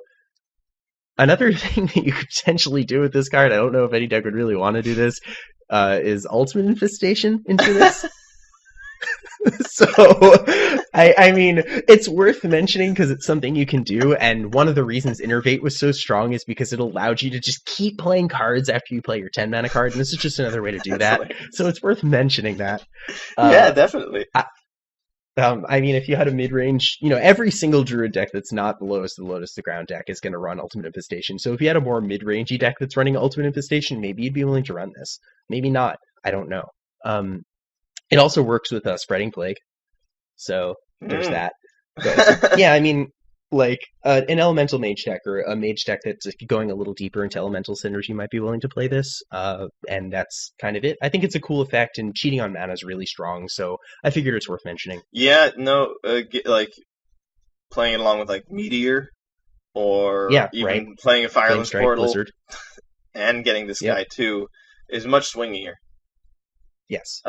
another thing that you could potentially do with this card, I don't know if any deck would really want to do this, is Ultimate Infestation into this. So, I mean, it's worth mentioning because it's something you can do, and one of the reasons Innervate was so strong is because it allowed you to just keep playing cards after you play your 10-mana card, and this is just another way to do that. So it's worth mentioning that. Yeah, definitely. I mean, if you had a mid-range, every single Druid deck that's not the lowest of the Lotus to Ground deck is going to run Ultimate Infestation. So if you had a more mid-rangey deck that's running Ultimate Infestation, maybe you'd be willing to run this. Maybe not. I don't know. It also works with Spreading Plague. So there's that. But, yeah, I mean, like an elemental mage deck or a mage deck that's going a little deeper into elemental synergy might be willing to play this, and that's kind of it. I think it's a cool effect, and cheating on mana is really strong, so I figured it's worth mentioning. Yeah, no, like playing it along with like Meteor, or even playing a Fireless Portal, Blizzard. And getting this guy too is much swingier. Yes.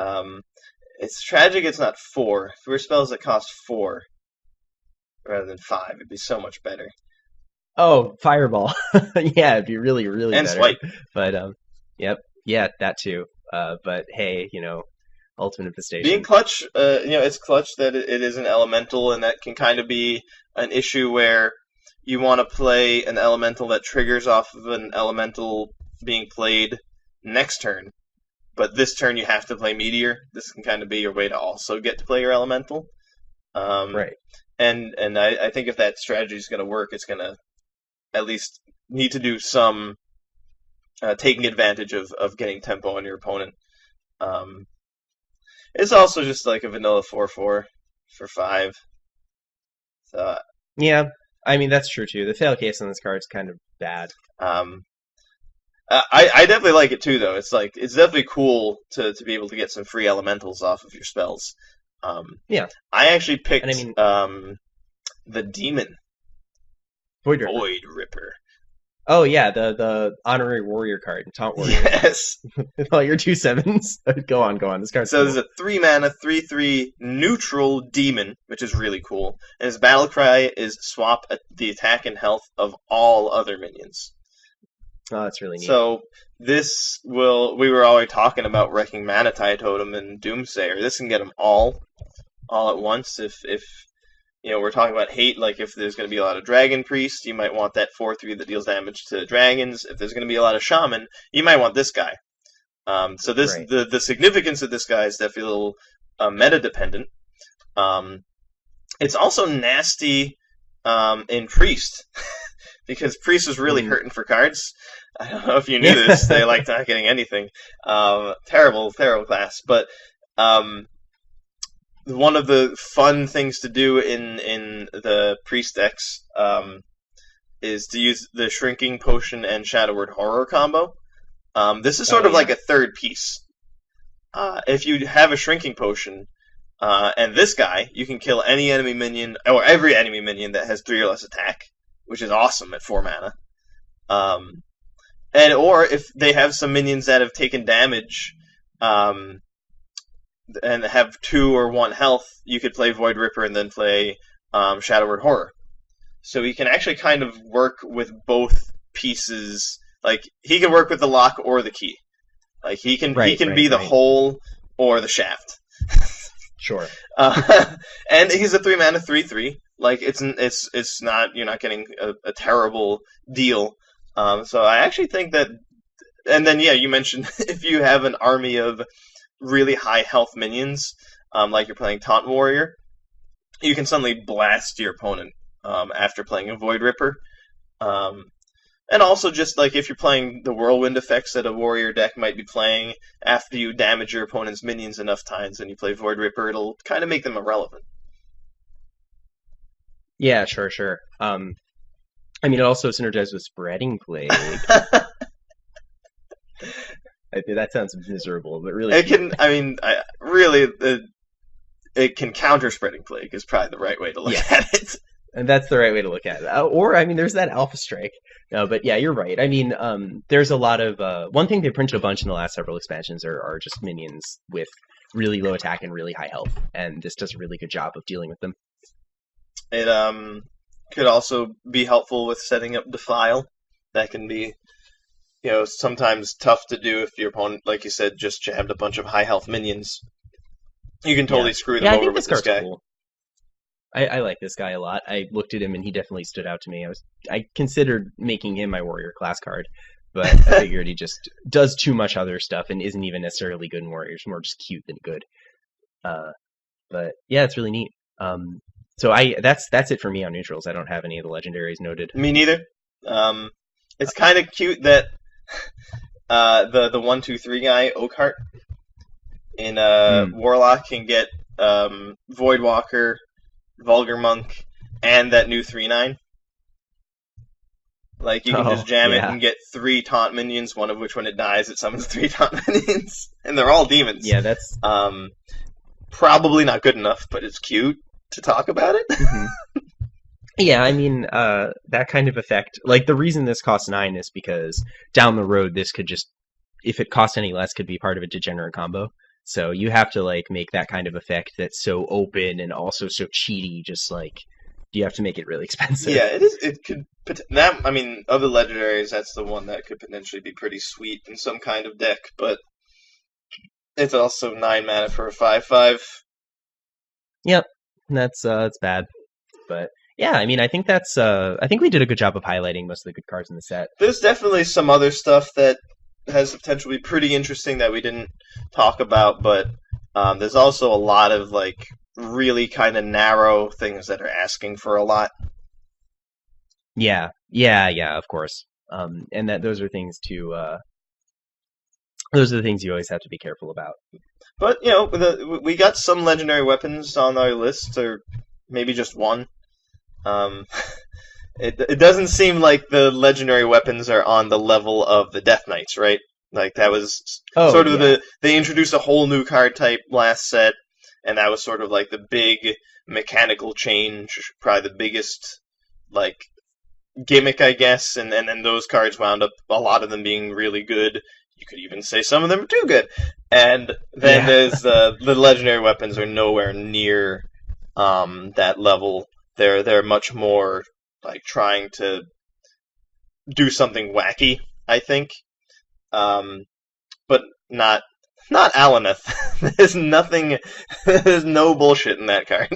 It's tragic it's not 4. If there were spells that cost 4 rather than 5, it'd be so much better. Oh, Fireball. Yeah, it'd be really, really and better. swipe. But yep, yeah, that too. But hey, ultimate Being infestation. clutch, it's clutch that it is an elemental, and that can kind of be an issue where you want to play an elemental that triggers off of an elemental being played next turn. But this turn you have to play Meteor. This can kind of be your way to also get to play your elemental. Um, Right. and I think if that strategy is going to work, it's going to at least need to do some taking advantage of getting tempo on your opponent. Um, it's also just like a vanilla 4/4 for 5. So, Yeah, I mean that's true too. The fail case on this card is kind of bad. um, I definitely like it too, though. It's definitely cool to be able to get some free elementals off of your spells. Um, Yeah, I actually and I picked mean the demon Void Ripper. Void Ripper. Oh yeah, the honorary warrior card, taunt warrior. Yes. Oh, your 2/7s. Go on, go on. This card's So cool. there's a 3-mana 3/3 neutral demon, which is really cool. And his battle cry is swap the attack and health of all other minions. Oh, that's really neat. So we were already talking about wrecking Manatide Totem and Doomsayer. This can get them all at once. If we're talking about hate, like if there's going to be a lot of Dragon Priest, you might want that 4/3 that deals damage to dragons. If there's going to be a lot of Shaman, you might want this guy. So Right. the significance of this guy is definitely a little meta dependent. It's also nasty in Priest because Priest is really hurting for cards. I don't know if you knew this; they like not getting anything. Terrible class. But one of the fun things to do in the Priest decks is to use the Shrinking Potion and Shadow Word Horror combo. This is sort Oh of like yeah. a third piece. If you have a Shrinking Potion and this guy, you can kill any enemy minion, or every enemy minion that has 3 or less attack, which is awesome at 4 mana. Or if they have some minions that have taken damage and have 2 or 1 health, you could play Void Ripper and then play Shadow Word Horror. So he can actually kind of work with both pieces. Like he can work with the lock or the key. Like he can Right. be the Right. hole or the shaft. Sure. And he's a 3-mana 3/3. Like it's not, you're not getting a terrible deal. So I actually think that. And then yeah, you mentioned if you have an army of really high health minions, like you're playing Taunt Warrior, you can suddenly blast your opponent after playing a Void Ripper. And also just like if you're playing the Whirlwind effects that a Warrior deck might be playing, after you damage your opponent's minions enough times and you play Void Ripper, it'll kind of make them irrelevant. Yeah, sure. I mean, it also synergizes with Spreading Plague. That sounds miserable, but really It cute. can, I mean, really, it can counter Spreading Plague is probably the right way to look Yeah. at it. And that's the right way to look at it. Or, I mean, there's that Alpha Strike. No, but yeah, you're right. I mean, there's a lot of one thing they printed a bunch in the last several expansions are just minions with really low attack and really high health, and this does a really good job of dealing with them. It could also be helpful with setting up Defile. That can be, sometimes tough to do if your opponent, like you said, just jammed a bunch of high health minions. You can totally screw them I over think with this this card's guy. cool. I like this guy a lot. I looked at him and he definitely stood out to me. I considered making him my warrior class card, but I figured he just does too much other stuff and isn't even necessarily good in warriors. More just cute than good. But yeah, it's really neat. So that's it for me on neutrals. I don't have any of the legendaries noted. Me neither. It's kind of cute that the 1/2/3 guy Oakheart in Warlock can get Voidwalker, Vulgar Monk, and that new 3/9. Like you can just jam it and get 3 taunt minions, one of which when it dies it summons 3 taunt minions, and they're all demons. Yeah, that's probably not good enough, but it's cute to talk about it. Mm-hmm. Yeah, I mean, that kind of effect, like the reason this costs 9 is because down the road this could just, if it cost any less, could be part of a degenerate combo. So you have to like make that kind of effect that's so open and also so cheaty, just like you have to make it really expensive. Yeah, it is. It could that. I mean, of the legendaries, that's the one that could potentially be pretty sweet in some kind of deck. But it's also 9 mana for a 5/5. Yep, that's bad. But yeah, I mean, I think I think we did a good job of highlighting most of the good cards in the set. There's definitely some other stuff that has the potential to be pretty interesting that we didn't talk about, but there's also a lot of like really kind of narrow things that are asking for a lot. Yeah, of course. And those are things to those are the things you always have to be careful about. But you know, we got some legendary weapons on our list, or maybe just one. Um, it doesn't seem like the legendary weapons are on the level of the Death Knights, right? Like that was sort of they introduced a whole new card type last set, and that was sort of like the big mechanical change, probably the biggest like gimmick, I guess. And then those cards wound up a lot of them being really good. You could even say some of them are too good. And then there's the legendary weapons are nowhere near that level. They're much more like trying to do something wacky, I think. But not Alaneth. There's no bullshit in that card.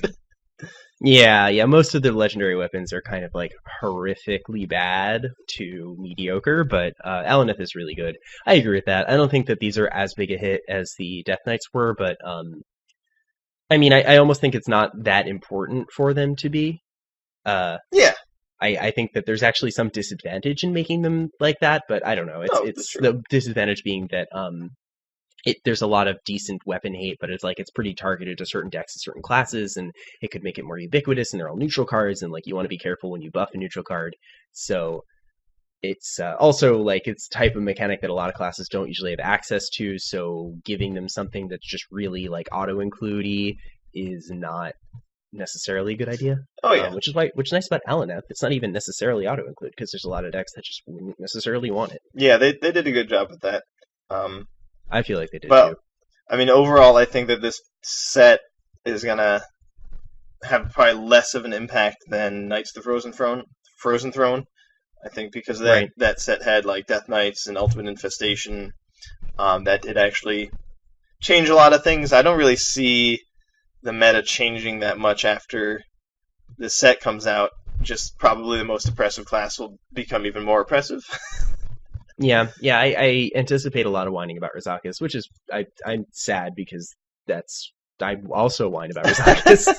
Yeah, most of the legendary weapons are kind of like horrifically bad to mediocre, but Alaneth is really good. I agree with that. I don't think that these are as big a hit as the Death Knights were, but I mean, I almost think it's not that important for them to be. Yeah. I think that there's actually some disadvantage in making them like that, but I don't know. It's the disadvantage being that there's a lot of decent weapon hate, but it's pretty targeted to certain decks and certain classes, and it could make it more ubiquitous, and they're all neutral cards, and like you want to be careful when you buff a neutral card. So it's also like it's a type of mechanic that a lot of classes don't usually have access to, so giving them something that's just really like auto-include-y is not necessarily a good idea. Oh yeah. Which is nice about Alaneth. It's not even necessarily auto-include, because there's a lot of decks that just wouldn't necessarily want it. Yeah, they did a good job with that. I feel like they did too. I mean, overall, I think that this set is gonna have probably less of an impact than Knights of the Frozen Throne. I think because that set had like Death Knights and Ultimate Infestation, that did actually change a lot of things. I don't really see the meta changing that much after this set comes out. Just probably the most oppressive class will become even more oppressive. Yeah, I anticipate a lot of whining about Rizakis, which is I'm sad because I also whine about Rizakis.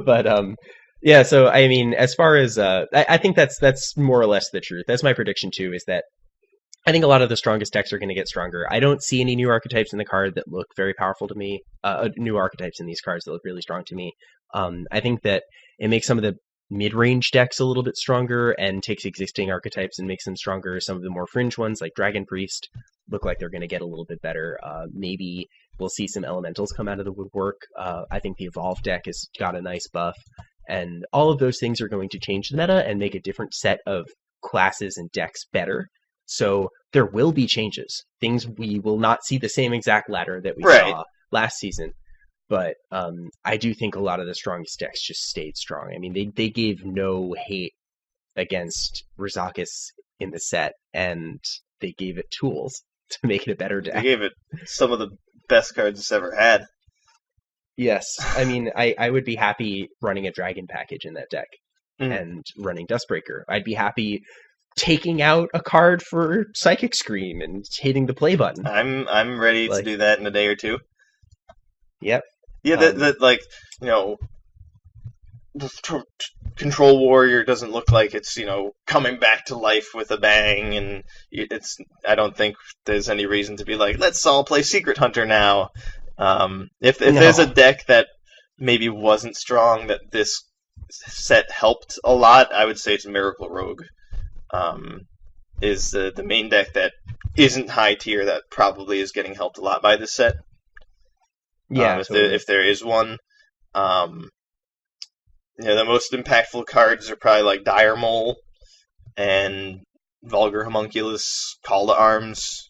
But yeah, so I mean, as far as I think that's more or less the truth. That's my prediction too, is that I think a lot of the strongest decks are going to get stronger. I don't see any new archetypes in the card that look very powerful to me. New archetypes in these cards that look really strong to me. I think that it makes some of the mid-range decks a little bit stronger and takes existing archetypes and makes them stronger. Some of the more fringe ones, like Dragon Priest, look like they're going to get a little bit better. Maybe we'll see some elementals come out of the woodwork. I think the Evolve deck has got a nice buff. And all of those things are going to change the meta and make a different set of classes and decks better. So there will be changes. We will not see the same exact ladder that we saw last season. But I do think a lot of the strongest decks just stayed strong. I mean, they gave no hate against Rizakis in the set, and they gave it tools to make it a better deck. They gave it some of the best cards it's ever had. Yes. I mean, I would be happy running a Dragon package in that deck and running Dustbreaker. I'd be happy taking out a card for Psychic Scream and hitting the play button. I'm ready to do that in a day or two. Yep. Yeah, that like, you know, the Control Warrior doesn't look like it's, you know, coming back to life with a bang, and I don't think there's any reason to be like, let's all play Secret Hunter now. If there's a deck that maybe wasn't strong that this set helped a lot, I would say it's Miracle Rogue. Is the main deck that isn't high tier that probably is getting helped a lot by this set. Yeah, if there is one. The most impactful cards are probably like Dire Mole and Vulgar Homunculus, Call to Arms.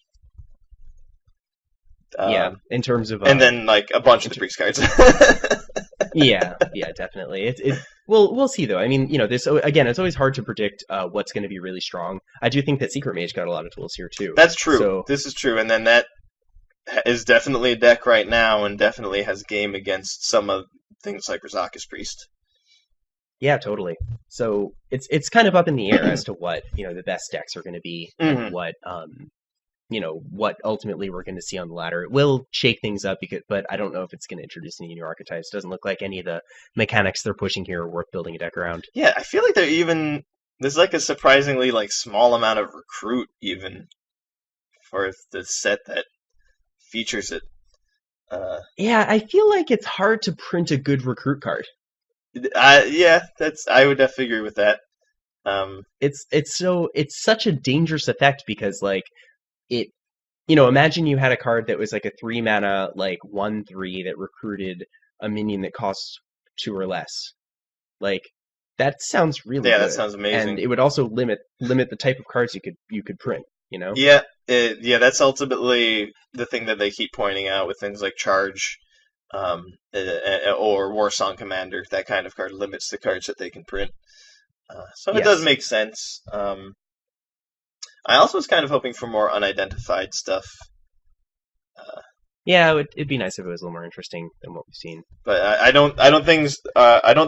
In terms of and then like a bunch of the priest cards. yeah, definitely. We'll see though. I mean, this again, it's always hard to predict what's going to be really strong. I do think that Secret Mage got a lot of tools here too. That's true. So This is true, and then that is definitely a deck right now, and definitely has game against some of things like Rizaka's Priest. yeah, totally. So it's kind of up in the air as to what the best decks are going to be, Mhm. and what ultimately we're going to see on the ladder. It will shake things up but I don't know if it's going to introduce any new archetypes. Doesn't look like any of the mechanics they're pushing here are worth building a deck around. Yeah, I feel like there's like a surprisingly like small amount of recruit even for the set that features it. Yeah, I feel like it's hard to print a good recruit card. Yeah, I would definitely agree with that. It's such a dangerous effect because like it imagine you had a card that was like a 3 mana like 1/3 that recruited a minion that costs 2 or less. Like that sounds really Yeah, good. that sounds amazing. And it would also limit the type of cards you could print, Yeah, that's ultimately the thing that they keep pointing out with things like Charge, or War Song Commander. That kind of card limits the cards that they can print. So it does Yes. make sense. I also was kind of hoping for more unidentified stuff, Yeah, it'd be nice if it was a little more interesting than what we've seen. but I don't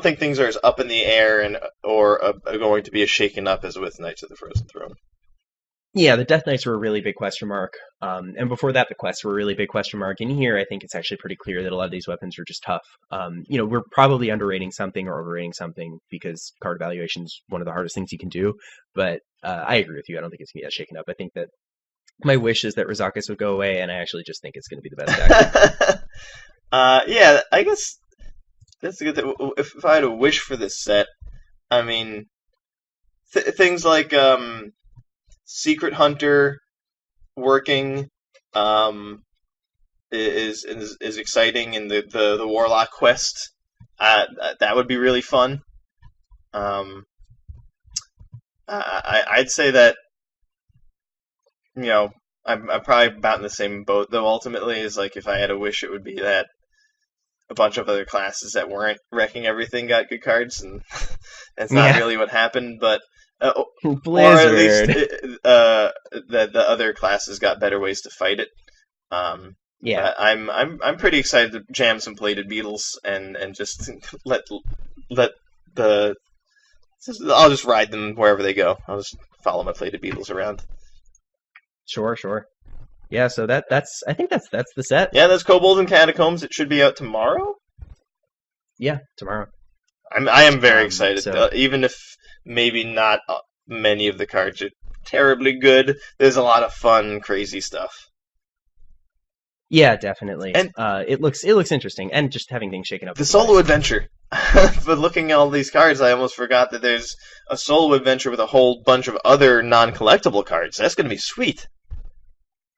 think things are as up in the air or are going to be as shaken up as with Knights of the Frozen Throne. Yeah, the Death Knights were a really big question mark. And before that, the quests were a really big question mark. In here, I think it's actually pretty clear that a lot of these weapons are just tough. We're probably underrating something or overrating something because card evaluation is one of the hardest things you can do. But I agree with you. I don't think it's going to be that shaken up. I think that my wish is that Rizakis would go away, and I actually just think it's going to be the best deck. Yeah, I guess that's a good thing. If I had a wish for this set, I mean, things like Secret Hunter working is exciting, and the Warlock quest that would be really fun. I'd say that I'm probably about in the same boat though. Ultimately, is like if I had a wish, it would be that a bunch of other classes that weren't wrecking everything got good cards, and that's not really what happened. But or at least that the other classes got better ways to fight it. Yeah. But I'm pretty excited to jam some plated beetles and just let the I'll just ride them wherever they go. I'll just follow my plated beetles around. Sure. Yeah, so I think that's the set. Yeah, that's Kobolds and Catacombs. It should be out tomorrow. Yeah, tomorrow. I am very excited, so even if maybe not many of the cards are terribly good. There's a lot of fun, crazy stuff. Yeah, definitely. And it looks interesting, and just having things shaken up. The solo adventure. But looking at all these cards, I almost forgot that there's a solo adventure with a whole bunch of other non-collectible cards. That's going to be sweet.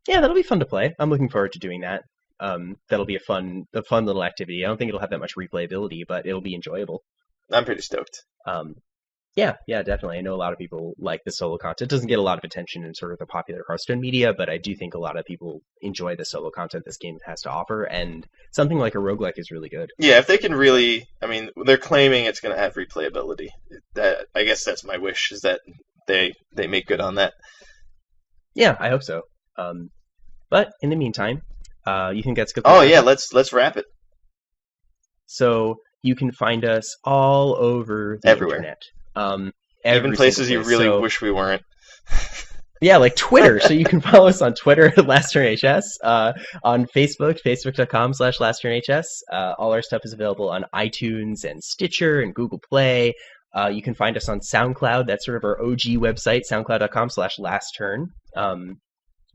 Yeah, that'll be fun to play. I'm looking forward to doing that. That'll be a fun little activity. I don't think it'll have that much replayability, but it'll be enjoyable. I'm pretty stoked. Yeah, definitely. I know a lot of people like the solo content. It doesn't get a lot of attention in sort of the popular Hearthstone media, but I do think a lot of people enjoy the solo content this game has to offer, and something like a roguelike is really good. Yeah, if they can really, I mean, they're claiming it's going to have replayability. I guess that's my wish, is that they make good on that. Yeah, I hope so. But in the meantime, you think that's good? Oh yeah, let's wrap it. So you can find us all over the Everywhere. internet. Even places you really wish we weren't. Yeah, like Twitter. So you can follow us on Twitter at LastTurnHS, on Facebook, facebook.com/LastTurnHS. All our stuff is available on iTunes and Stitcher and Google Play. You can find us on SoundCloud. That's sort of our OG website, soundcloud.com/LastTurn.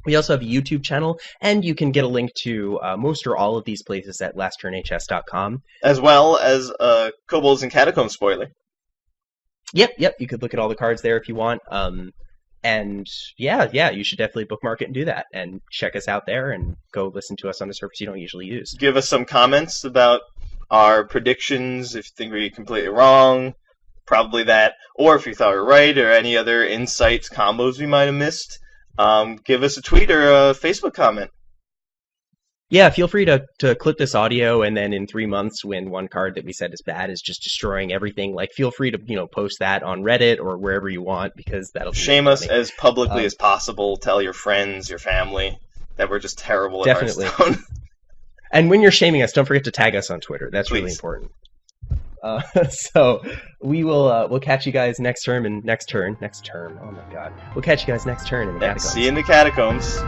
We also have a YouTube channel, and you can get a link to most or all of these places at lastturnhs.com. As well as Kobolds and Catacombs spoiler. Yep. You could look at all the cards there if you want. And yeah, you should definitely bookmark it and do that, and check us out there, and go listen to us on a service you don't usually use. Give us some comments about our predictions, if you think we're completely wrong, probably that, or if you thought we were right, or any other insights, combos we might have missed. Give us a tweet or a Facebook comment. Yeah, feel free to clip this audio, and then in 3 months, when one card that we said is bad is just destroying everything, like feel free to post that on Reddit or wherever you want, because that'll be really Shame us funny. as publicly as possible. Tell your friends, your family that we're just terrible at Definitely. Hearthstone. And when you're shaming us, don't forget to tag us on Twitter. That's Please. really important. So we'll catch you guys next term. Oh my god, we'll catch you guys next turn in the Catacombs. See you in the Catacombs.